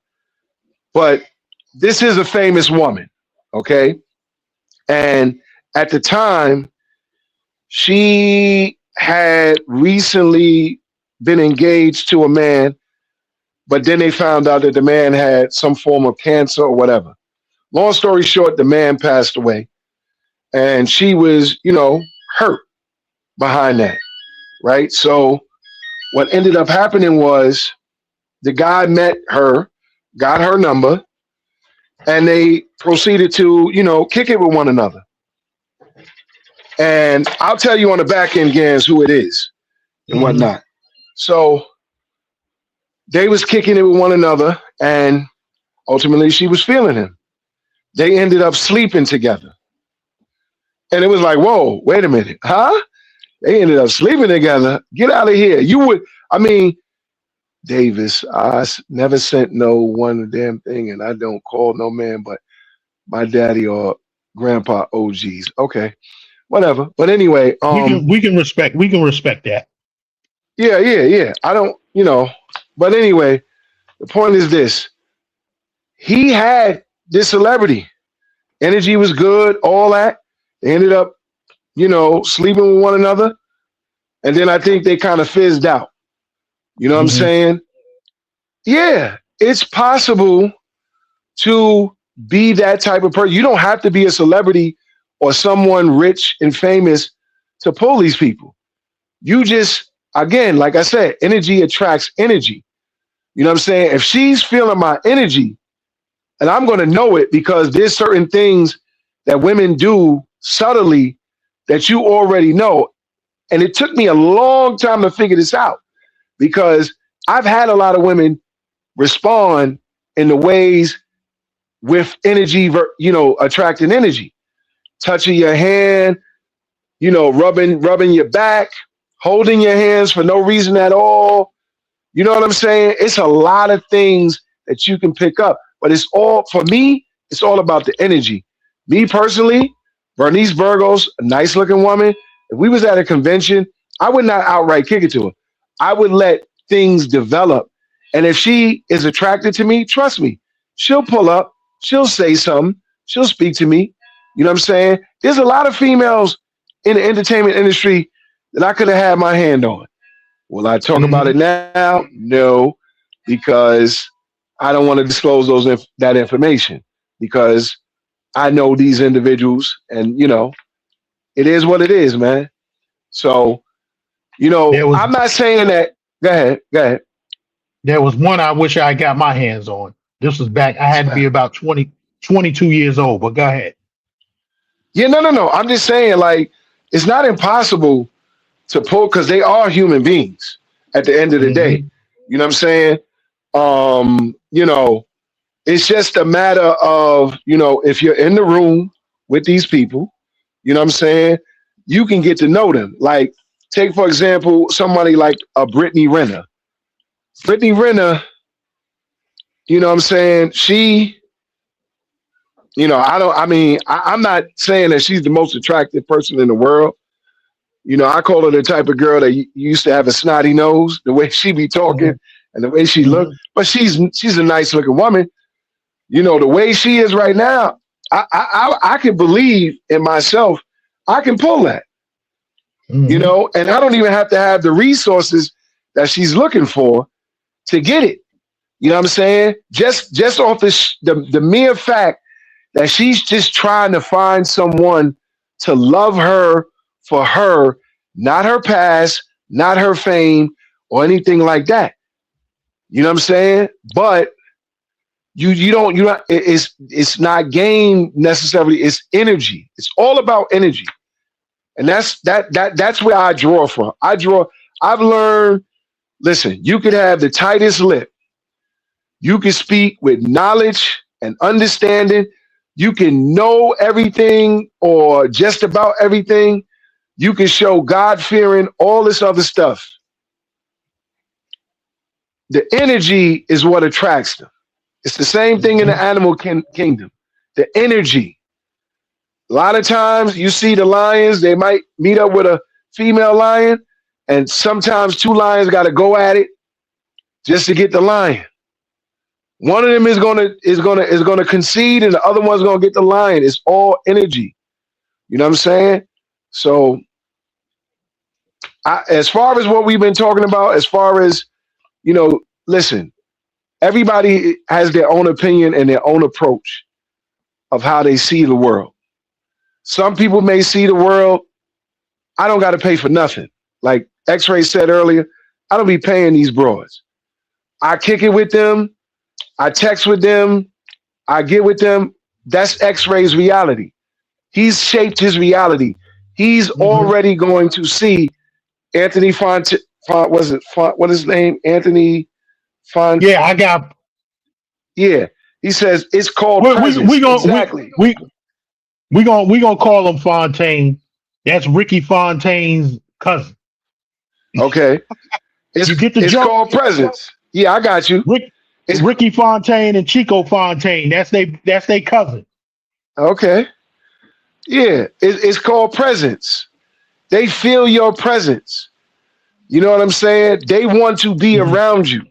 But this is a famous woman, okay? And at the time, she had recently been engaged to a man, but then they found out that the man had some form of cancer or whatever. Long story short, the man passed away, and she was, hurt behind that, right? So what ended up happening was the guy met her, got her number, and they proceeded to, kick it with one another. And I'll tell you on the back end, Gans, who it is and Mhm. whatnot. So they was kicking it with one another, and ultimately she was feeling him. They ended up sleeping together. And it was like, whoa, wait a minute, huh? They ended up sleeping together. Get out of here. Davis, never sent no one damn thing, and I don't call no man but my daddy or grandpa OGs. Okay, whatever. But anyway, We can respect that. yeah. I don't, but anyway, the point is this. He had this celebrity. Energy was good, all that. They ended up, sleeping with one another. And then I think they kind of fizzed out. You know what I'm Mhm. saying? Yeah, it's possible to be that type of person. You don't have to be a celebrity or someone rich and famous to pull these people. You just, again, like I said, energy attracts energy. You know what I'm saying? If she's feeling my energy, and I'm going to know it because there's certain things that women do subtly that you already know. And it took me a long time to figure this out because I've had a lot of women respond in the ways with energy, attracting energy, touching your hand, rubbing your back, holding your hands for no reason at all. You know what I'm saying? It's a lot of things that you can pick up, but for me, it's all about the energy. Me personally, Bernice Burgos, a nice looking woman. If we was at a convention, I would not outright kick it to her. I would let things develop. And if she is attracted to me, trust me, she'll pull up, she'll say something, she'll speak to me. You know what I'm saying? There's a lot of females in the entertainment industry that I could have had my hand on. Will I talk about it Mhm. now? No, because I don't want to disclose that information because I know these individuals, and it is what it is, man. So There was I'm not saying that. Go ahead, go ahead. there was one I wish I got my hands on. This was back. I had to be about 22 years old. But go ahead. Yeah, no. I'm just saying, like, it's not impossible to pull because they are human beings at the end of the day. Mhm. You know what I'm saying? Um, you know, it's just a matter of, if you're in the room with these people, you know what I'm saying? You can get to know them. Like, take, for example, somebody like a Brittany Renner. Brittany Renner, you know what I'm saying? She, I'm not saying that she's the most attractive person in the world. I call her the type of girl that used to have a snotty nose, the way she be talking Mhm. and the way she look. Mhm. But she's a nice looking woman. You know, the way she is right now, I can believe in myself. I can pull that. You know, and I don't even have to have the resources that she's looking for to get it. You know what I'm saying? Just off the mere fact that she's just trying to find someone to love her for her, not her past, not her fame, or anything like that. You know what I'm saying? But you don't it's not game necessarily. It's energy. It's all about energy, and that's where I draw from. I've learned. Listen, you could have the tightest lip. You can speak with knowledge and understanding. You can know everything or just about everything. You can show God fearing, all this other stuff. The energy is what attracts them. It's the same thing in the animal kingdom. The energy. A lot of times you see the lions, they might meet up with a female lion, and sometimes two lions got to go at it just to get the lion. One of them is gonna concede, and the other one's gonna get the lion. It's all energy. You know what I'm saying? So, as far as what we've been talking about, as far as listen, everybody has their own opinion and their own approach of how they see the world. Some people may see the world, I don't got to pay for nothing. Like X-Ray said earlier, I don't be paying these broads. I kick it with them. I text with them. I get with them. That's X-Ray's reality. He's shaped his reality. He's already going to see Anthony what is his name? Anthony Font. Yeah, I got. Yeah, he says it's called presence. We gonna Exactly. we gonna call him Fontaine. That's Ricky Fontaine's cousin. Okay. You get the it's joke? called presence. Yeah, I got you. Ricky Fontaine and Chico Fontaine. That's they cousin. Okay. Yeah, it's called presence. They feel your presence. You know what I'm saying? They want to be around you.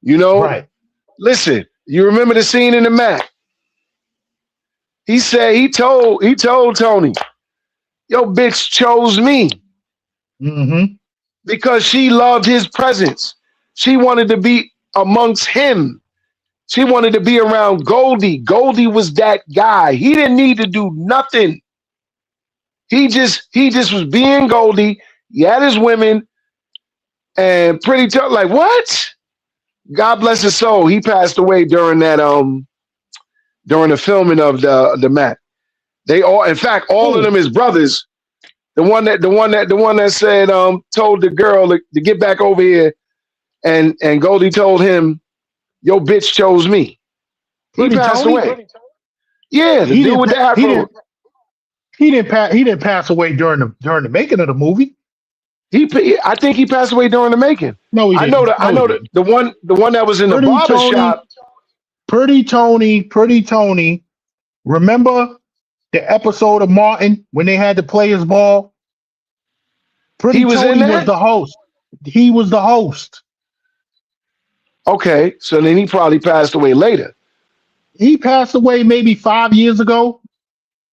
You know? Right. Listen, you remember the scene in the Mac? He said he told Tony, "Yo, bitch chose me." Because she loved his presence. She wanted to be amongst him. She wanted to be around Goldie. Goldie was that guy. He didn't need to do nothing. He just was being Goldie. He had his women and pretty tough. Like what? God bless his soul. He passed away during that during the filming of the Mac. They all, in fact, all of them his brothers. The one that said told the girl to get back over here, and Goldie told him, "Yo, bitch chose me." He passed away. Yeah, the dude with the afro. He didn't pass away during the making of the movie. I think he passed away during the making. No, he didn't. I know the one that was in the barber shop. Pretty Tony. Remember the episode of Martin when they had to play his ball? Pretty Tony was the host. He was the host. Okay, so then he probably passed away later. He passed away maybe 5 years ago.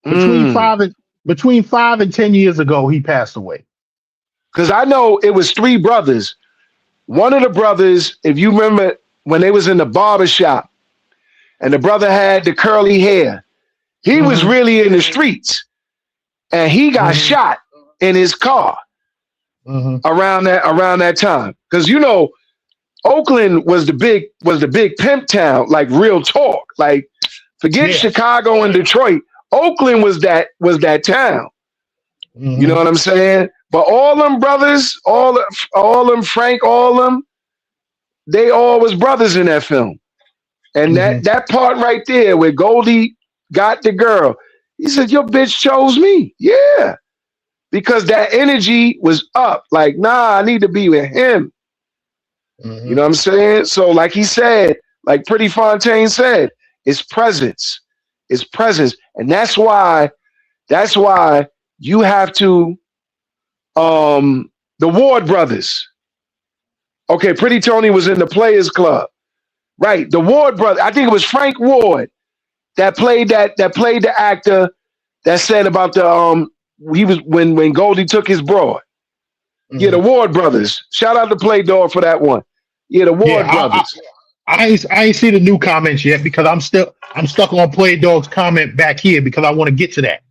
Between 5 and 10 years ago, he passed away. Because I know it was three brothers. One of the brothers, if you remember when they was in the barber shop, and the brother had the curly hair, he was really in the streets, and he got shot in his car around that time. Because Oakland was the big pimp town, like real talk. Like forget Chicago and Detroit. Oakland was that town. You know what I'm saying? But all them brothers, all them Frank, all them, they all was brothers in that film. And that part right there where Goldie got the girl, he said, "Your bitch chose me." Yeah. Because that energy was up. Like, nah, I need to be with him. You know what I'm saying? So like he said, like Pretty Fontaine said, it's presence. It's presence. And that's why you have to the Ward brothers. Okay, Pretty Tony was in the Players Club. Right, the Ward brother. I think it was Frank Ward that played the actor that said about the he was when Goldie took his broad. Yeah, the Ward brothers. Shout out to Play Dog for that one. Yeah, the Yeah, Ward brothers. I ain't see the new comments yet because I'm stuck on Play Dog's comment back here because I want to get to that.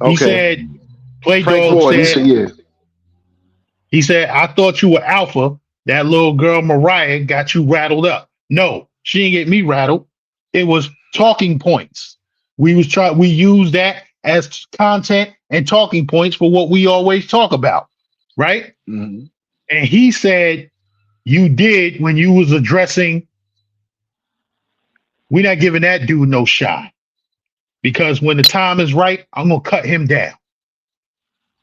He Okay. said, Play Frank Dog Ward. said, He said, I thought you were alpha. That little girl Mariah got you rattled up. No, she didn't get me rattled. It was talking points. We used that as content and talking points for what we always talk about, right? Mhm. And he said you did when you was addressing. We're not giving that dude no shot because when the time is right, I'm gonna cut him down.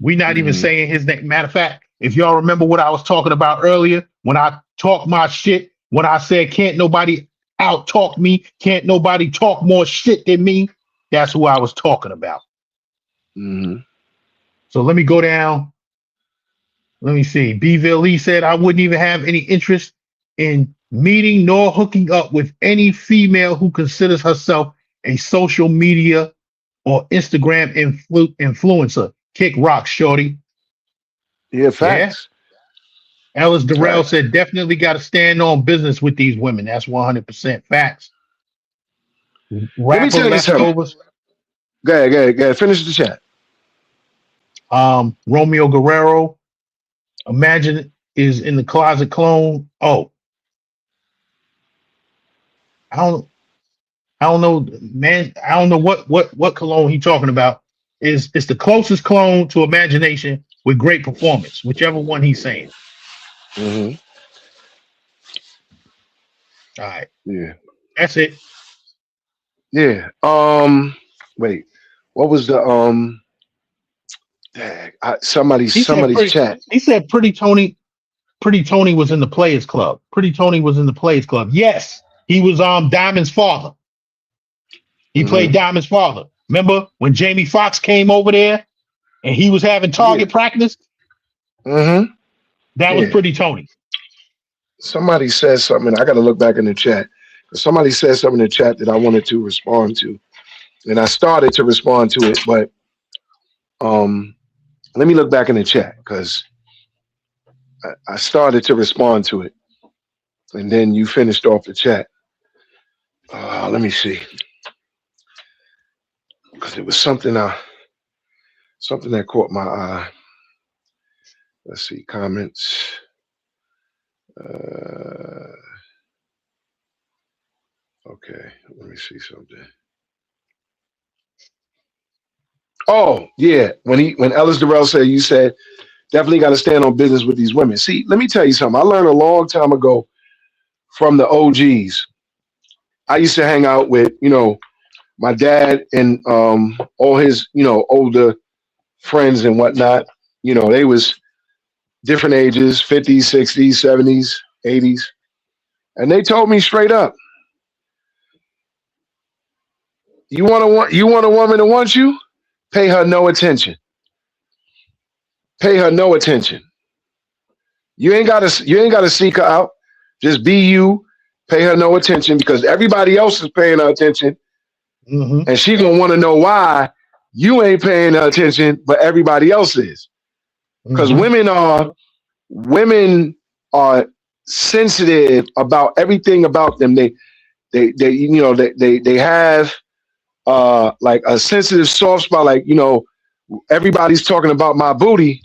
We're not even saying his name. Matter of fact, if y'all remember what I was talking about earlier, when I talked my shit, when I said can't nobody out talk me, can't nobody talk more shit than me, that's who I was talking about. Mhm. So let me go down. Let me see. Beville Lee said I wouldn't even have any interest in meeting nor hooking up with any female who considers herself a social media or Instagram influencer. Kick rock, shorty. Yeah, Yeah. facts. Ellis Durrell Right. said definitely got to stand on business with these women. That's 100% facts. Let me Rapper tell you something. leftovers. Go ahead. Finish the chat. Romeo Guerrero. Imagine is in the closet clone. Oh, I don't know, man. I don't know what cologne he talking about. It's the closest clone to imagination with great performance, whichever one he's saying. Mhm. All right, Yeah. that's it. Yeah. Wait. What was the dang, He said somebody's pretty. chat. He said pretty Tony. Pretty Tony was in the Players Club. Pretty Tony was in the Players Club. Yes, he was Diamond's father. He played Mhm. Diamond's father. Remember when Jamie Foxx came over there and he was having Yeah. target practice? Mhm. That was Yeah. Pretty Tony. Somebody said something. I got to look back in the chat. Somebody said something in the chat that I wanted to respond to, and I started to respond to it, but let me look back in the chat because I started to respond to it, and then you finished off the chat. Let me see, because it was something that caught my eye. Let's see, comments. Okay, let me see something. Oh yeah, when Ellis Durrell said you said definitely got to stand on business with these women. See, let me tell you something. I learned a long time ago from the OGs. I used to hang out with my dad and all his older friends and whatnot. They was different ages, 50s, 60s, 70s, 80s, and they told me straight up, you want a woman that wants you, pay her no attention. Pay her no attention. You ain't gotta seek her out. Just be you. Pay her no attention because everybody else is paying her attention, Mm-hmm. and she gonna want to know why you ain't paying her attention, but everybody else is. Because Mm-hmm. women are sensitive about everything about them. They have like a sensitive soft spot. Like everybody's talking about my booty,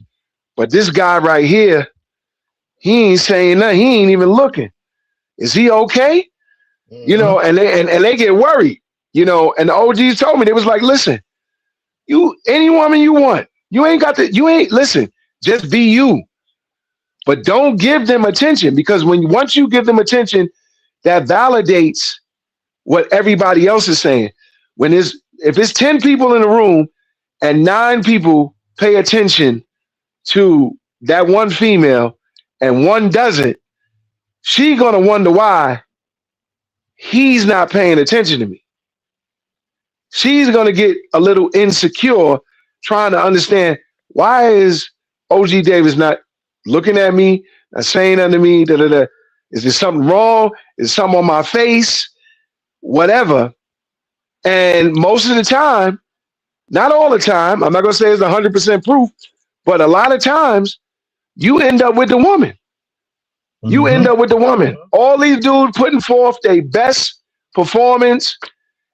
but this guy right here, he ain't saying nothing. He ain't even looking. Is he okay? Mm-hmm. And they get worried. And the OGs told me, they was like, listen, any woman you want, you ain't listen, just be you. But don't give them attention because once you give them attention, that validates what everybody else is saying. If it's 10 people in the room and 9 people pay attention to that one female and one doesn't, she gonna wonder why he's not paying attention to me. She's gonna get a little insecure trying to understand why is OG Davis not looking at me, not saying nothing to me, da da da. Is there something wrong? Is something on my face? Whatever. And most of the time, not all the time, I'm not going to say it's 100% proof, but a lot of times you end up with the woman. You end up with the woman. All these dudes putting forth their best performance,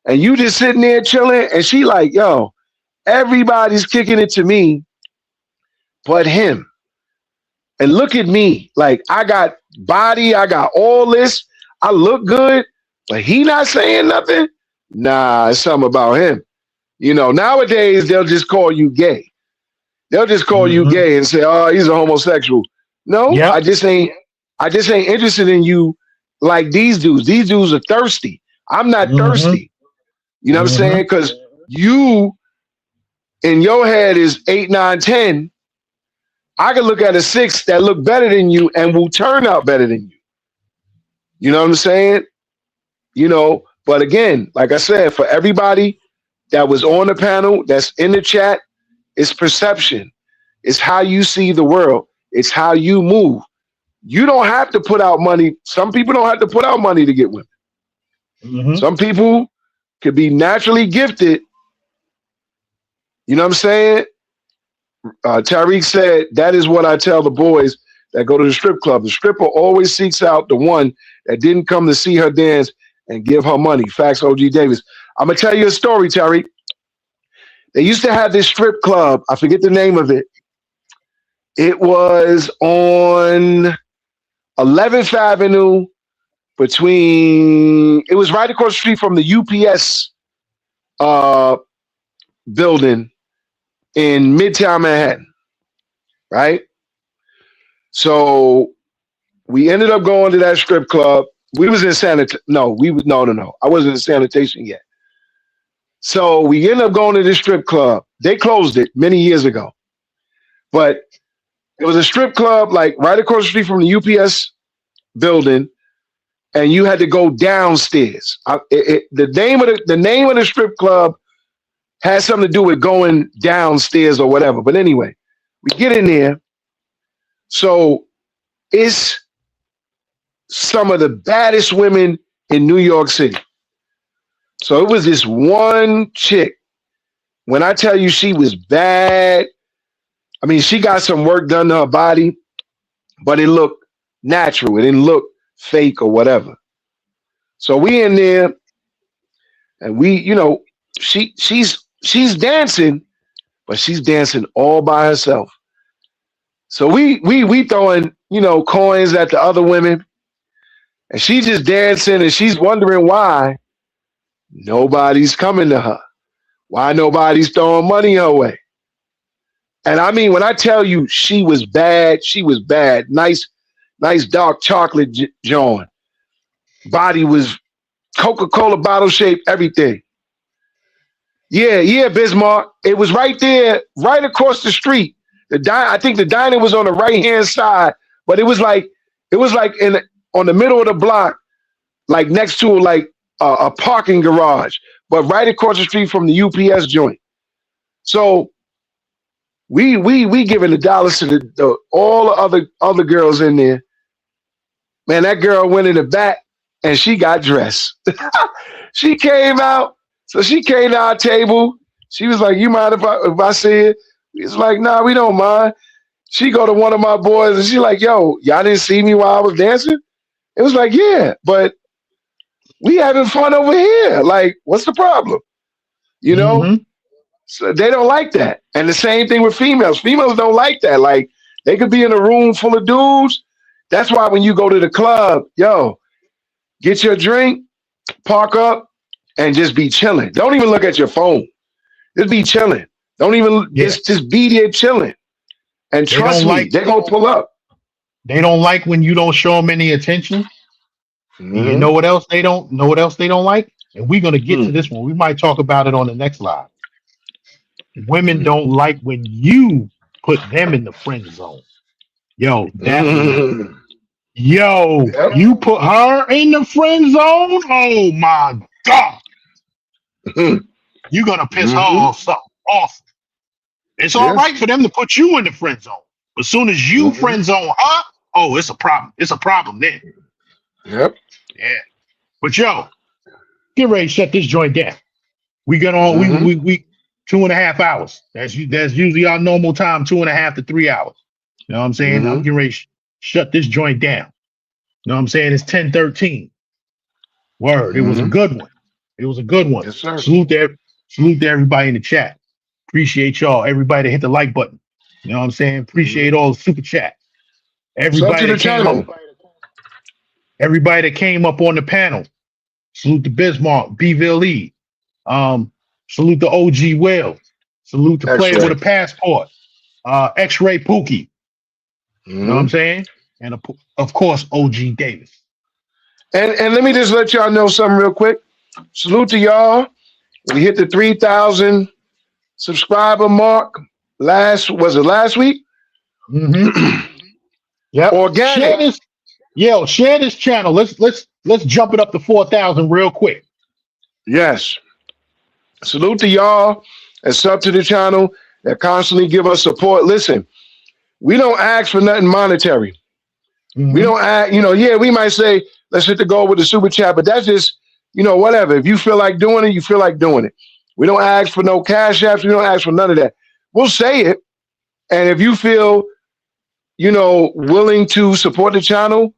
and you just sitting there chilling, and she like, yo, everybody's kicking it to me but him. And look at me. Like, I got body, I got all this, I look good, but he not saying nothing? Nah, it's something about him. You know, nowadays they'll just call you gay. They'll just call you gay and say, oh, he's a homosexual. No, I just ain't interested in you like these dudes. These dudes are thirsty. I'm not thirsty. You know what I'm saying? Because you in your head is 8, 9, 10. I can look at a 6 that look better than you and will turn out better than you. You know what I'm saying? You know, but again, like I said, for everybody that was on the panel, that's in the chat, it's perception. It's how you see the world. It's how you move. You don't have to put out money. Some people don't have to put out money to get women. Some people could be naturally gifted. You know what I'm saying? Tariq said, that is what I tell the boys that go to the strip club. The stripper always seeks out the one that didn't come to see her dance and give her money. Facts, OG Davis. I'm going to tell you a story, Tariq. They used to have this strip club. I forget the name of it. It was on 11th Avenue it was right across the street from the UPS building in Midtown Manhattan, right? So we ended up going to that strip club. We was in Sanitation. No. I wasn't in Sanitation yet. So we ended up going to this strip club. They closed it many years ago. But it was a strip club like right across the street from the UPS building, and you had to go downstairs. The name of the strip club has something to do with going downstairs or whatever. But anyway, we get in there. So it's some of the baddest women in New York City. So it was this one chick. When I tell you she was bad, I mean, she got some work done to her body, but it looked natural. It didn't look fake or whatever. So we in there, and we, you know, she's dancing, but she's dancing all by herself. So we throwing, you know, coins at the other women, and she's just dancing, and she's wondering why nobody's coming to her, why nobody's throwing money her way. And I mean, when I tell you she was bad. Nice dark chocolate John. Body was Coca-Cola bottle shaped, everything. Yeah, Bismarck. It was right there, right across the street. I think the diner was on the right-hand side, but it was like on the middle of the block, like next to like a parking garage, but right across the street from the UPS joint. So we giving the dollars to all the other girls in there. Man, that girl went in the back and she got dressed. She came out. So she came to our table. She was like, you mind if I say it? He's like, nah, we don't mind. She go to one of my boys and she like, yo, y'all didn't see me while I was dancing? It was like, yeah, but we having fun over here. Like, what's the problem? You know? So they don't like that. And the same thing with females. Females don't like that. Like, they could be in a room full of dudes. That's why when you go to the club, yo, get your drink, park up, and just be chilling. Don't even look at your phone. Just be chilling. Don't even just be there chilling. And trust me, they're gonna pull up. They don't like when you don't show them any attention. You know what else they don't like? And we're gonna get to this one. We might talk about it on the next live. Women don't like when you put them in the friend zone. Yo, you put her in the friend zone? Oh my God. You're gonna piss her off something awful. It's all right for them to put you in the friend zone. As soon as you friend zone her, oh, it's a problem. It's a problem then. Yep. Yeah. But yo, get ready to shut this joint down. We got on Mm-hmm. we 2.5 hours. That's usually our normal time, 2.5 to 3 hours. You know what I'm saying? I'm Mm-hmm. getting ready to shut this joint down. You know what I'm saying? It's 10:13. Word. It was a Mm-hmm. good one. It was a good one. Yes, sir. Salute to everybody in the chat. Appreciate y'all. Everybody that hit the like button. You know what I'm saying? Mm-hmm. Appreciate all the super chat. Sub to Everybody the that came up. channel. Everybody that came up on the panel. Salute to Bismarck, Bville E. Salute to OG Will. Salute to Player with X-ray. a Passport. X-Ray Pookie. You know what I'm Mm-hmm. saying? And of course, OG Davis. And let me just let y'all know something real quick. Salute to y'all. We hit the 3,000 subscriber mark. Last week? Mm-hmm. Yep. Organic. Share this channel. Let's jump it up to 4,000 real quick. Yes. Salute to y'all and sub to the channel that constantly give us support. Listen, we don't ask for nothing monetary. We Mm-hmm. don't ask, we might say, let's hit the goal with the super chat, but that's just, whatever. If you feel like doing it, you feel like doing it. We don't ask for no cash apps. We don't ask for none of that. We'll say it. And if you feel, willing to support the channel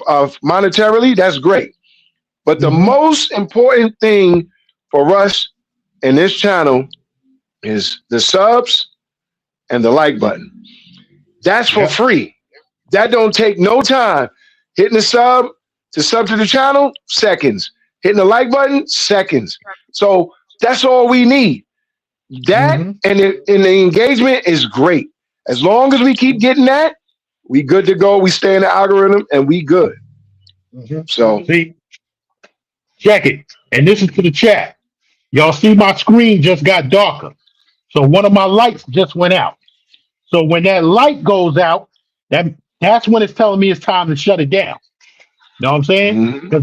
monetarily, that's great. But the Mm-hmm. most important thing for us in this channel is the subs and the like button. That's for Yep. free. That don't take no time. Hitting the sub to the channel, seconds. Hitting the like button, seconds. So that's all we need. That Mm-hmm. and the engagement is great. As long as we keep getting that, we good to go. We stay in the algorithm and we good. Mm-hmm. So See, check it. And this is to the chat. Y'all see my screen just got darker. So one of my lights just went out. So when that light goes out, that's when it's telling me it's time to shut it down. You know what I'm saying? mhm, Because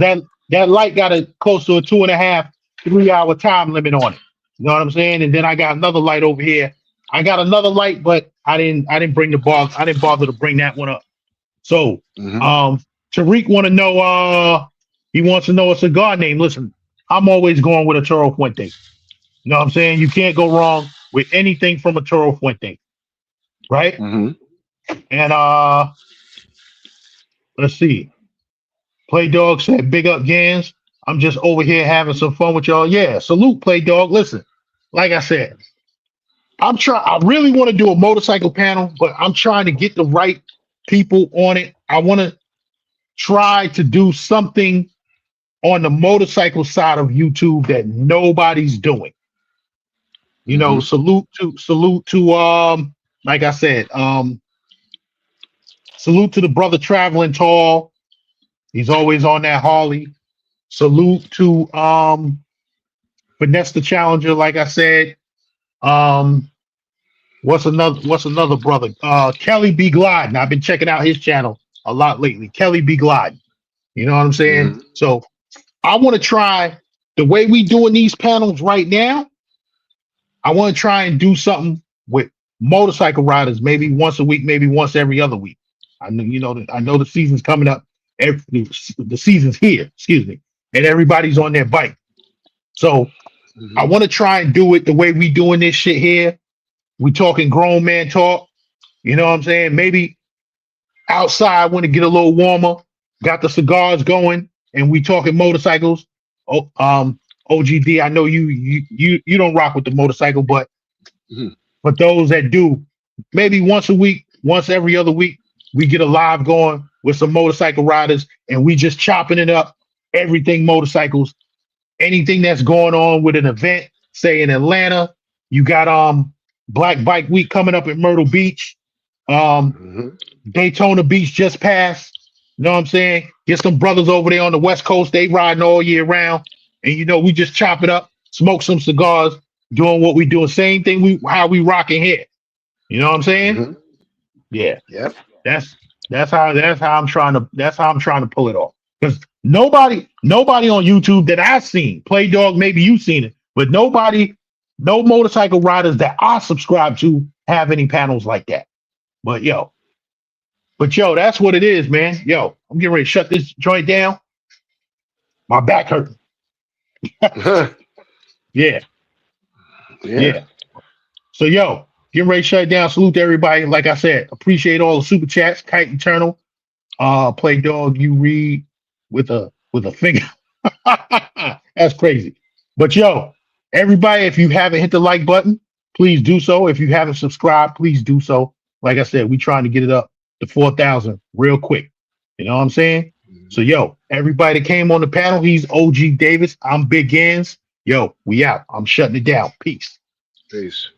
that light got a close to a 2.5, 3 hour time limit on it. You know what I'm saying? And then I got another light over here. I got another light, but I didn't bring the bar. I didn't bother to bring that one up. So mhm. um Tariq want to know he wants to know a cigar name. Listen, I'm always going with a Toro Fuente. You know what I'm saying? You can't go wrong with anything from a Toro Fuente, right? Mhm. And let's see. Play Dog said, "Big up, Gans. I'm just over here having some fun with y'all." Yeah, salute, Play Dog. Listen, like I said, I'm trying. I really want to do a motorcycle panel, but I'm trying to get the right people on it. I want to try to do something on the motorcycle side of YouTube that nobody's doing. You know, Mhm. salute to like I said, salute to the brother traveling tall. He's always on that Harley. Salute to Finesse the Challenger, like I said. Um, what's another brother? Kelly B. Glidden. I've been checking out his channel a lot lately. Kelly B. Glidden. You know what I'm saying? Mhm. So I want to try the way we doing these panels right now. I want to try and do something with motorcycle riders, maybe once a week, maybe once every other week. I know, I know the season's coming up. The season's here, excuse me, and everybody's on their bike. So I Mhm. want to try and do it the way we doing this shit here. We talking grown man talk. You know what I'm saying? Maybe outside when it get a little warmer, got the cigars going, and we talking motorcycles. Oh, OGD, I know you don't rock with the motorcycle, but Mhm. for those that do, maybe once a week, once every other week, we get a live going with some motorcycle riders, and we just chopping it up. Everything motorcycles, anything that's going on with an event, say in Atlanta, you got Black Bike Week coming up at Myrtle Beach. Um, Mhm. Daytona Beach just passed. You know what I'm saying? Get some brothers over there on the West Coast. They riding all year round. And we just chop it up, smoke some cigars, doing what we doing. Same thing how we rocking here. You know what I'm saying? Mhm. Yeah. Yep. That's that's how I'm trying to pull it off. Because nobody on YouTube that I've seen, Play Dog, maybe you've seen it, but no motorcycle riders that I subscribe to have any panels like that. But yo, But yo, that's what it is, man. Yo, I'm getting ready to shut this joint down. My back hurting. Yeah, Yeah. yeah. So yo, getting ready to shut it down. Salute to everybody. Like I said, appreciate all the super chats. Kite Eternal. Play dog, you read with a finger. That's crazy. But yo, everybody, if you haven't hit the like button, please do so. If you haven't subscribed, please do so. Like I said, we trying to get it up to 4,000 real quick. You know what I'm saying? So yo, everybody that came on the panel, he's OG Davis. I'm Big Gans. Yo, we out. I'm shutting it down. Peace. Peace.